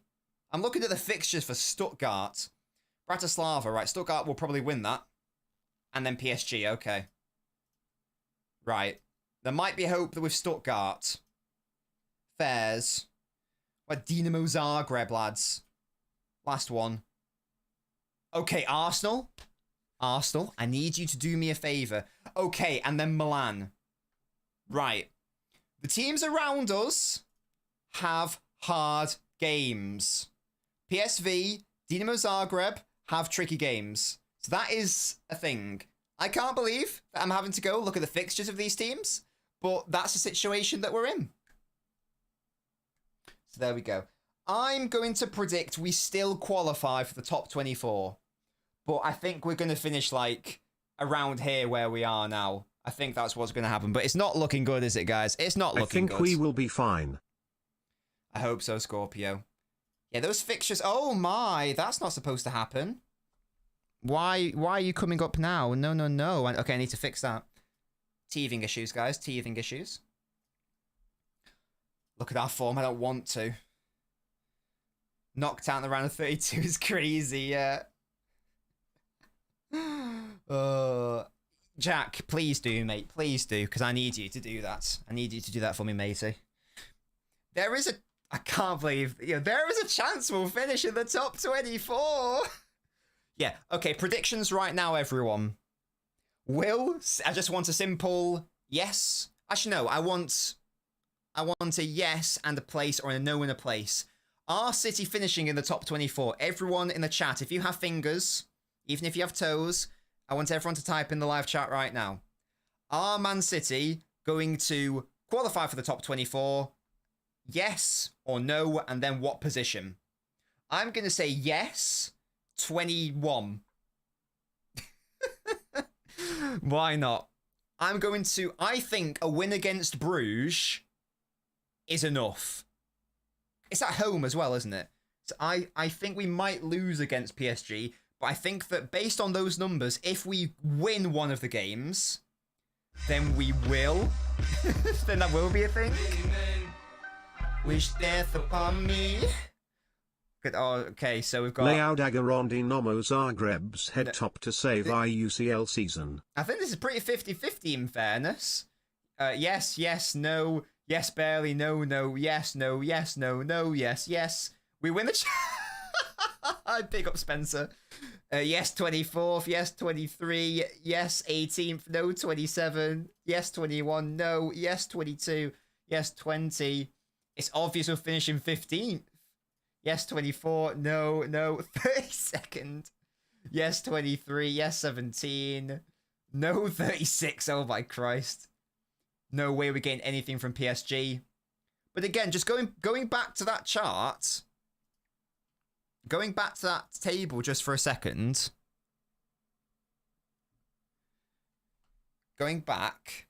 I'm looking at the fixtures for Stuttgart. Bratislava, right. Stuttgart will probably win that. And then PSG, okay. Right. There might be hope that with Stuttgart. Fairs. What, Dinamo Zagreb, lads? Last one. Okay, Arsenal. Arsenal, I need you to do me a favour. Okay, and then Milan. Right. The teams around us have hard games. PSV, Dinamo Zagreb have tricky games. So that is a thing. I can't believe that I'm having to go look at the fixtures of these teams, but that's the situation that we're in. So there we go. I'm going to predict we still qualify for the top 24. But I think we're going to finish, like, around here where we are now. I think that's what's going to happen. But it's not looking good, is it, guys? It's not looking good. I think we will be fine. I hope so, Scorpio. Yeah, those fixtures... Oh, my. That's not supposed to happen. Why are you coming up now? No. Okay, I need to fix that. Teething issues, guys. Teething issues. Look at our form. I don't want to. Knocked out in the round of 32 is crazy, yeah. Jack, please do, mate. Please do, because I need you to do that. I need you to do that for me, matey. There is a... I can't believe... You know, there is a chance we'll finish in the top 24. Yeah, okay, predictions right now, everyone. I just want a simple yes. Actually, no, I want a yes and a place, or a no and a place. Are City finishing in the top 24? Everyone in the chat, if you have fingers... Even if you have toes, I want everyone to type in the live chat right now. Are Man City going to qualify for the top 24? Yes or no, and then what position? I'm going to say yes, 21. Why not? I think a win against Bruges is enough. It's at home as well, isn't it? So I think we might lose against PSG, but I think that based on those numbers, if we win one of the games, then we will. Then that will be a thing. Wish death upon me. Good. Oh, okay, so we've got... Leao Dagger Dinamo Zagreb's head top to save IUCL season. I think this is pretty 50-50 in fairness. Yes, yes, no, yes, barely, no, no, yes, no, yes, no, no, yes, yes. We win the big up Spencer. Yes, 24th, yes, 23, yes, 18th, no, 27, yes, 21, no, yes, 22, yes, 20. It's obvious we're finishing 15th. Yes, 24, no, no, 32nd. Yes, 23, yes, 17. No, 36, oh my Christ. No way we're getting anything from PSG. But again, just going back to that chart, going back to that table just for a second. Going back.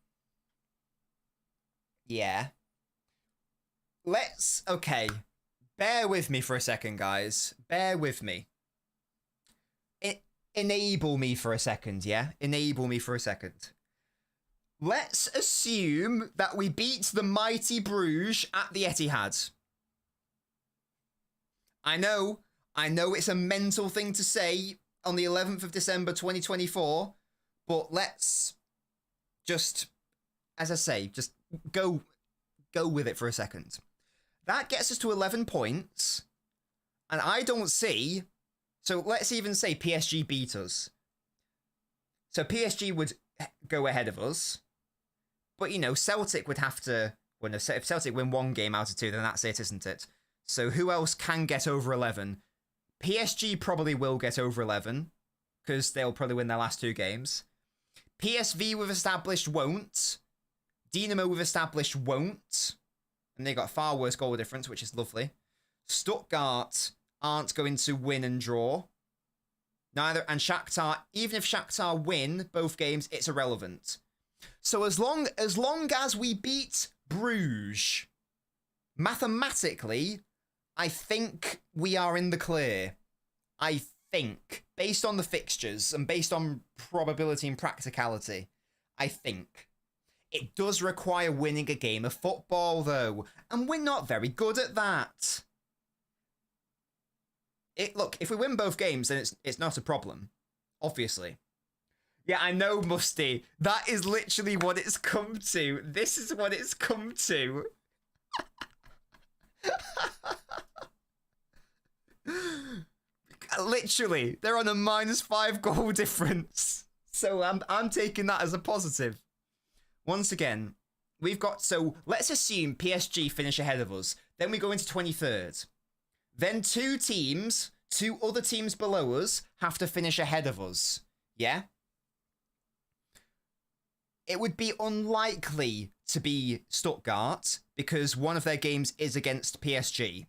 Yeah. Okay. Bear with me for a second, guys. Bear with me. Enable me for a second, yeah? Enable me for a second. Let's assume that we beat the mighty Bruges at the Etihad. I know it's a mental thing to say on the 11th of December 2024, but let's just, as I say, just go with it for a second. That gets us to 11 points, and I don't see... So let's even say PSG beat us. So PSG would go ahead of us. But, you know, Celtic would have to... Well, no, if Celtic win one game out of two, then that's it, isn't it? So who else can get over 11? PSG probably will get over 11, because they'll probably win their last two games. PSV we've established won't. Dinamo we've established won't. And they got far worse goal difference, which is lovely. Stuttgart aren't going to win and draw. Neither, and Shakhtar, even if Shakhtar win both games, it's irrelevant. So as long as we beat Bruges, mathematically, I think we are in the clear. I think, based on the fixtures and based on probability and practicality, I think. It does require winning a game of football, though, and we're not very good at that. Look, if we win both games, then it's not a problem, obviously. Yeah, I know, Musty. That is literally what it's come to. This is what it's come to. Literally, they're on a -5 goal difference. So I'm taking that as a positive. Once again, we've got... So let's assume PSG finish ahead of us. Then we go into 23rd. Then two other teams below us have to finish ahead of us. Yeah? It would be unlikely to be Stuttgart because one of their games is against PSG.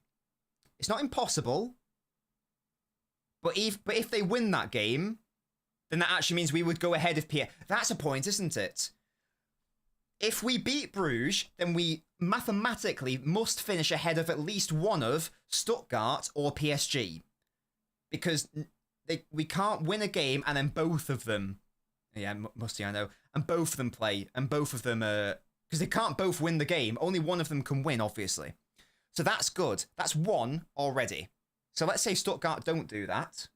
It's not impossible. But if they win that game, then that actually means we would go ahead of PSG. That's a point, isn't it? If we beat Bruges, then we mathematically must finish ahead of at least one of Stuttgart or PSG. Because we can't win a game and then both of them... Yeah, Musty, I know. And both of them play, and both of them... Because they can't both win the game. Only one of them can win, obviously. So that's good. That's one already. So let's say Stuttgart don't do that.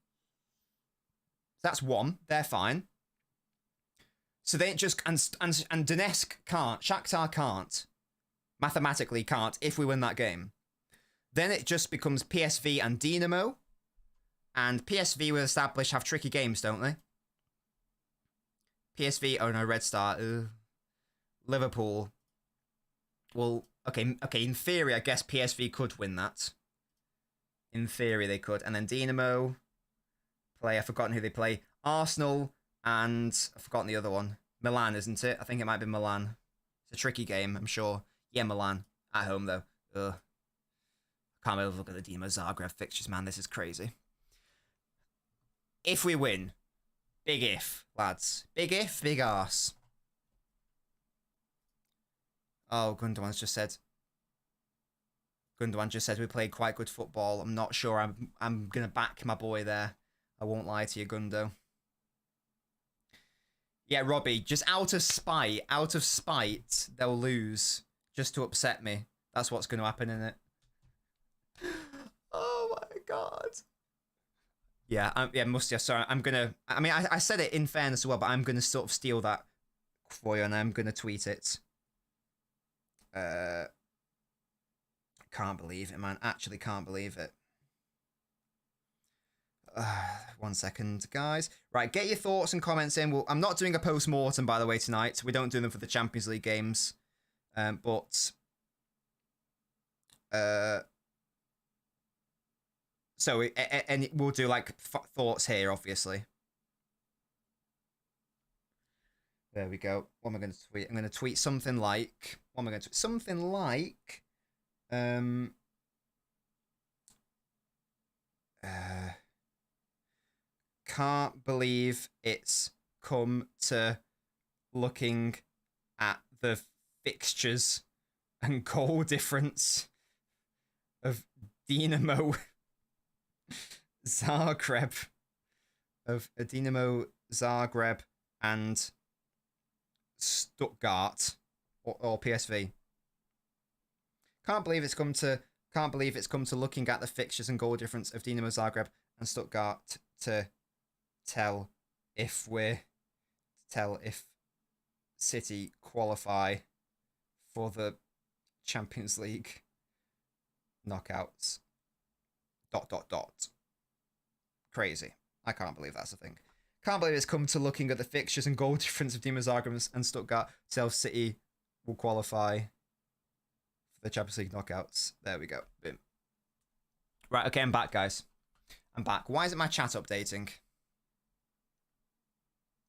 That's one. They're fine. So they just... And Donetsk can't. Shakhtar can't. Mathematically can't if we win that game. Then it just becomes PSV and Dinamo. And PSV will establish have tricky games, don't they? PSV, oh no, Red Star. Liverpool. Well, okay, in theory, I guess PSV could win that. In theory, they could. And then Dinamo play, I've forgotten who they play. Arsenal and I've forgotten the other one. Milan, isn't it? I think it might be Milan. It's a tricky game, I'm sure. Yeah, Milan. At home, though. Ugh. Can't really look at the Dinamo Zagreb fixtures, man. This is crazy. If we win. Big if, lads. Big if, big arse. Oh, Gundogan's just said. Gundogan just said we played quite good football. I'm not sure I'm going to back my boy there. I won't lie to you, Gundo. Yeah, Robbie, just out of spite, they'll lose just to upset me. That's what's going to happen, innit? Oh my god. Yeah, yeah, Musty, sorry, I'm going to... I said it in fairness as well, but I'm going to sort of steal that for you and I'm going to tweet it. Can't believe it, man. Actually can't believe it. 1 second, guys. Right, get your thoughts and comments in. I'm not doing a post-mortem, by the way, tonight. We don't do them for the Champions League games. So we'll do like thoughts here, obviously. There we go. What am I going to tweet? I'm going to tweet something like... What am I going to tweet? Something like... Can't believe it's come to looking at the fixtures and goal difference of Dinamo Zagreb. Of Dinamo Zagreb and Stuttgart or PSV. Can't believe it's come to looking at the fixtures and goal difference of Dinamo Zagreb and Stuttgart to tell if City qualify for the Champions League knockouts. ... Crazy. I can't believe that's a thing. Can't believe it's come to looking at the fixtures and goal difference of Dinamo Zagreb and Stuttgart to tell City will qualify for the Champions League knockouts. There we go. Boom. Right, okay, I'm back, guys. I'm back. Why isn't my chat updating?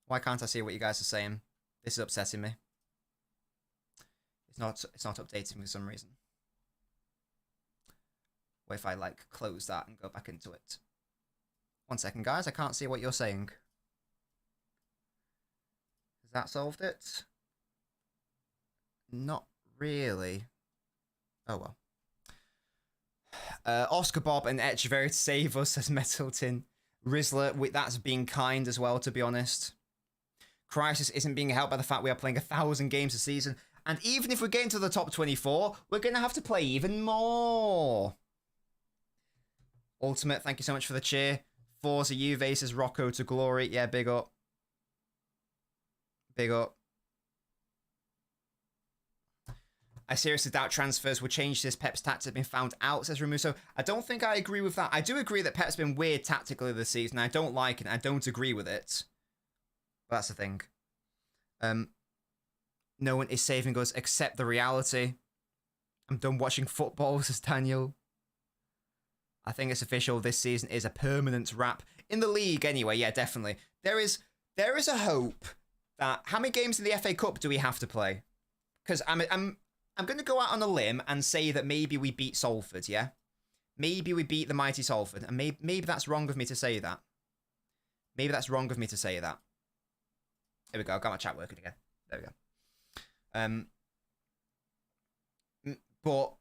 Why can't I see what you guys are saying? This is upsetting me. It's not updating for some reason. What if I like close that and go back into it? 1 second, guys. I can't see what you're saying. Has that solved it? Not really. Oh well. Oscar Bob and Etcheverry to save us, says Metalton. Rizzler, that's being kind as well, to be honest. Crisis isn't being helped by the fact we are playing 1,000 games a season. And even if we get into the top 24, we're going to have to play even more. Ultimate, thank you so much for the cheer. Forza Juve says Rocco to glory. Yeah, big up. Big up. I seriously doubt transfers will change this. Pep's tactics have been found out, says Ramuso. I don't think I agree with that. I do agree that Pep's been weird tactically this season. I don't like it. I don't agree with it. But that's the thing. No one is saving us except the reality. I'm done watching football, says Daniel. I think it's official. This season is a permanent wrap in the league. Anyway, yeah, definitely. There is a hope that how many games in the FA Cup do we have to play? Because I'm going to go out on a limb and say that maybe we beat Salford. Yeah, maybe we beat the mighty Salford, and maybe that's wrong of me to say that. Maybe that's wrong of me to say that. There we go. I got my chat working again. There we go. But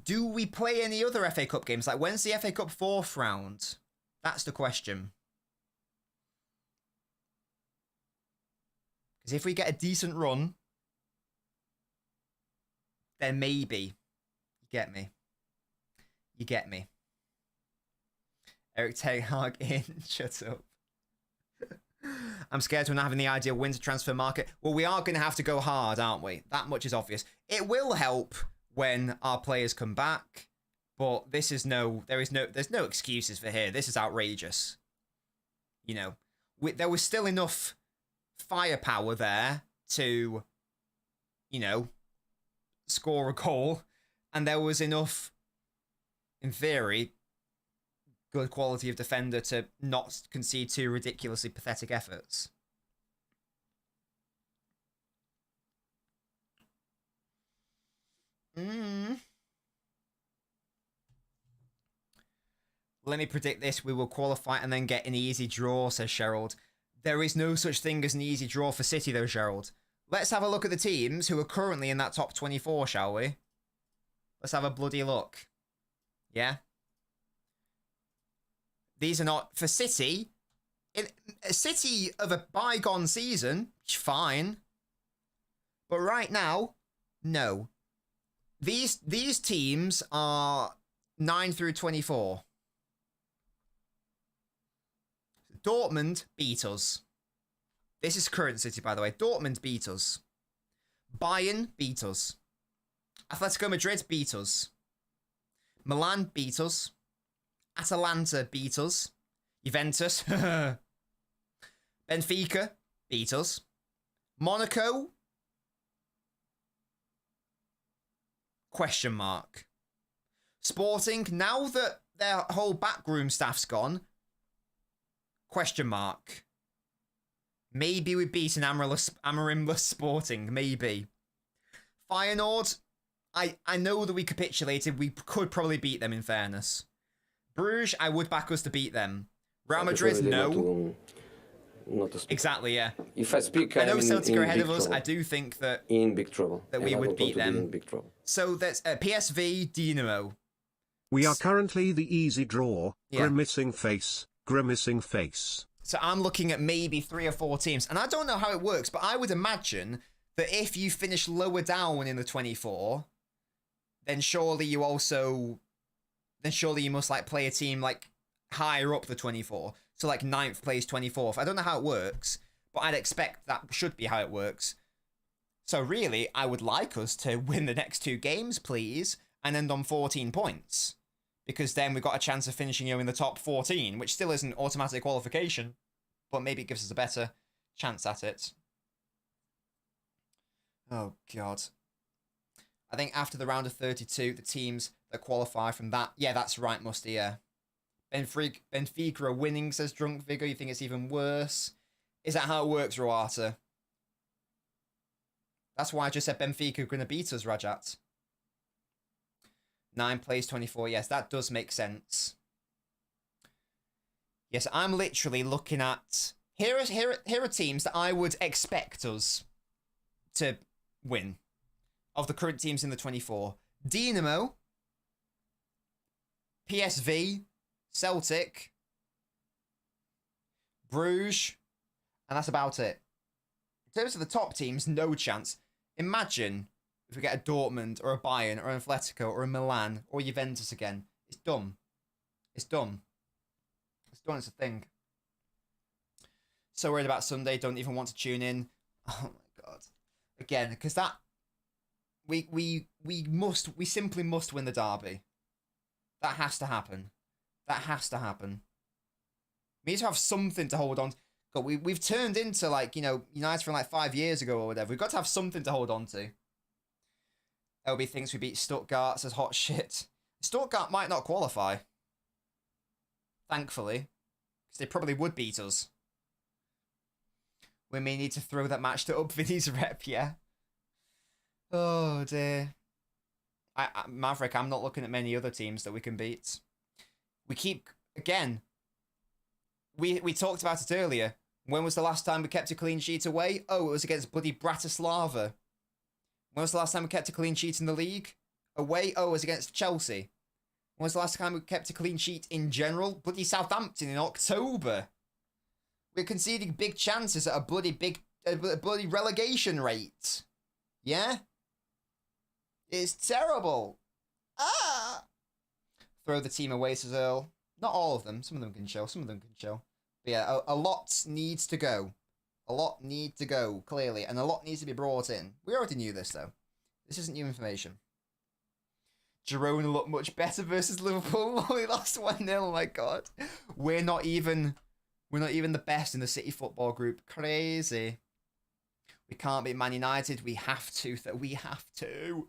do we play any other FA Cup games? Like, when's the FA Cup 4th round? That's the question. Because if we get a decent run, then maybe. You get me. You get me. Eric Ten Hag in. Shut up. I'm scared we're not having the ideal winter transfer market. Well, we are going to have to go hard, aren't we? That much is obvious. It will help when our players come back, but there's no excuses for here. This is outrageous. You know, there was still enough firepower there to, you know, score a goal, and there was enough, in theory, good quality of defender to not concede two ridiculously pathetic efforts. Let me predict this. We will qualify and then get an easy draw, says Sherald. There is no such thing as an easy draw for City, though, Sherald. Let's have a look at the teams who are currently in that top 24, shall we? Let's have a bloody look. Yeah? These are not... For City, a City of a bygone season, fine. But right now, no. These teams are 9 through 24. Dortmund beat us. This is current City, by the way. Dortmund beat us. Bayern beat us. Atletico Madrid beat us. Milan beat us. Atalanta beat us. Juventus. Benfica beat us. Monaco? Question mark. Sporting, now that their whole backroom staff's gone? Question mark. Maybe we beat an Amarimless Sporting. Maybe. Feyenoord, I know that we capitulated. We could probably beat them, in fairness. Bruges, I would back us to beat them. Real Madrid, no. Not to speak. Exactly, yeah. If I speak, I know Celtic are ahead of big us. trouble. I do think that In big trouble. that we And I would don't beat want to be them. in big trouble. So that's PSV, Dinamo. We are currently the easy draw. Yeah. Grimacing face. Grimacing face. So I'm looking at maybe 3 or 4 teams. And I don't know how it works, but I would imagine that if you finish lower down in the 24, then surely you must like play a team like higher up the 24. So like 9th plays 24th. I don't know how it works, but I'd expect that should be how it works. So really, I would like us to win the next 2 games, please, and end on 14 points. Because then we've got a chance of finishing in the top 14, which still isn't automatic qualification, but maybe it gives us a better chance at it. Oh, God. I think after the round of 32, the teams that qualify from that... Yeah, that's right, Musty, yeah. Benfica are winning, says Drunk Vigor. You think it's even worse? Is that how it works, Roata? That's why I just said Benfica are going to beat us, Rajat. 9 plays 24. Yes, that does make sense. Yes, I'm literally looking at... Here are teams that I would expect us to win. Of the current teams in the 24. Dinamo. PSV. Celtic. Bruges. And that's about it. In terms of the top teams, no chance. Imagine if we get a Dortmund or a Bayern or an Atletico or a Milan or Juventus again. It's dumb. It's dumb. It's done. It's a thing. So worried about Sunday. Don't even want to tune in. Oh my God. Again, because that we simply must win the derby. That has to happen. That has to happen. We need to have something to hold on to. God, we've turned into, like, you know, United from like 5 years ago or whatever. We've got to have something to hold on to. LB thinks we beat Stuttgart, says hot shit. Stuttgart might not qualify. Thankfully. Because they probably would beat us. We may need to throw that match to up Vinny's rep, yeah. Oh, dear. Maverick, I'm not looking at many other teams that we can beat. We keep... Again... We talked about it earlier. When was the last time we kept a clean sheet away? Oh, it was against bloody Bratislava. When was the last time we kept a clean sheet in the league? Away? Oh, it was against Chelsea. When was the last time we kept a clean sheet in general? Bloody Southampton in October. We're conceding big chances at a bloody relegation rate. Yeah? It's terrible. Ah! Throw the team away, says Earl. Not all of them. Some of them can show. Some of them can show. But yeah, a lot needs to go. A lot need to go, clearly. And a lot needs to be brought in. We already knew this, though. This isn't new information. Girona looked much better versus Liverpool. We lost 1-0. Oh my God. We're not even the best in the City football group. Crazy. We can't beat Man United. We have to. We have to.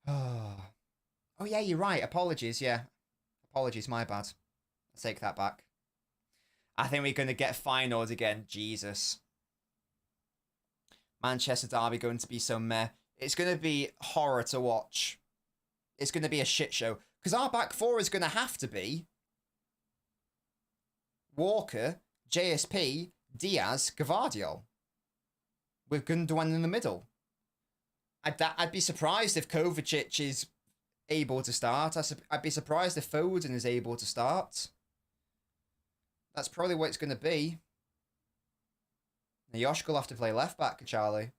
Oh, yeah, you're right. Apologies, yeah. Apologies, my bad. I'll take that back. I think we're going to get Feyenoord again. Jesus. Manchester derby going to be so meh. It's going to be horror to watch. It's going to be a shit show. Because our back four is going to have to be Walker, JSP, Diaz, Gvardiol. With Gundogan in the middle. I'd be surprised if Kovacic is able to start. I'd be surprised if Foden is able to start. That's probably what it's going to be. Now, Yoshka will have to play left back, Charlie.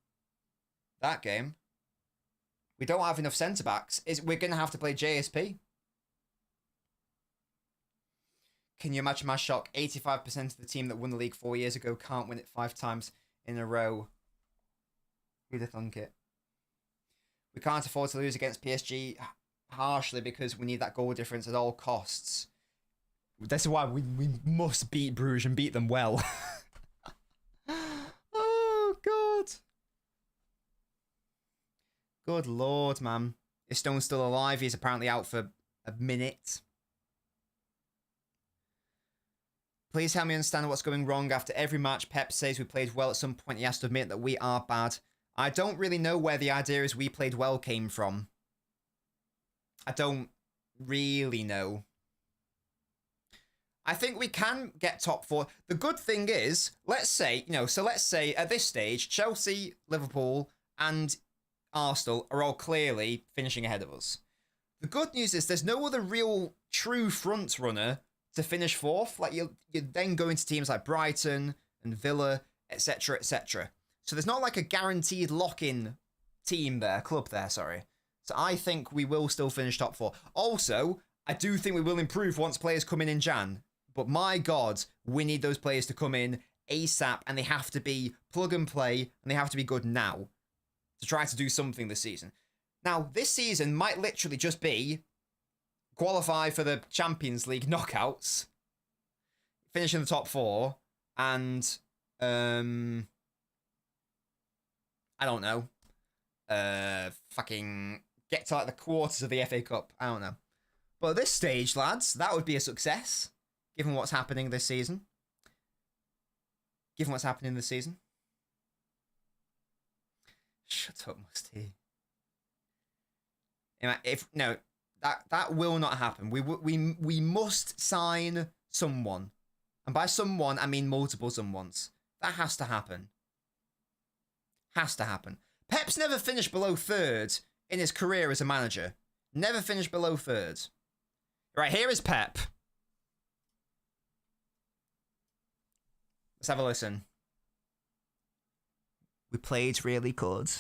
That game. We don't have enough centre-backs. We're going to have to play JSP. Can you imagine my shock? 85% of the team that won the league 4 years ago can't win it 5 times in a row. Who'd have thunk it? We can't afford to lose against PSG harshly because we need that goal difference at all costs. This is why we must beat Bruges and beat them well. Oh, God. Good Lord, man. Is Stone still alive? He's apparently out for a minute. Please help me understand what's going wrong. After every match, Pep says we played well. At some point, he has to admit that we are bad. I don't really know where the idea is we played well came from. I don't really know. I think we can get top 4. The good thing is, let's say, let's say at this stage, Chelsea, Liverpool, and Arsenal are all clearly finishing ahead of us. The good news is there's no other real true front runner to finish 4th. Like you're then going to teams like Brighton and Villa, etc., etc. So there's not like a guaranteed lock-in club there, sorry. So I think we will still finish top 4. Also, I do think we will improve once players come in Jan. But my God, we need those players to come in ASAP, and they have to be plug and play, and they have to be good now to try to do something this season. Now, this season might literally just be qualify for the Champions League knockouts, finish in the top 4, and I don't know, fucking get to like the quarters of the FA Cup. I don't know. But at this stage, lads, that would be a success, given what's happening this season. Given what's happening this season. Shut up, Musty. That will not happen. We must sign someone, and by someone I mean multiple someones. That has to happen. Has to happen. Pep's never finished below 3rd in his career as a manager. Never finished below 3rd. Right, here is Pep. Let's have a listen. We played really good.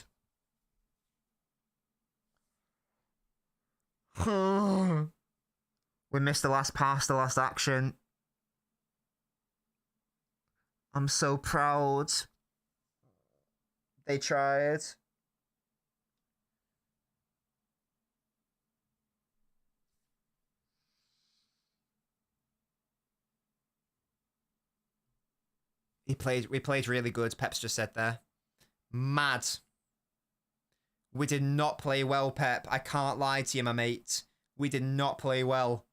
We missed the last pass, the last action. I'm so proud. They tried. We played really good, Pep's just said there. Mad. We did not play well, Pep. I can't lie to you, my mate. We did not play well.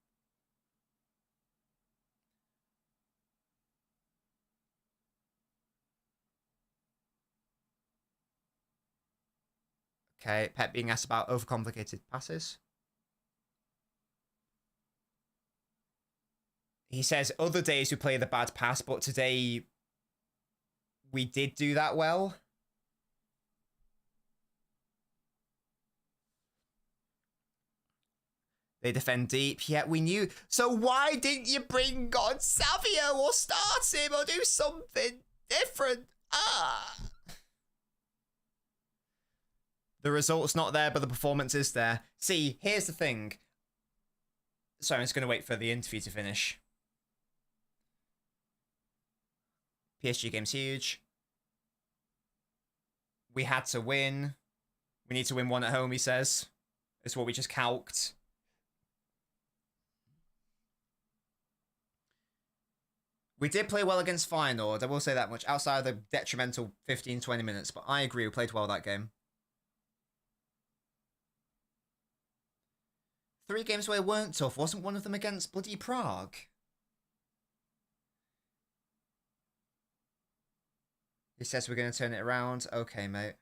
Okay, Pep being asked about overcomplicated passes. He says, other days we play the bad pass, but today we did do that well. They defend deep. Yeah, we knew. So why didn't you bring on Savio or start him or do something different? The result's not there, but the performance is there. See, here's the thing. Sorry, I'm just going to wait for the interview to finish. PSG game's huge. We had to win. We need to win one at home, he says. It's what we just calced. We did play well against Feyenoord, I will say that much, outside of the detrimental 15-20 minutes, but I agree, we played well that game. 3 games where weren't tough, wasn't one of them against bloody Prague? He says we're going to turn it around. Okay, mate.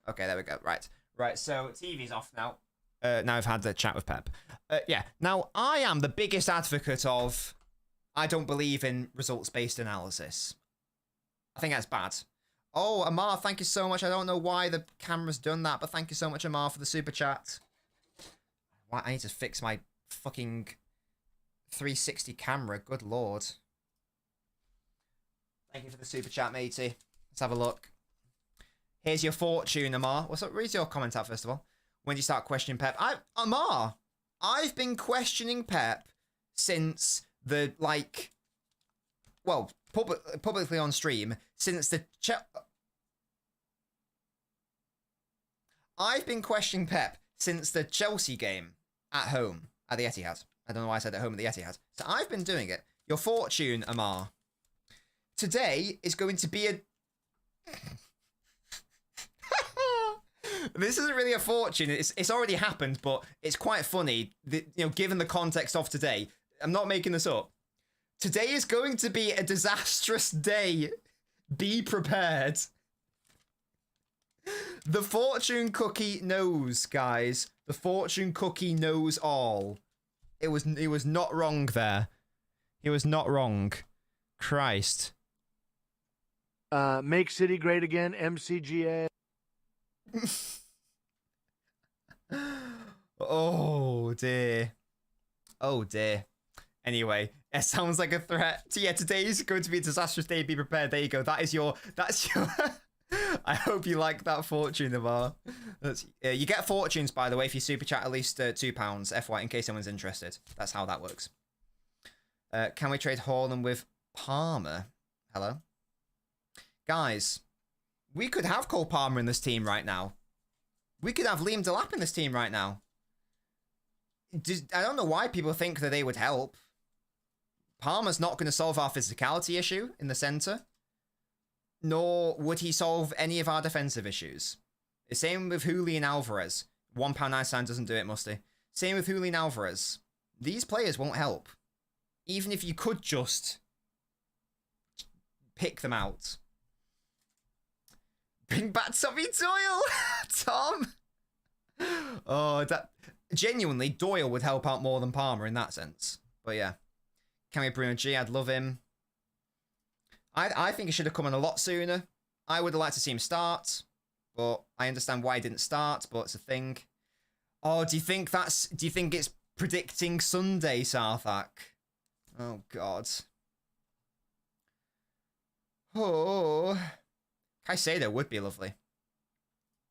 Okay, there we go. Right, so TV's off now. Now I've had the chat with Pep. Yeah, now I am the biggest advocate of I don't believe in results-based analysis. I think that's bad. Oh, Amar, thank you so much. I don't know why the camera's done that, but thank you so much, Amar, for the super chat. I need to fix my fucking 360 camera. Good lord. Thank you for the super chat, matey. Let's have a look. Here's your fortune, Amar. What's up? Read your comment out, first of all. When do you start questioning Pep? Amar, I've been questioning Pep since the, like, well, publicly on stream, since the I've been questioning Pep since the Chelsea game at home at the Etihad. I don't know why I said at home at the Etihad. So I've been doing it. Your fortune, Amar. Today is going to be a... This isn't really a fortune. It's already happened, but it's quite funny. Given the context of today, I'm not making this up. Today is going to be a disastrous day. Be prepared. The fortune cookie knows, guys. The fortune cookie knows all. It was not wrong there. He was not wrong. Christ. Make City great again, MCGA. Oh dear. Oh dear. Anyway, it sounds like a threat. So yeah, today is going to be a disastrous day. Be prepared. There you go. That's your. I hope you like that fortune, Navar. You get fortunes, by the way, if you super chat at least £2, FY, in case someone's interested. That's how that works. Can we trade Haaland with Palmer? Hello? Guys, we could have Cole Palmer in this team right now. We could have Liam Delap in this team right now. I don't know why people think that they would help. Palmer's not going to solve our physicality issue in the centre. Nor would he solve any of our defensive issues. The same with Julian Alvarez. £1.99 doesn't do it, Musty. Same with Julian Alvarez. These players won't help. Even if you could just pick them out. Bring back Tommy Doyle, Tom. Oh, that genuinely Doyle would help out more than Palmer in that sense. But yeah, can we Bruno G? I'd love him. I think he should have come on a lot sooner. I would have liked to see him start, but I understand why he didn't start. But it's a thing. Oh, do you think it's predicting Sunday, Sarthak? Oh God. Oh. Caicedo would be lovely.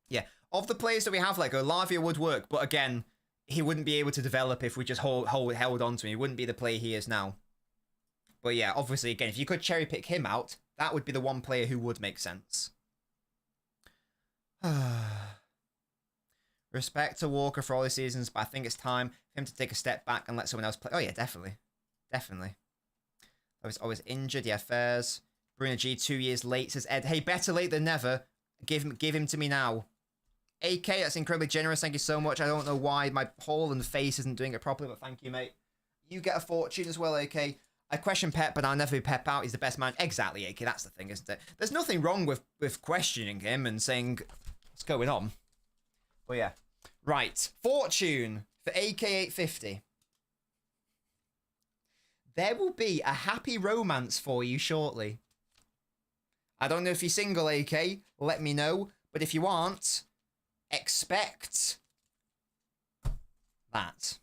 Yeah. Of the players that we have, like Lavia would work, but again, he wouldn't be able to develop if we just held on to him. He wouldn't be the player he is now. But yeah, obviously, again, if you could cherry pick him out, that would be the one player who would make sense. Respect to Walker for all his seasons, but I think it's time for him to take a step back and let someone else play. Oh yeah, definitely. Definitely. Always injured, yeah, fairs. Bruno G, 2 years late, says Ed. Hey, better late than never. Give him to me now. AK, that's incredibly generous. Thank you so much. I don't know why my whole and face isn't doing it properly, but thank you, mate. You get a fortune as well, AK. I question Pep, but I'll never be Pep out. He's the best man. Exactly, AK. That's the thing, isn't it? There's nothing wrong with questioning him and saying what's going on. But yeah. Right. Fortune for AK850. There will be a happy romance for you shortly. I don't know if you're single, AK. Let me know. But if you aren't, expect that.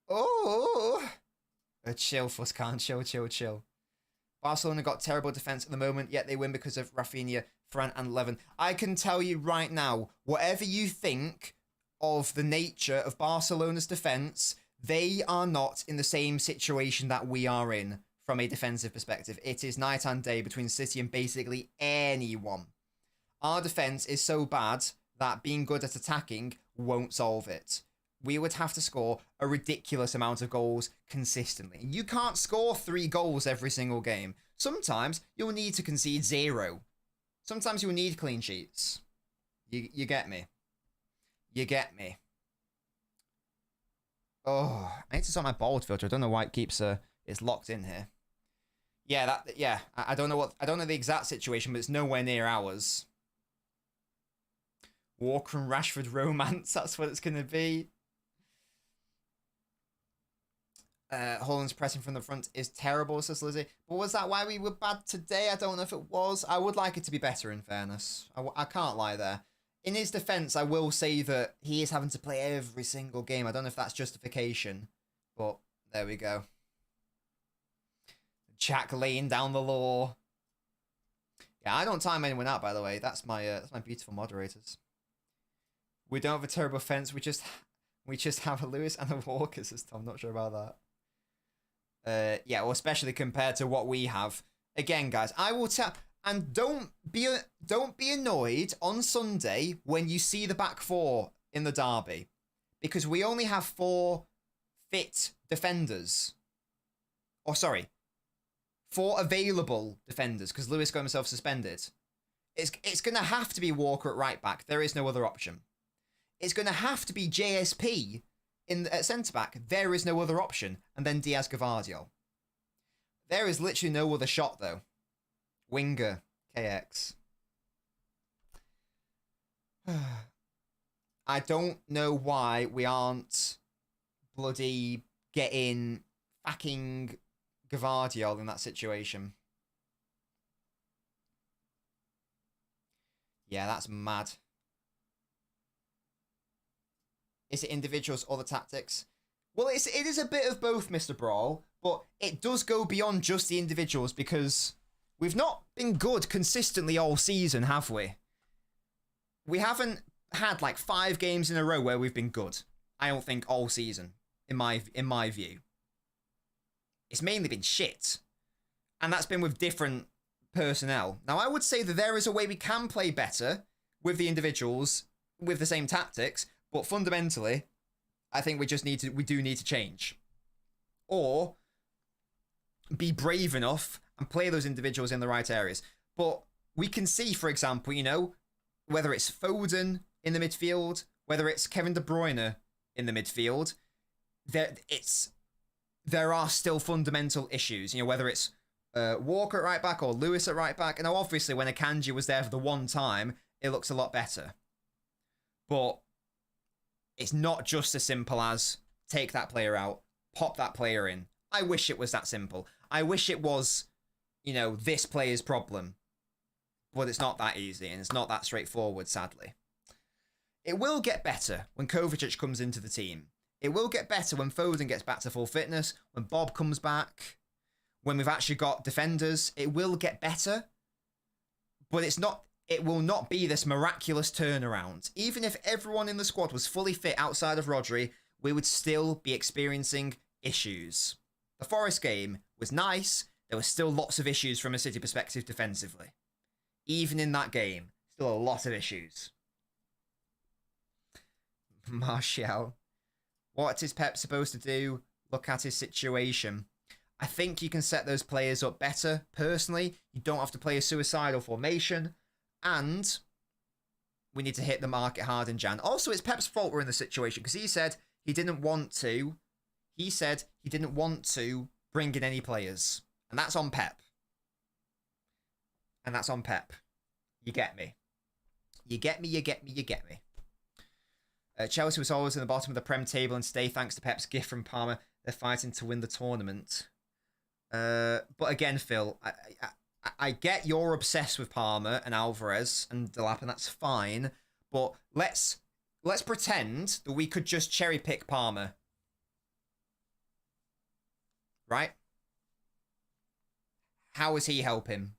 Oh, chill, Fuscan, chill. Barcelona got terrible defense at the moment, yet they win because of Rafinha, Fran, and Levin. I can tell you right now, whatever you think of the nature of Barcelona's defense, they are not in the same situation that we are in from a defensive perspective. It is night and day between City and basically anyone. Our defense is so bad that being good at attacking won't solve it. We would have to score a ridiculous amount of goals consistently. You can't score 3 goals every single game. Sometimes you'll need to concede 0. Sometimes you'll need clean sheets. You get me. You get me. Oh, I need to sort my bold filter. I don't know why it keeps it's locked in here. Yeah, I don't know the exact situation, but it's nowhere near ours. Walker and Rashford romance, that's what it's gonna be. Holland's pressing from the front is terrible, says Lizzie. But was that why we were bad today? I don't know if it was. I would like it to be better, in fairness. I can't lie there. In his defense, I will say that he is having to play every single game. I don't know if that's justification, but there we go. Jack laying down the law. Yeah, I don't time anyone out, by the way. That's my beautiful moderators. We don't have a terrible fence. We just have a Lewis and a Walker, says Tom. Not sure about that. Yeah, well, especially compared to what we have. Again, guys, I And don't be annoyed on Sunday when you see the back four in the derby, because we only have 4 fit defenders. Or sorry, 4 available defenders, because Lewis got himself suspended. It's going to have to be Walker at right back. There is no other option. It's going to have to be JSP at centre back. There is no other option. And then Diaz Gavardio. There is literally no other shot, though. Winger, KX. I don't know why we aren't bloody getting fucking Gavardio in that situation. Yeah, that's mad. Is it individuals or the tactics? Well, it is a bit of both, Mr. Brawl, but it does go beyond just the individuals, because we've not been good consistently all season, have we? We haven't had like 5 games in a row where we've been good. I don't think all season, in my view. It's mainly been shit. And that's been with different personnel. Now, I would say that there is a way we can play better with the individuals, with the same tactics, but fundamentally, I think we do need to change. Or be brave enough and play those individuals in the right areas. But we can see, for example, you know, whether it's Foden in the midfield, whether it's Kevin De Bruyne in the midfield, there are still fundamental issues. You know, whether it's Walker at right back or Lewis at right back. And obviously, when Akanji was there for the one time, it looks a lot better. But it's not just as simple as take that player out, pop that player in. I wish it was that simple. I wish it was, you know, this player's problem. But it's not that easy, and it's not that straightforward, sadly. It will get better when Kovacic comes into the team. It will get better when Foden gets back to full fitness, when Bob comes back, when we've actually got defenders. It will get better, but it will not be this miraculous turnaround. Even if everyone in the squad was fully fit outside of Rodri, we would still be experiencing issues. The Forest game was nice. There were still lots of issues from a City perspective defensively. Even in that game, still a lot of issues. Martial. What is Pep supposed to do? Look at his situation. I think you can set those players up better, personally. You don't have to play a suicidal formation. And we need to hit the market hard in Jan. Also, it's Pep's fault we're in the situation, because he said he didn't want to. He said he didn't want to bring in any players. And that's on Pep. And that's on Pep. You get me. You get me, you get me, you get me. Chelsea was always in the bottom of the Prem table, and today, thanks to Pep's gift from Parma, they're fighting to win the tournament. But again, Phil, I get you're obsessed with Parma and Alvarez and Delap, and that's fine. But let's pretend that we could just cherry pick Parma. Right? How is he helping?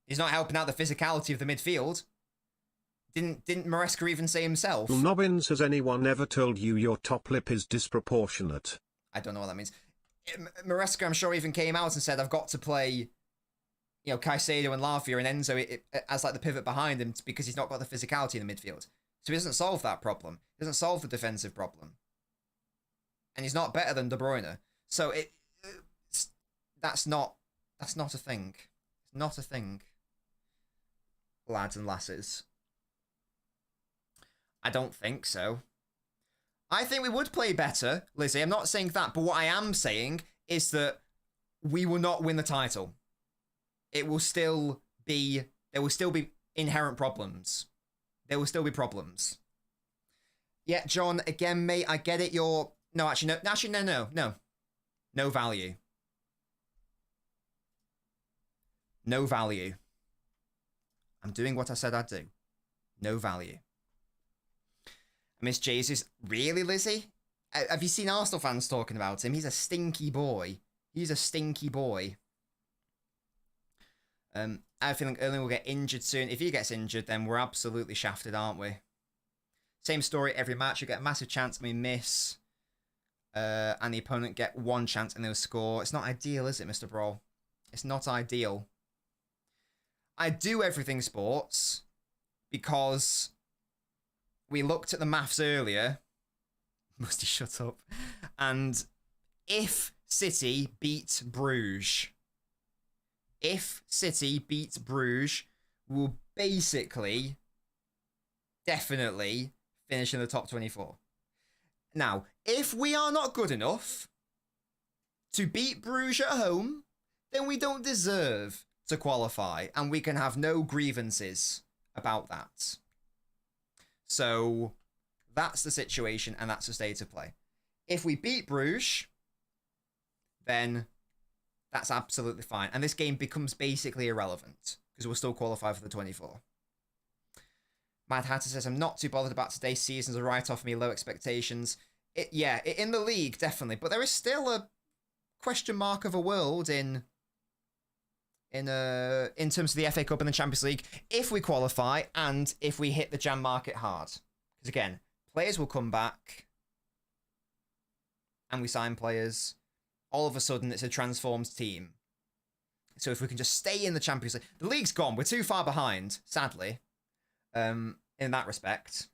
He's not helping out the physicality of the midfield. Didn't Maresca even say himself? LNobbins, has anyone ever told you your top lip is disproportionate? I don't know what that means. Maresca, I'm sure, even came out and said, I've got to play, you know, Caicedo and Lavia and Enzo as like the pivot behind him because he's not got the physicality in the midfield. So he doesn't solve that problem. He doesn't solve the defensive problem. And he's not better than De Bruyne. So that's not a thing. It's not a thing. Lads and lasses. I don't think so. I think we would play better, Lizzie. I'm not saying that, but what I am saying is that we will not win the title. There will still be inherent problems. There will still be problems. Yeah, John, again, mate, I get it. No, no value. No value. I'm doing what I said I'd do. No value. Miss Jesus, really, Lizzie? Have you seen Arsenal fans talking about him? He's a stinky boy. He's a stinky boy. I have a feeling Erling will get injured soon. If he gets injured, then we're absolutely shafted, aren't we? Same story every match. You get a massive chance and we miss. And the opponent get one chance and they'll score. It's not ideal, is it, Mr. Brawl? It's not ideal. I do everything sports because we looked at the maths earlier. Musty, shut up. And if City beat Bruges, we'll basically, definitely finish in the top 24. Now, if we are not good enough to beat Bruges at home, then we don't deserve to qualify, and we can have no grievances about that. So that's the situation, and that's the state of play. If we beat Bruges, then that's absolutely fine. And this game becomes basically irrelevant because we'll still qualify for the 24. Mad Hatter says, I'm not too bothered about today's season as a write-off for me, low expectations. In the league, definitely. But there is still a question mark of a world in terms of the FA Cup and the Champions League if we qualify and if we hit the jam market hard. Because again, players will come back and we sign players. All of a sudden, it's a transformed team. So if we can just stay in the Champions League... The league's gone. We're too far behind, sadly, in that respect.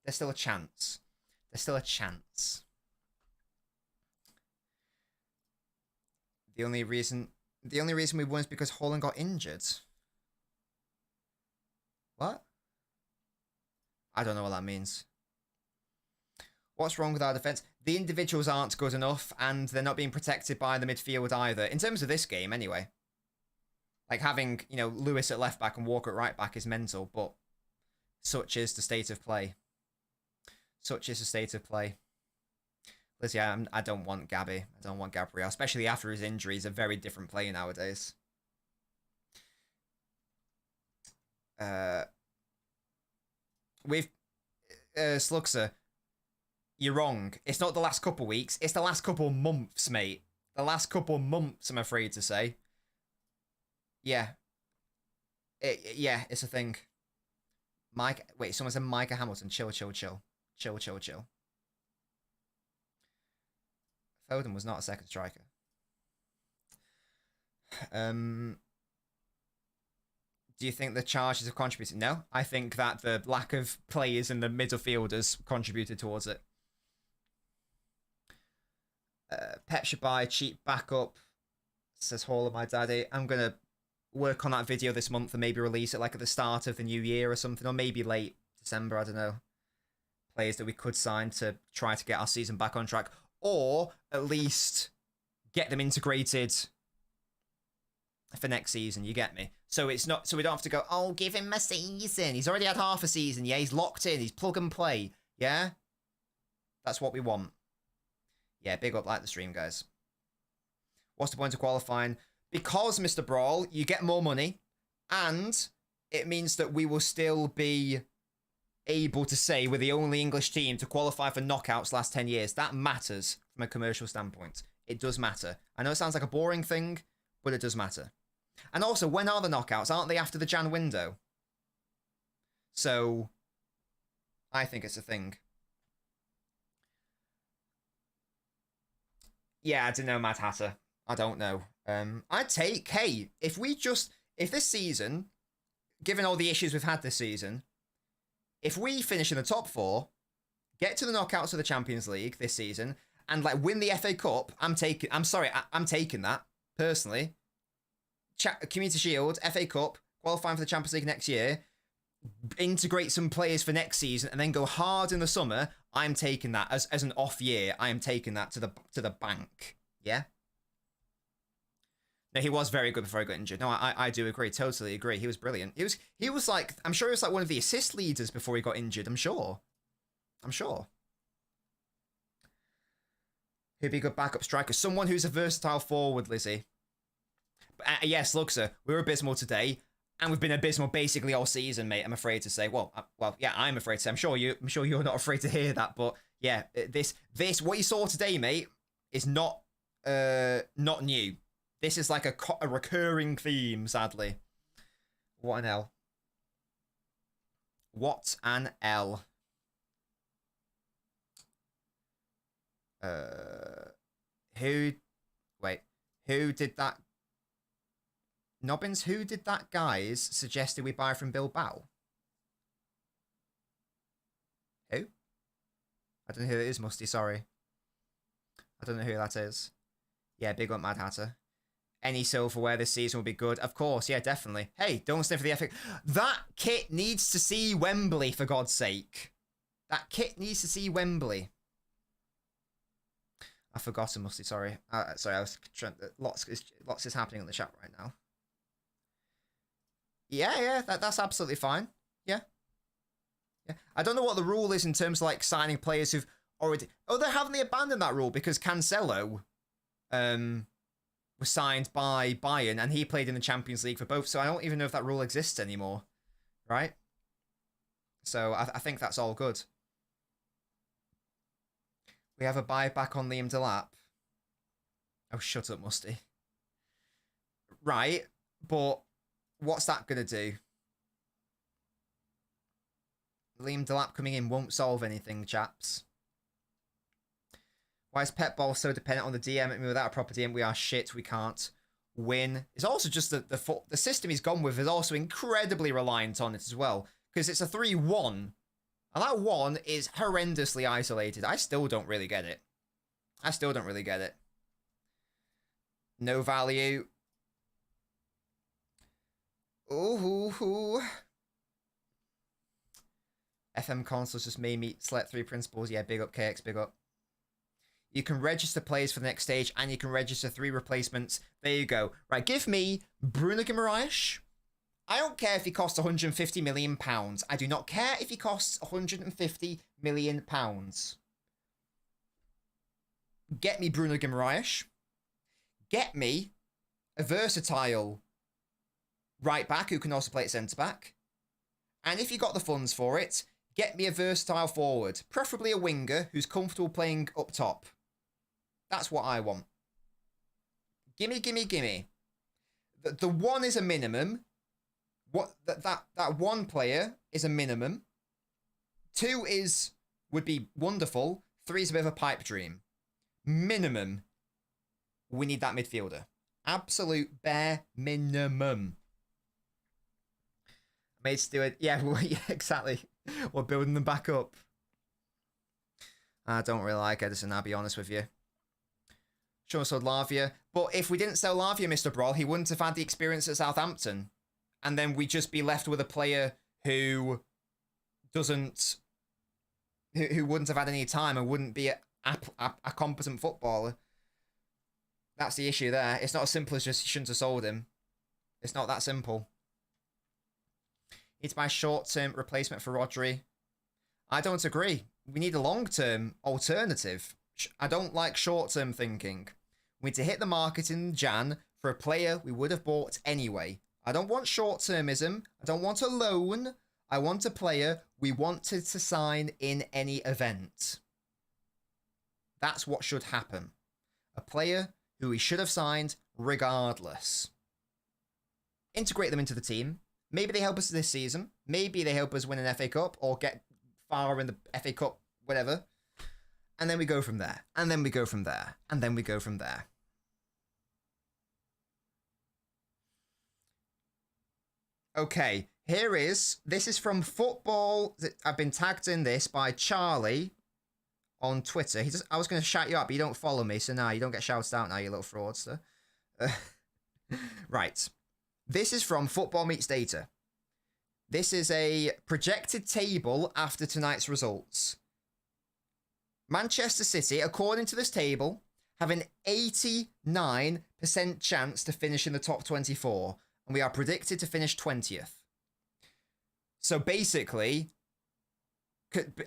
There's still a chance. There's still a chance. The only reason we won is because Haaland got injured. What? I don't know what that means. What's wrong with our defense? The individuals aren't good enough, and they're not being protected by the midfield either. In terms of this game, anyway. Like having, Lewis at left back and Walker at right back is mental, but such is the state of play. Such is the state of play. Lizzie, I don't want Gabby. I don't want Gabriel, especially after his injury. He's a very different player nowadays. With Slugser, you're wrong. It's not the last couple weeks. It's the last couple months, mate. The last couple months, I'm afraid to say. Yeah. It's a thing. Someone said Micah Hamilton. Chill. Foden was not a second striker. Do you think the charges have contributed? No, I think that the lack of players in the midfielders contributed towards it. Pep should buy cheap backup, says Hall of my daddy. I'm going to work on that video this month and maybe release it like at the start of the new year or something, or maybe late December, I don't know. Players that we could sign to try to get our season back on track, or at least get them integrated for next season, you get me? So it's not, so we don't have to go, oh, give him a season. He's already had half a season, yeah? He's locked in, he's plug and play, yeah? That's what we want. Yeah, big up, like the stream, guys. What's the point of qualifying? Because, Mr. Brawl, you get more money, and it means that we will still be able to say we're the only English team to qualify for knockouts last 10 years. That matters from a commercial standpoint. It does matter. I know it sounds like a boring thing, but it does matter. And also, when are the knockouts? Aren't they after the Jan window? So, I think it's a thing. Yeah, I don't know, Mad Hatter. I don't know. I'd take, hey, if this season, given all the issues we've had this season, if we finish in the top 4, get to the knockouts of the Champions League this season, and like win the FA Cup, I'm taking that, personally. Community Shield, FA Cup, qualifying for the Champions League next year, integrate some players for next season, and then go hard in the summer, I'm taking that as an off year. I am taking that to the bank. Yeah? No, he was very good before he got injured. No, I do agree. Totally agree. He was brilliant. He was like, I'm sure he was like one of the assist leaders before he got injured. I'm sure. He'd be a good backup striker. Someone who's a versatile forward, Lizzie. Yes, Luxor, we were abysmal today, and we've been abysmal basically all season, mate. I'm afraid to say. Well, yeah, I'm afraid to say. I'm sure you're not afraid to hear that, but yeah, this what you saw today, mate, is not new. This is like a recurring theme, sadly. What an L. What an L. Wait, who did that? Nobbins, who did that guys suggested we buy from Bilbao? Who? I don't know who it is, Musty, sorry. I don't know who that is. Yeah, big up Mad Hatter. Any silverware this season will be good. Of course, yeah, definitely. Hey, don't sniff for the epic. That kit needs to see Wembley, for God's sake. That kit needs to see Wembley. I've forgotten, Musty, sorry. Sorry, I was trying... Lots is happening in the chat right now. Yeah, that's absolutely fine. Yeah. I don't know what the rule is in terms of, like, signing players who've already... Oh, haven't they abandoned that rule? Because Cancelo was signed by Bayern, and he played in the Champions League for both, so I don't even know if that rule exists anymore. Right? So I think that's all good. We have a buyback on Liam Delap. Oh, shut up, Musty. Right, but... What's that going to do? Liam Delap coming in won't solve anything, chaps. Why is Pep Ball so dependent on the DM? I mean, without a proper DM, we are shit. We can't win. It's also just that the system he's gone with is also incredibly reliant on it as well. Because it's a 3-1. And that 1 is horrendously isolated. I still don't really get it. No value. Ooh. FM consoles just made me select 3 principles. Yeah, big up KX, big up. You can register players for the next stage, and you can register 3 replacements. There you go. Right, give me Bruno Guimaraes. I don't care if he costs £150 million. I do not care if he costs £150 million. Get me Bruno Guimaraes. Get me a versatile right back who can also play at centre back. And if you got the funds for it, get me a versatile forward, preferably a winger who's comfortable playing up top. That's what I want. Gimme. The 1 is a minimum. That 1 player is a minimum. 2 would be wonderful. 3 is a bit of a pipe dream. Minimum. We need that midfielder. Absolute bare minimum. Mates do it. Yeah, exactly. We're building them back up. I don't really like Edison, I'll be honest with you. Sure, sold Lavia. But if we didn't sell Lavia, Mr. Brawl, he wouldn't have had the experience at Southampton. And then we'd just be left with a player who wouldn't have had any time and wouldn't be a competent footballer. That's the issue there. It's not as simple as just you shouldn't have sold him. It's not that simple. It's my short-term replacement for Rodri. I don't agree. We need a long-term alternative. I don't like short-term thinking. We need to hit the market in Jan for a player we would have bought anyway. I don't want short-termism. I don't want a loan. I want a player we wanted to sign in any event. That's what should happen. A player who we should have signed regardless. Integrate them into the team. Maybe they help us this season. Maybe they help us win an FA Cup or get far in the FA Cup, whatever. And then we go from there. And then we go from there. And then we go from there. Okay, this is from Football. I've been tagged in this by Charlie on Twitter. I was going to shout you out, but you don't follow me, so now you don't get shouted out now, you little fraudster. Right. This is from Football Meets Data. This is a projected table after tonight's results. Manchester City, according to this table, have an 89% chance to finish in the top 24, and we are predicted to finish 20th. So basically,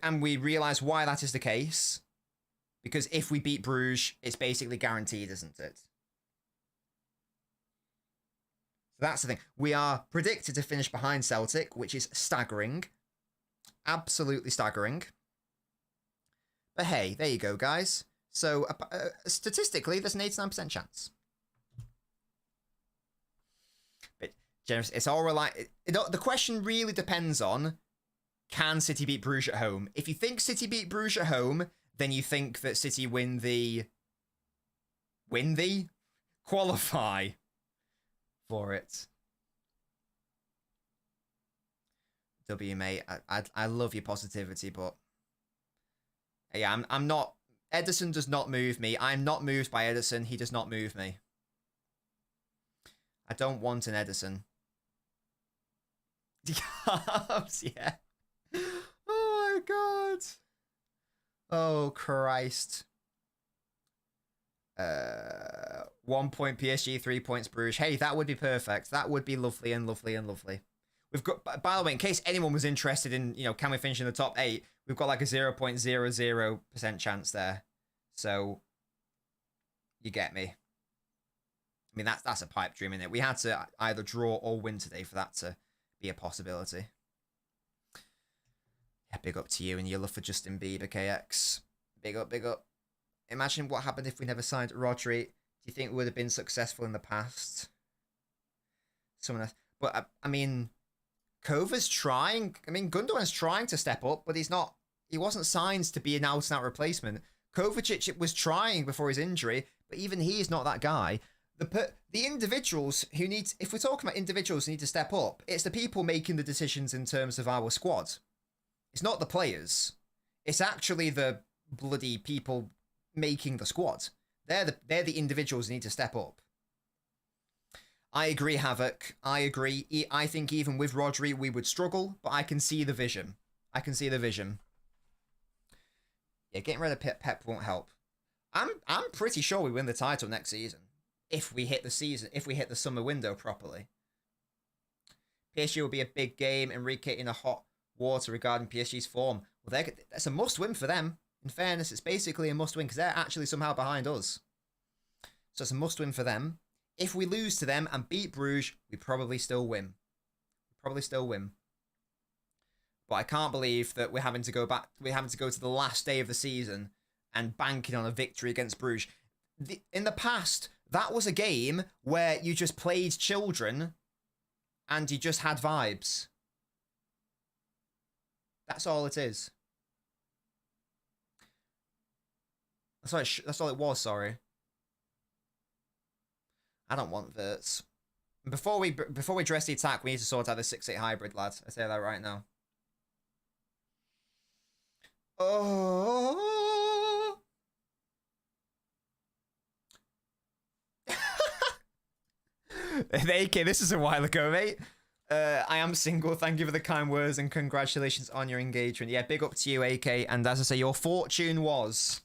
and we realise why that is the case, because if we beat Bruges, it's basically guaranteed, isn't it? So that's the thing. We are predicted to finish behind Celtic, which is staggering. Absolutely staggering. But hey, there you go, guys. So statistically, there's an 89% chance. But it's all the question really depends on, can City beat Bruges at home? If you think City beat Bruges at home, then you think that City win the qualify for it. W, mate, I love your positivity, but yeah, I'm not. Edison does not move me. I'm not moved by Edison. He does not move me. I don't want an Edison. Yeah. Oh my god. Oh Christ. 1 point PSG, 3 points Bruges. Hey, that would be perfect. That would be lovely and lovely and lovely. We've got, by the way, in case anyone was interested in, you know, can we finish in the top 8? We've got like a 0.00% chance there. So, you get me. I mean, that's a pipe dream, isn't it? We had to either draw or win today for that to be a possibility. Yeah, big up to you and your love for Justin Bieber, KX. Big up, big up. Imagine what happened if we never signed Rodri. Do you think we would have been successful in the past? Someone else. But, I mean, Kova's trying. I mean, Gundogan's trying to step up, but he's not. He wasn't signed to be an out-and-out replacement. Kovacic was trying before his injury, but even he is not that guy. The individuals who need, if we're talking about individuals who need to step up, it's the people making the decisions in terms of our squad. It's not the players. It's actually the bloody people making the squad. They're the individuals who need to step up. I agree, Havoc. I agree. I think even with Rodri, we would struggle, but I can see the vision. I can see the vision. Yeah, getting rid of Pep won't help. I'm pretty sure we win the title next season. If we hit the summer window properly. PSG will be a big game. Enrique in a hot water regarding PSG's form. Well, that's a must-win for them. In fairness, it's basically a must-win because they're actually somehow behind us. So it's a must-win for them. If we lose to them and beat Bruges, we probably still win. But I can't believe that we're having to go back. We're having to go to the last day of the season and banking on a victory against Bruges. In the past, that was a game where you just played children and you just had vibes. That's all it is. That's all it was, sorry. I don't want Verts. Before we dress the attack, we need to sort out the 6-8 hybrid, lads. I say that right now. Oh. AK, this is a while ago, mate. I am single. Thank you for the kind words and congratulations on your engagement. Yeah, big up to you, AK. And as I say, your fortune was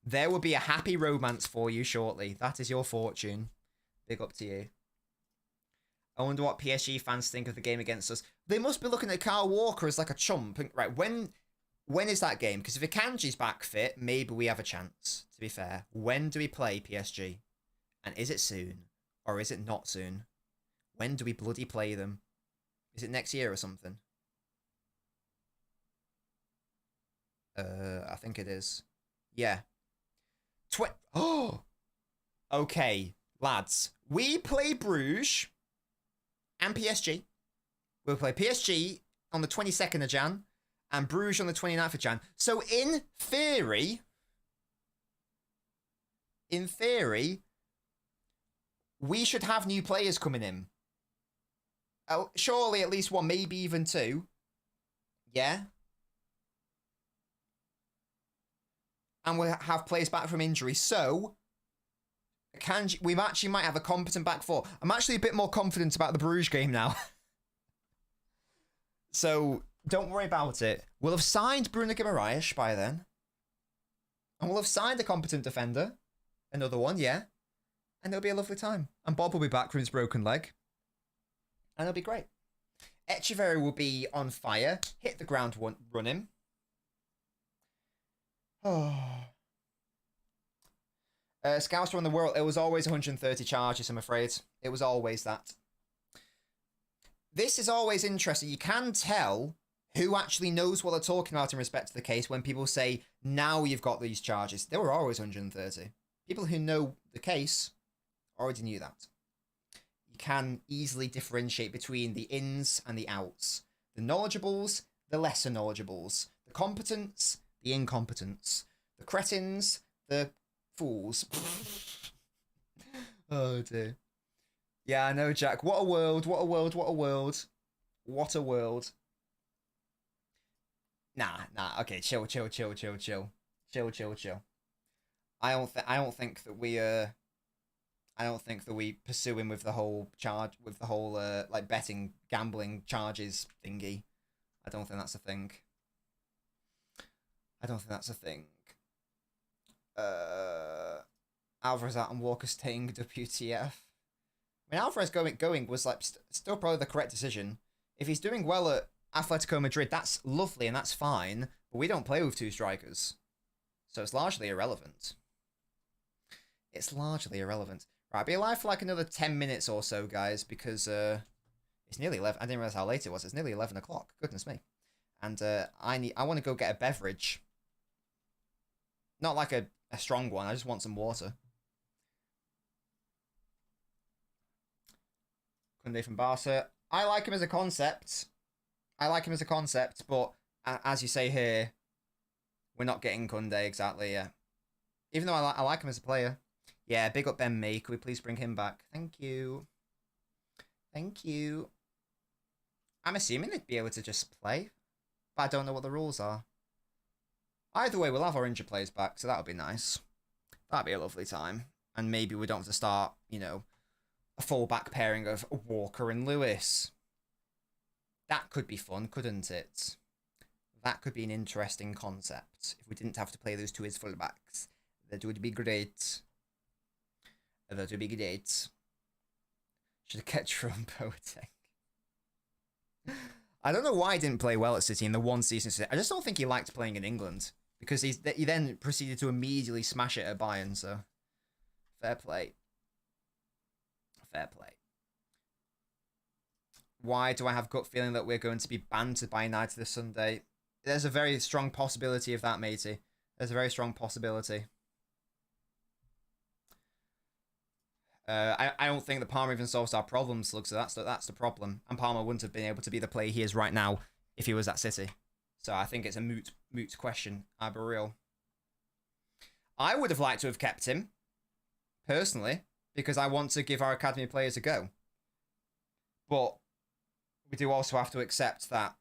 there will be a happy romance for you shortly. That is your fortune. Big up to you. I wonder what PSG fans think of the game against us. They must be looking at Kyle Walker as like a chump. Right, when is that game? Because if Akanji's back fit, maybe we have a chance, to be fair. When do we play PSG? And is it soon? Or is it not soon? When do we bloody play them? Is it next year or something? I think it is. Yeah. Oh! Okay, lads. We play Bruges and PSG. We'll play PSG on the 22nd of Jan and Bruges on the 29th of Jan. So in theory, we should have new players coming in. Oh, surely at least one, maybe even two. Yeah. And we'll have players back from injury. So, we actually might have a competent back four. I'm actually a bit more confident about the Bruges game now. So, don't worry about it. We'll have signed Bruno Guimaraes by then. And we'll have signed a competent defender. Another one, yeah. And it'll be a lovely time. And Bob will be back from his broken leg. And it'll be great. Echeverry will be on fire. Hit the ground running. Oh. Scouts around the world. It was always 130 charges, I'm afraid. It was always that. This is always interesting. You can tell who actually knows what they're talking about in respect to the case when people say, now you've got these charges. They were always 130. People who know the case already knew that. You can easily differentiate between the ins and the outs. The knowledgeables, the lesser knowledgeables. The competents, the incompetents. The cretins, the fools. Oh dear. Yeah, I know, Jack. What a world, what a world, what a world. What a world. Nah, okay, chill. I don't think that we pursue him with the whole like betting gambling charges thingy. I don't think that's a thing. Alvarez out and Walker staying WTF. I mean, Alvarez going was like still probably the correct decision. If he's doing well at Atletico Madrid, that's lovely and that's fine. But we don't play with two strikers, so it's largely irrelevant. Right, I'll be alive for like another 10 minutes or so, guys, because it's nearly 11. I didn't realize how late it was. It's nearly 11 o'clock. Goodness me. And I want to go get a beverage. Not like a strong one. I just want some water. Kunde from Barca. I like him as a concept. But as you say here, we're not getting Kunde exactly, yeah. Even though I like him as a player. Yeah, big up Ben Mee. Could we please bring him back? Thank you. I'm assuming they'd be able to just play, but I don't know what the rules are. Either way, we'll have our injured players back, so that'll be nice. That'll be a lovely time. And maybe we don't have to start, you know, a full-back pairing of Walker and Lewis. That could be fun, couldn't it? That could be an interesting concept. If we didn't have to play those two as full-backs. That would be great. Should have kept from Boateng. I don't know why he didn't play well at City in the one season. I just don't think he liked playing in England. Because he then proceeded to immediately smash it at Bayern, so... Fair play. Why do I have gut feeling that we're going to be bantered by United this Sunday? There's a very strong possibility of that, matey. There's a very strong possibility. I don't think that Palmer even solves our problems, Slug, so that's the problem. And Palmer wouldn't have been able to be the player he is right now if he was at City. So I think it's a moot question. I'll be real. I would have liked to have kept him, personally, because I want to give our academy players a go. But we do also have to accept that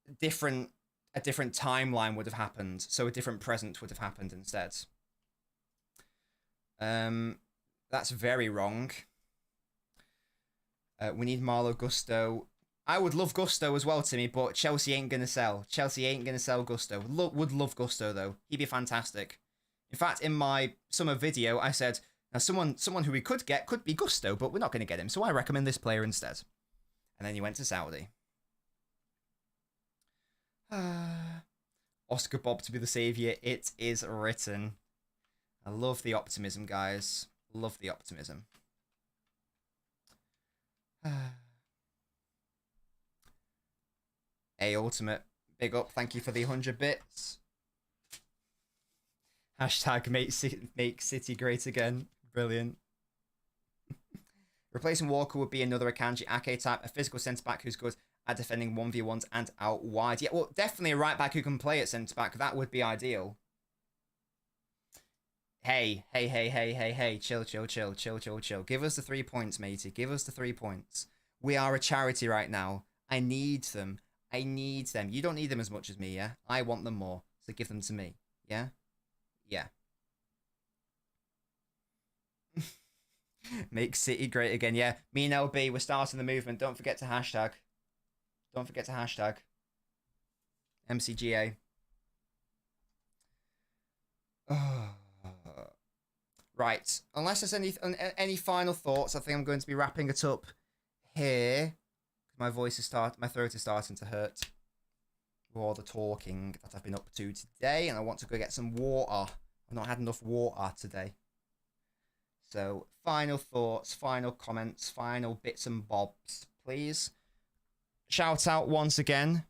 a different timeline would have happened, so a different present would have happened instead. That's very wrong. We need Marlo Gusto. I would love Gusto as well, Timmy, but Chelsea ain't gonna sell. Gusto. Would love Gusto though. He'd be fantastic. In fact, in my summer video, I said now someone who we could get could be Gusto, but we're not gonna get him, so I recommend this player instead. And then he went to Saudi. Oscar Bob to be the saviour. It is written. I love the optimism, guys. Love the optimism. A Ultimate, big up. Thank you for the 100 bits. Hashtag make City great again. Brilliant. Replacing Walker would be another Akanji Ake type, a physical centre-back who's good at defending 1v1s and out wide. Yeah, well, definitely a right-back who can play at centre-back. That would be ideal. Hey. Chill. Give us the 3 points, matey. Give us the 3 points. We are a charity right now. I need them. You don't need them as much as me, yeah? I want them more, so give them to me, yeah? Yeah. Make City great again, yeah. Me and LB, we're starting the movement. Don't forget to hashtag. MCGA. Right. Unless there's any final thoughts, I think I'm going to be wrapping it up here. My throat is starting to hurt with all the talking that I've been up to today, and I want to go get some water. I've not had enough water today. So, final thoughts, final comments, final bits and bobs, please. Shout out once again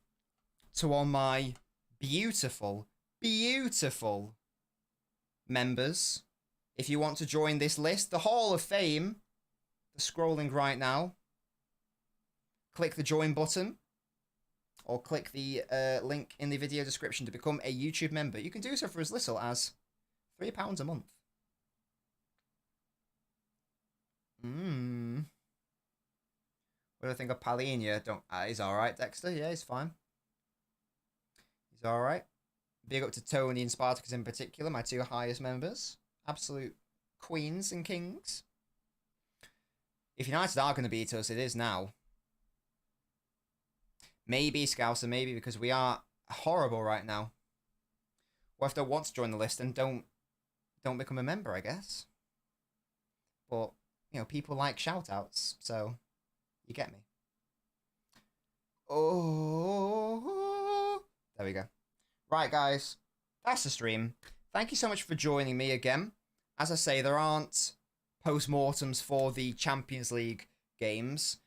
to all my beautiful members. If you want to join this list, the Hall of Fame, they're scrolling right now. Click the join button or click the link in the video description to become a YouTube member. You can do so for as little as £3 a month. What do I think of Palhinha? He's alright, Dexter. Yeah, he's fine. He's alright. Big up to Tony and Spartacus in particular, my two highest members. Absolute queens and kings. If United are going to beat us, it is now. Maybe, Scouser, maybe, because we are horrible right now. Or if they want to join the list, and don't become a member, I guess. But, you know, people like shout-outs, so you get me. Oh, there we go. Right, guys, that's the stream. Thank you so much for joining me again. As I say, there aren't post-mortems for the Champions League games,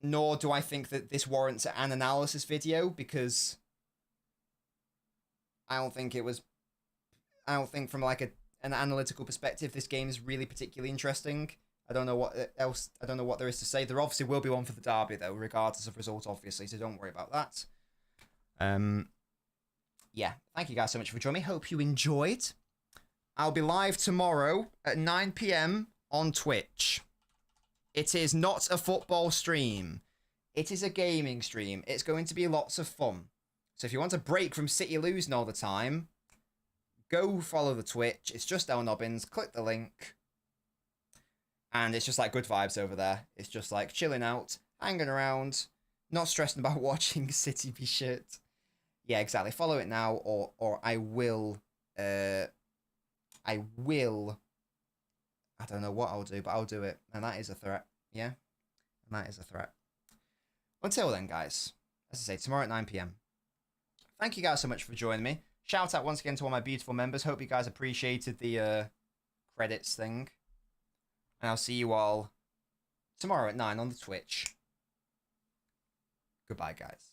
nor do I think that this warrants an analysis video, because I don't think from like an analytical perspective this game is really particularly interesting. I don't know what there is to say. There obviously will be one for the derby though, regardless of result, obviously, so don't worry about that. Yeah, thank you guys so much for joining me. Hope you enjoyed. I'll be live tomorrow at 9 PM on Twitch. It is not a football stream. It is a gaming stream. It's going to be lots of fun. So if you want a break from City losing all the time, go follow the Twitch. It's just LNobbins. Click the link. And it's just like good vibes over there. It's just like chilling out, hanging around, not stressing about watching City be shit. Yeah, exactly. Follow it now, or I will. I don't know what I'll do, but I'll do it, and that is a threat. Yeah, and that is a threat. Until then, guys, as I say, tomorrow at 9 PM. Thank you guys so much for joining me. Shout out once again to all my beautiful members. Hope you guys appreciated the credits thing. And I'll see you all tomorrow at 9 on the Twitch. Goodbye, guys.